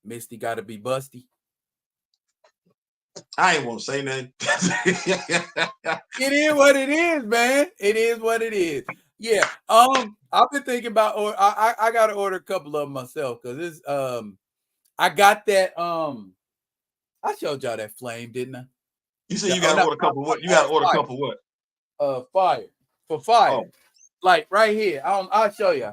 Misty got to be busty. I ain't want to say nothing. It is what it is, man. It is what it is. Yeah. I've been thinking about, or I got to order a couple of them myself because it's I got that I showed y'all that flame, didn't I? You said you got to order a couple what? You got to order a couple what? Fire for fire, oh. Like right here. I'll show you.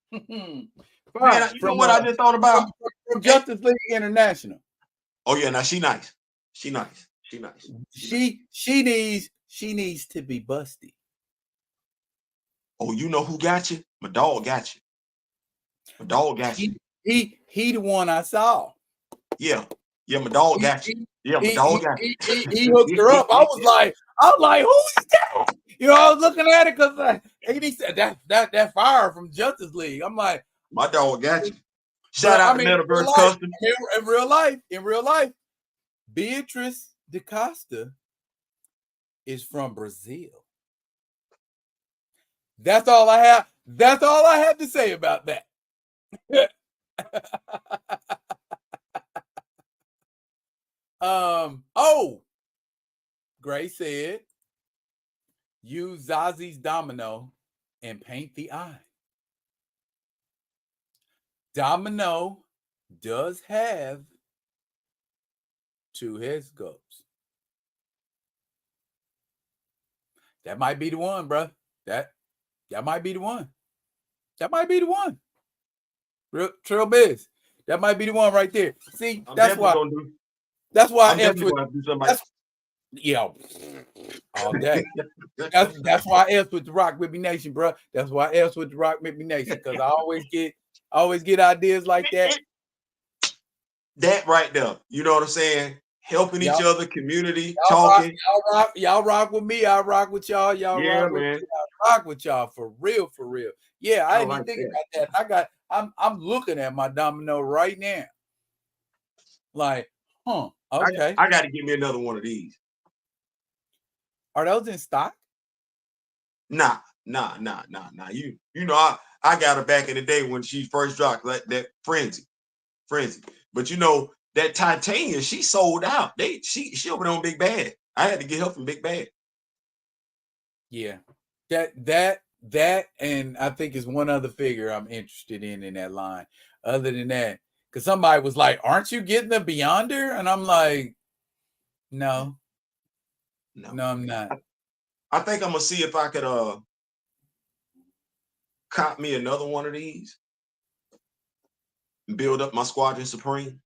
Man, you know what I just thought about? From Justice League International. Oh yeah, now she nice. She needs to be busty. Oh, you know who got you? My dog got you. My dog got you. He the one I saw. Yeah, my dog got you. Yeah, my dog got you. He hooked her up. I was like, who is that? You know, I was looking at it because he said that fire from Justice League. I'm like, my dog got you. Shout out to Metaverse Custom. In real life, Beatrice DaCosta is from Brazil. That's all I have. That's all I have to say about that. Gray said, use Zazi's domino and paint the eye. Domino does have 2 head sculpts. That might be the one, bro. That might be the one. That might be the one. Trail Biz. That might be the one right there. See, that's why I asked with all day. That's why I asked with the Rock Whippy Nation, bro. That's why I asked with the Rock Whippy Nation, because I always get ideas like that. That right there. You know what I'm saying? Helping each other, community, talking. Y'all rock with me. I rock with y'all. Y'all rock with me. I rock with y'all for real. Yeah, I didn't even think about that. I'm looking at my domino right now. Like, okay. I got to give me another one of these. Are those in stock? Nah. You know, I got her back in the day when she first dropped that Frenzy. But you know, that titanium, she sold out. She over there on Big Bad. I had to get her from Big Bad. Yeah. That and I think is one other figure I'm interested in that line. Other than that, because somebody was like, aren't you getting the Beyonder? And I'm like, no, I'm not. I think I'm gonna see if I could cop me another one of these and build up my Squadron Supreme.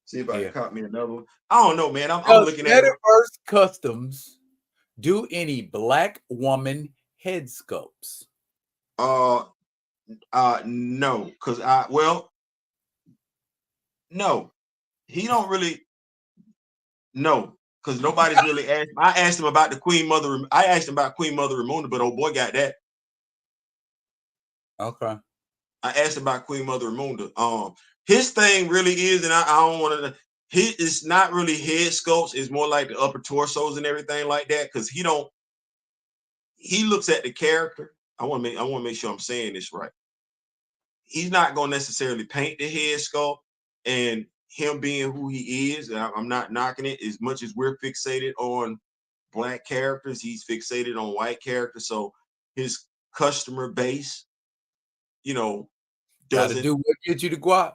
See if I can cop me another one. I don't know, man. I'm looking at Metaverse Customs. Do any black woman head sculpts? No, because no, he don't really. No, because nobody's really asked. I asked him about the Queen Mother. I asked him about Queen Mother Ramona, but old boy got that. Okay. I asked about Queen Mother Ramona. His thing really is, and I don't want to. It's not really head sculpts. It's more like the upper torsos and everything like that. Because he looks at the character. I want to make sure I'm saying this right. He's not going to necessarily paint the head sculpt, and him being who he is, I'm not knocking it. As much as we're fixated on black characters, he's fixated on white characters. So his customer base, you know, doesn't do what gets you to guap.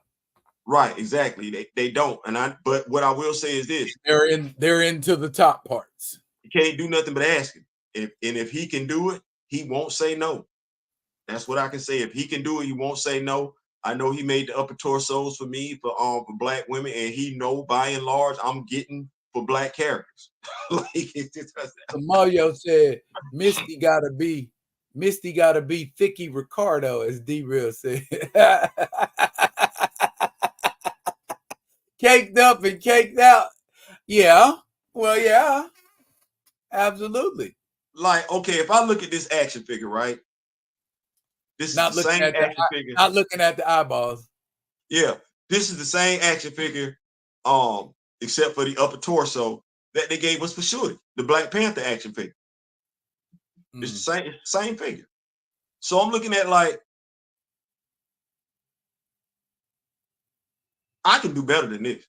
Right, exactly. They don't. But what I will say is this: they're into the top parts. You can't do nothing but ask him. If he can do it, he won't say no. That's what I can say. If he can do it, he won't say no. I know he made the upper torsos for me for black women, and he know by and large I'm getting for black characters. Like it's just, Mario said Misty gotta be Thicky Ricardo, as D Real said. Caked up and caked out. Yeah. Well, yeah. Absolutely. like, okay, if I look at this action figure, right? This is the same action figure. Not looking at the eyeballs. Yeah, this is the same action figure, except for the upper torso that they gave us for Shorty, the Black Panther action figure. It's the same figure. So I'm looking at like, I can do better than this.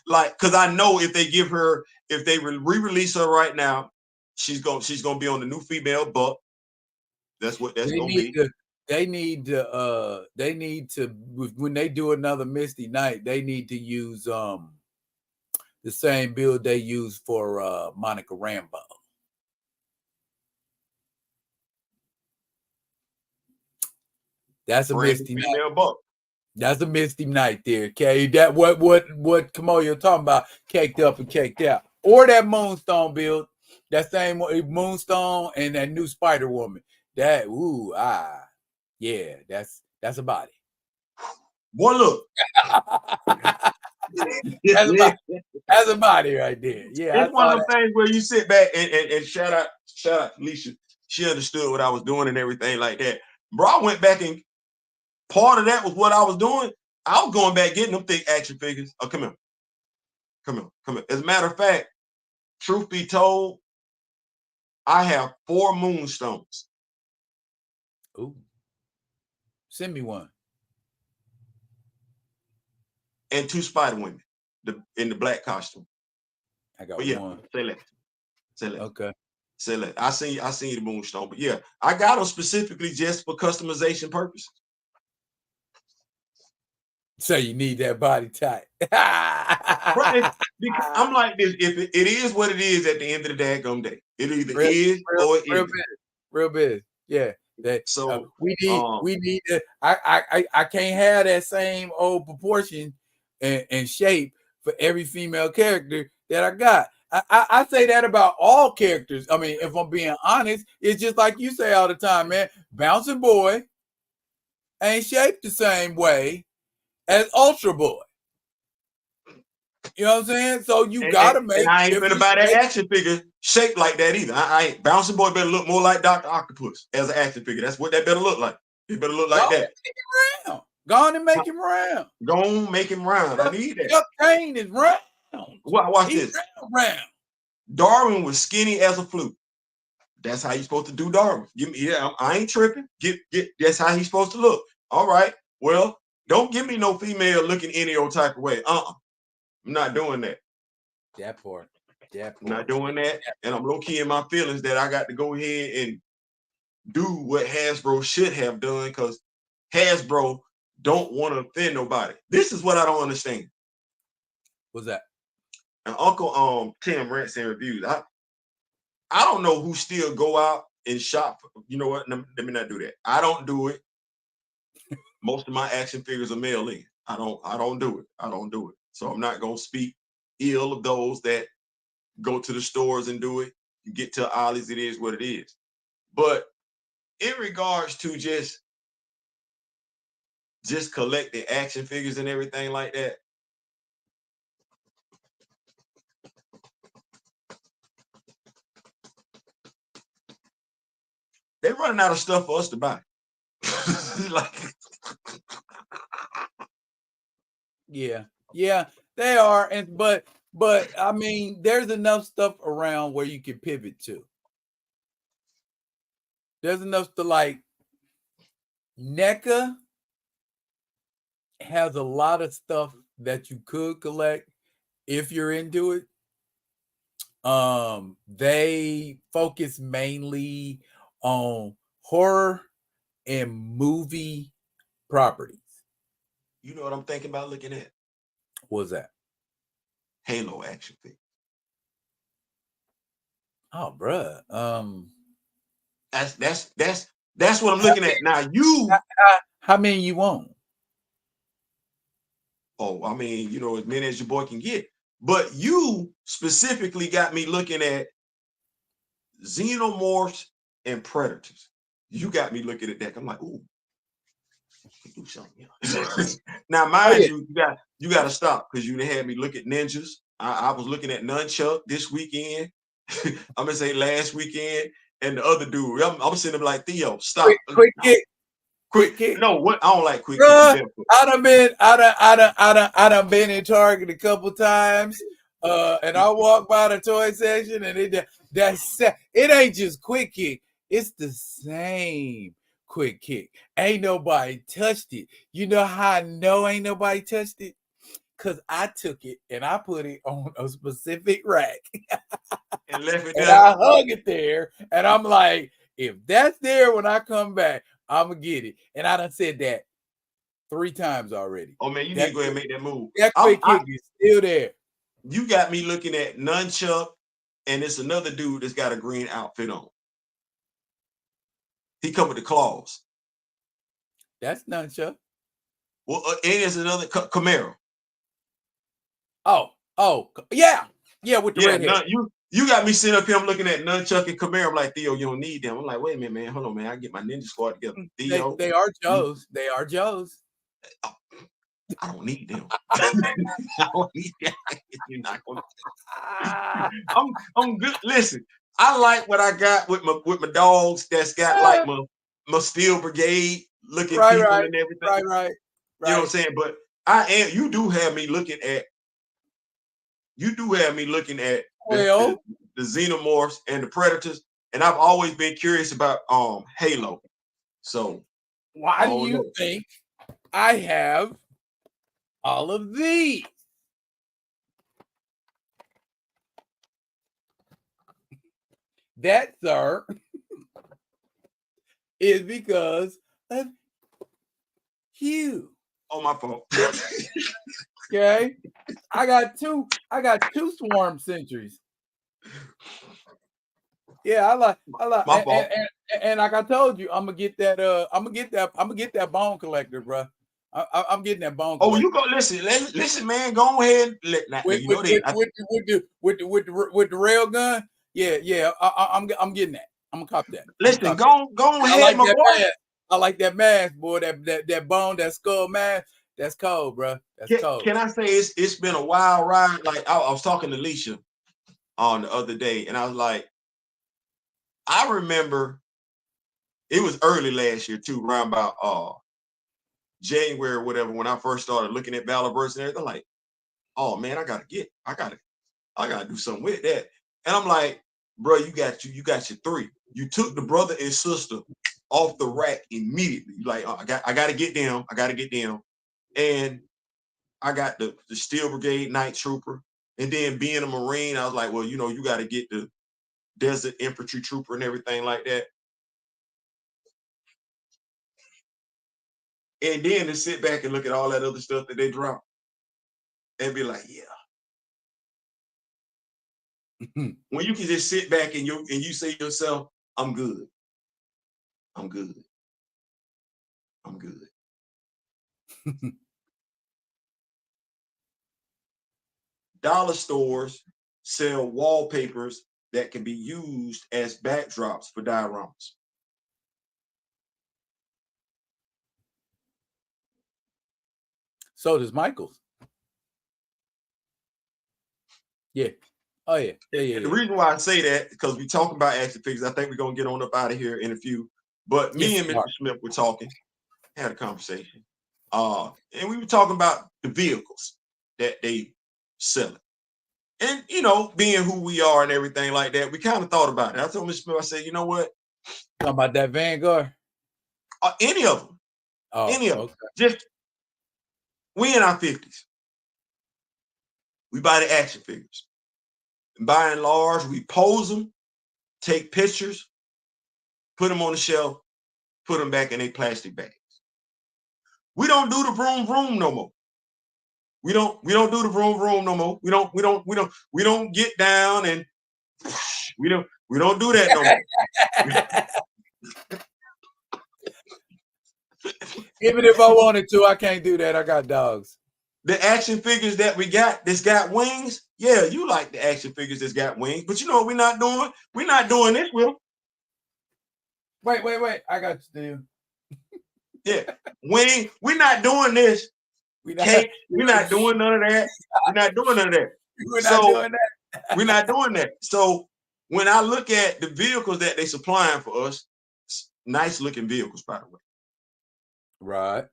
Like, because I know if they re-release her right now, she's gonna be on the new female buck. That's what that's gonna be. They need to when they do another Misty Night, they need to use the same build they use for Monica Rambeau. That's a Misty Night. Buck. That's a Misty Night there, okay? That what Kamoyo talking about, caked up and caked out. Or that Moonstone build, that same Moonstone and that new Spider Woman. That yeah, that's a body. Boy, look. That's a body right there. Yeah. It's one of those things where you sit back and shout out Alicia. She understood what I was doing and everything like that. Bro, I went back and part of that was what I was doing. I was going back getting them thick action figures. Oh, come here. As a matter of fact, truth be told, I have 4 Moonstones. Ooh. Send me one. And 2 Spider Women in the black costume. I got one. Say that. Okay. Say that. I seen the Moonstone, but yeah, I got them specifically just for customization purposes. So you need that body type. Right. Because I'm like this. If it is what it is at the end of the daggum day, it either is or it isn't. Real big. Yeah. That so we need to, I can't have that same old proportion and shape for every female character that I got. I say that about all characters. I mean, if I'm being honest, it's just like you say all the time, man. Bouncing Boy ain't shaped the same way as Ultra Boy. You know what I'm saying? So you gotta make. And I ain't finna buy that action figure shaped like that either. I ain't. Bouncing Boy better look more like Dr. Octopus as an action figure. That's what that better look like. It better look like that. Go on and make him round. Go on, make him round. I need that. Chuck Kane is round. Watch this. Round. Darwin was skinny as a flute. That's how you supposed to do Darwin. I ain't tripping. Get. That's how he's supposed to look. All right. Well, don't give me no female looking any old type of way. I'm not doing that. That part. I'm not doing that. And I'm low key in my feelings that I got to go ahead and do what Hasbro should have done, because Hasbro don't want to offend nobody. This is what I don't understand. What's that? And Uncle Tim Rants and Reviews. I don't know who still go out and shop. You know what? Let me not do that. I don't do it. Most of my action figures are mail in. I don't do it. So I'm not gonna speak ill of those that go to the stores and do it. You get to Ollie's, it is what it is. But in regards to just collecting action figures and everything like that, they're running out of stuff for us to buy. Yeah, they are. But I mean, there's enough stuff around where you can pivot to. There's enough to, like, NECA has a lot of stuff that you could collect if you're into it. They focus mainly on horror and movie properties. You know what I'm thinking about looking at? What's that? Halo action figure. Oh, bruh. That's what I'm looking at now. How many you want? Oh, I mean, you know, as many as your boy can get. But you specifically got me looking at xenomorphs and predators. You got me looking at that. I'm like, ooh, do something. Now, Oh mind yeah. you, you got to stop because you had me look at ninjas. I was looking at nunchuck this weekend. I'm gonna say last weekend, and the other dude. I'm sitting there like, Theo, stop. Quick kick. Quick. Quick kick. No, what? I don't like quick kick. Bruh, I done been in Target a couple times. And I walk by the toy section and it ain't just quick kick, it's the same quick kick. Ain't nobody touched it. You know how I know ain't nobody touched it? Because I took it and I put it on a specific rack and left it and there. I hung it there. And I'm like, if that's there when I come back, I'm gonna get it. And I done said that 3 times already. Oh man, you need to go ahead and make that move. That quick kick is still there. You got me looking at nunchuck, and it's another dude that's got a green outfit on. He come with the claws. That's nunchuck. Well, and there's another Camaro. Oh, yeah, with the red hair. You got me sitting up here. I'm looking at nunchuck and Camaro. I'm like, Theo, you don't need them. I'm like, wait a minute, man. Hold on, man. I get my ninja squad together. Theo, they are Joe's. They are Joe's. I don't need them. I don't need them. You're not gonna. I'm good. Listen, I like what I got with my dogs. That's got like my Steel Brigade looking people and everything. Right. You know what I'm saying? But you do have me looking at the xenomorphs and the predators, and I've always been curious about Halo. So why do you think I have all of these? That, sir, is because of you. Oh, my fault. Okay, I got two swarm sentries. Yeah, I like, my fault. And like I told you, I'm gonna get that bone collector, bro. I'm getting that bone collector. Oh, you go listen, man. Go ahead. With the rail gun. Yeah. I'm getting that. I'm gonna cop that. Listen, go ahead, my boy. I like that mask, boy. That bone, that skull mask. That's cold, bro. That's cold. Can I say it's been a wild ride? Like I was talking to Leisha on the other day, and I was like, I remember it was early last year too, around about January or whatever, when I first started looking at Battleverse and everything. I'm like, oh man, I gotta do something with that. And I'm like, bro, you got your 3. You took the brother and sister off the rack immediately. You like, oh, I gotta get them. And I got the Steel Brigade Night Trooper. And then being a Marine, I was like, well, you know, you got to get the Desert Infantry Trooper and everything like that. And then to sit back and look at all that other stuff that they drop and be like, yeah. When you can just sit back and you say to yourself, I'm good. Dollar stores sell wallpapers that can be used as backdrops for dioramas. So does Michael's. Yeah. Oh yeah. Yeah. The reason why I say that, because we talk about action figures, I think we're gonna get on up out of here in a few. But me and Mr. Smith were talking, had a conversation. And we were talking about the vehicles that they sell. And you know, being who we are and everything like that, we kind of thought about it. I told Mr. Smith, I said, you know what? Talking about that Vanguard? Any of them. Any of them. Just we in our 50s. We buy the action figures. And by and large, we pose them, take pictures, put them on the shelf, put them back in a plastic bags. We don't do the vroom vroom no more. We don't do the vroom vroom no more. We don't get down and we don't do that no more. Even if I wanted to, I can't do that. I got dogs. The action figures that we got that's got wings, yeah, you like the action figures that's got wings, but you know what we're not doing? We're not doing this, Will. Wait. I got you, dude. Yeah, wing. We're not doing this. Cake. We're not doing none of that. We're not doing none of that. We're not doing that. We're not doing that. So when I look at the vehicles that they supplying for us, nice looking vehicles, by the way. Right.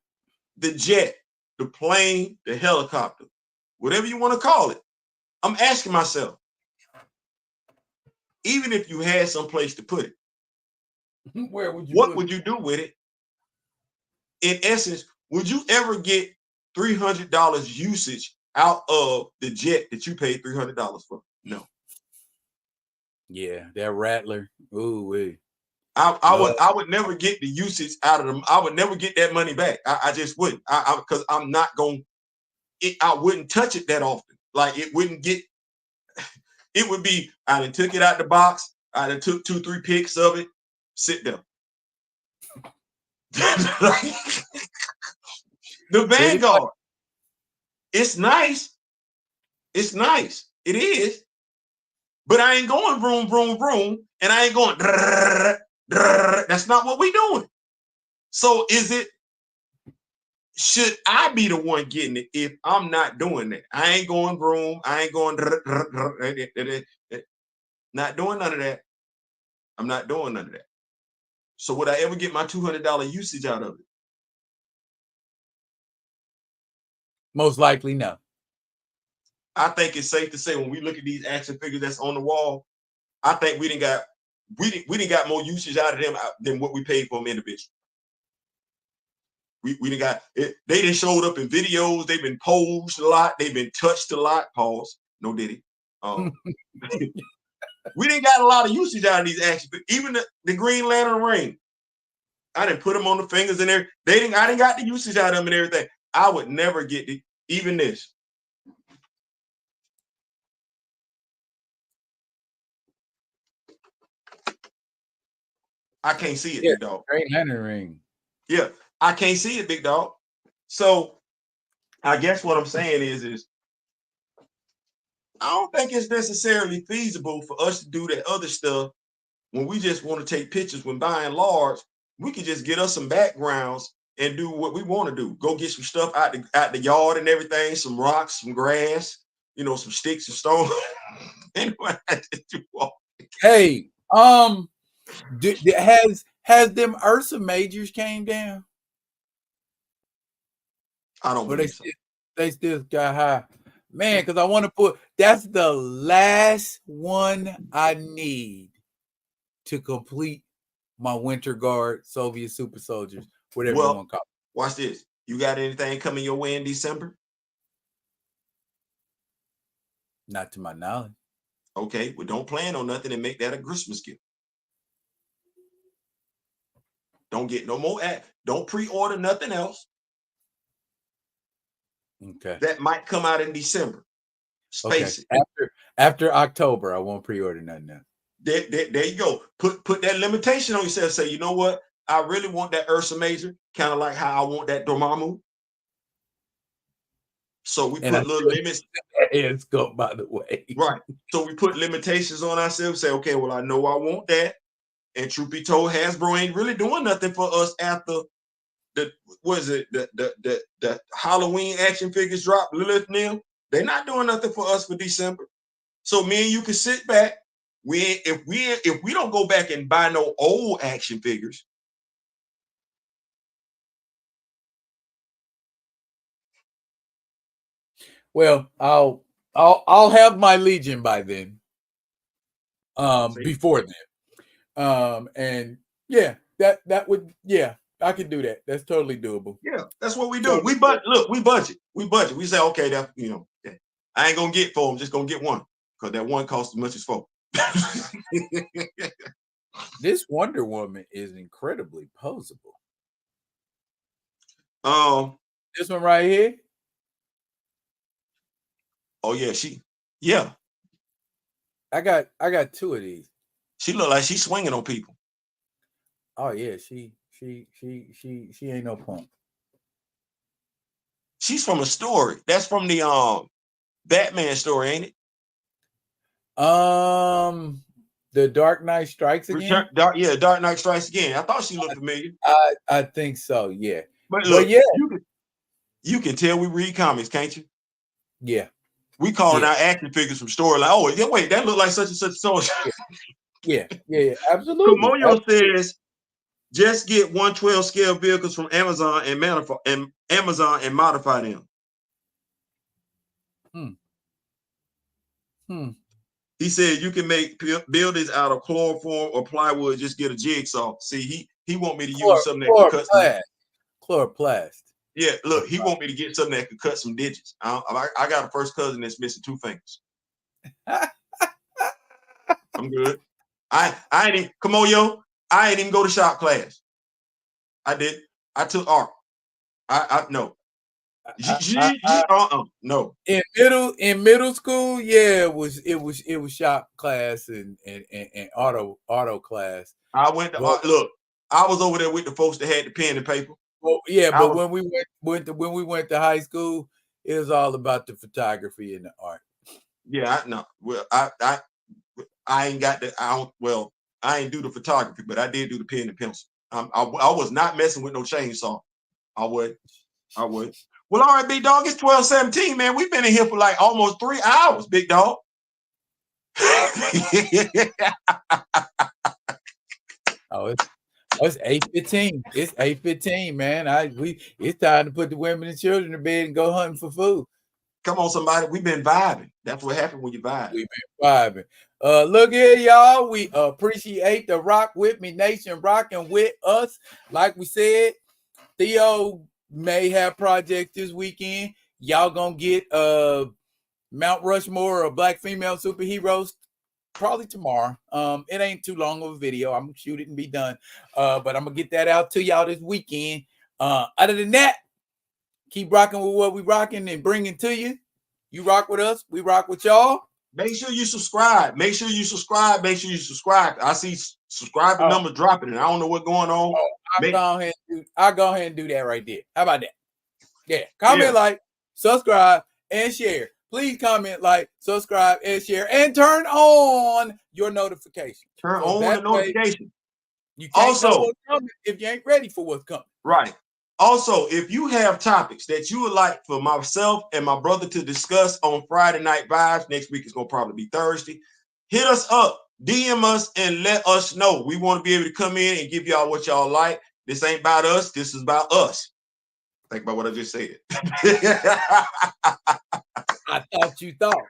The jet, the plane, the helicopter, whatever you want to call it. I'm asking myself, even if you had some place to put it, where would you? What would you do with it? In essence, would you ever get $300 usage out of the jet that you paid $300 for? No. Yeah, that Rattler. Ooh, wee. I would never get the usage out of them. I would never get that money back. I just wouldn't. Because I'm not going. I wouldn't touch it that often. Like it wouldn't get. It would be. I done took it out the box. I done took 2-3 pics of it. Sit there. The Vanguard. It's nice. It's nice. It is. But I ain't going vroom, vroom, vroom. And I ain't going. That's not what we doing. So should I be the one getting it if I'm not doing that? I ain't going vroom. I ain't going. Not doing none of that. I'm not doing none of that. So would I ever get my $200 usage out of it? Most likely no. I think it's safe to say when we look at these action figures that's on the wall, I think we didn't got more usage out of them than what we paid for them individually. We didn't got it. They didn't showed up in videos. They've been posed a lot. They've been touched a lot. Pause. No diddy. We didn't got a lot of usage out of these action figures. Even the Green Lantern ring. I didn't put them on the fingers in there. I didn't got the usage out of them and everything. I would never get even this. I can't see it, big dog. Green Lantern ring. Yeah, I can't see it, big dog. So I guess what I'm saying is I don't think it's necessarily feasible for us to do that other stuff when we just want to take pictures. When buying large, we could just get us some backgrounds and do what we want to do. Go get some stuff out the yard and everything, some rocks, some grass, some sticks and stones. Anyway, hey, has them Ursa Majors came down? I don't believe so. They still got high. Man, because I want to that's the last one I need to complete my Winter Guard Soviet Super Soldiers, whatever you want to call it. Watch this. You got anything coming your way in December? Not to my knowledge. Okay, well, don't plan on nothing and make that a Christmas gift. Don't get no more don't pre-order nothing else. Okay. That might come out in December. Space it. After October, I won't pre-order nothing else. There you go. Put that limitation on yourself. Say, you know what? I really want that Ursa Major, kind of like how I want that Dormammu. So we put little limits. It's go, by the way. Right. So we put limitations on ourselves. Say, okay, well, I know I want that. And truth be told, Hasbro ain't really doing nothing for us after the Halloween action figures drop. Lilith Neal, they're not doing nothing for us for December. So me and you can sit back. If we don't go back and buy no old action figures, well, I'll have my Legion by then. Before then. And yeah, that would I could do that. That's totally doable. Yeah, that's what we do. We budget. We say, okay, that I ain't gonna get 4. I'm just gonna get 1 because that 1 costs as much as 4. This Wonder Woman is incredibly posable. This one right here. Oh yeah, I got 2 of these. She look like she's swinging on people. Oh yeah, she She ain't no punk. She's from a story. That's from the Batman story, ain't it? The Dark Knight Strikes Again. Dark Knight Strikes Again. I thought she looked familiar. I think so. Yeah. But look, yeah, you can tell we read comics, can't you? Yeah. We calling out action figures from story like, oh, yeah, wait, that look like such and such so. Yeah, absolutely. Kamoyo says, just get 112 scale vehicles from Amazon and modify them. He said you can make buildings out of chloroform or plywood. Just get a jigsaw. See, he want me to use something that can cut chloroplast. Yeah, look, he want me to get something that can cut some digits. I got a first cousin that's missing 2 fingers. I'm good. I ain't even, come on, yo. I ain't even go to shop class. I did. I took art. No. No. In middle school, yeah, it was shop class and auto class. I went to look. I was over there with the folks that had the pen and paper. Well, yeah, but when we went to high school, it was all about the photography and the art. Yeah, I know. Well, I ain't got the. I ain't do the photography, but I did do the pen and pencil. I was not messing with no chainsaw. I would. Well, all right, big dog. It's 12:17, man. We've been in here for like almost 3 hours, big dog. It's 8:15. It's 8:15, man. It's time to put the women and children to bed and go hunting for food. Come on, somebody. We've been vibing. That's what happened when you vibe. We've been vibing. Look here, y'all. We appreciate the Rock With Me Nation rocking with us. Like we said, Theo may have projects this weekend. Y'all gonna get Mount Rushmore of Black female superheroes probably tomorrow. It ain't too long of a video. I'm gonna shoot it and be done. But I'm gonna get that out to y'all this weekend. Other than that, keep rocking with what we rocking and bringing to you. You rock with us, we rock with y'all. Make sure you subscribe. I see subscriber number dropping, and I don't know what's going on. I'll go ahead and do that right there. How about that? Yeah. Comment, like, subscribe, and share. Please comment, like, subscribe, and share, and turn on your notification. Turn on the notification. You can't know what's coming if you ain't ready for what's coming. Right. Also, if you have topics that you would like for myself and my brother to discuss on Friday Night Vibes, next week is going to probably be Thursday, hit us up, DM us, and let us know. We want to be able to come in and give y'all what y'all like. This ain't about us. This is about us. Think about what I just said. I thought you thought.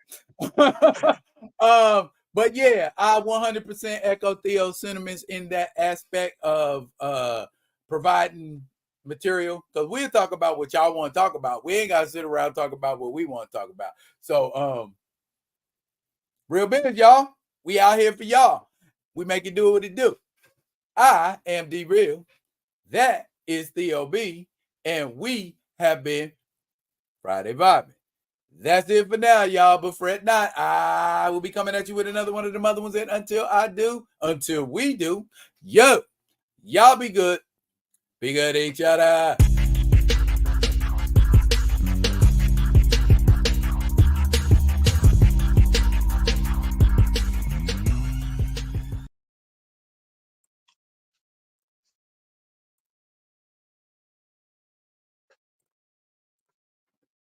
But yeah, I 100% echo Theo's sentiments in that aspect of providing material, because we'll talk about what y'all want to talk about. We ain't got to sit around and talk about what we want to talk about. So real business, y'all. We out here for y'all. We make it do what it do. I am D Real. That is Theo B. And we have been Friday Vibing. That's it for now, y'all. But fret not. I will be coming at you with another one of them other ones. And until we do, y'all be good. Be good to each other.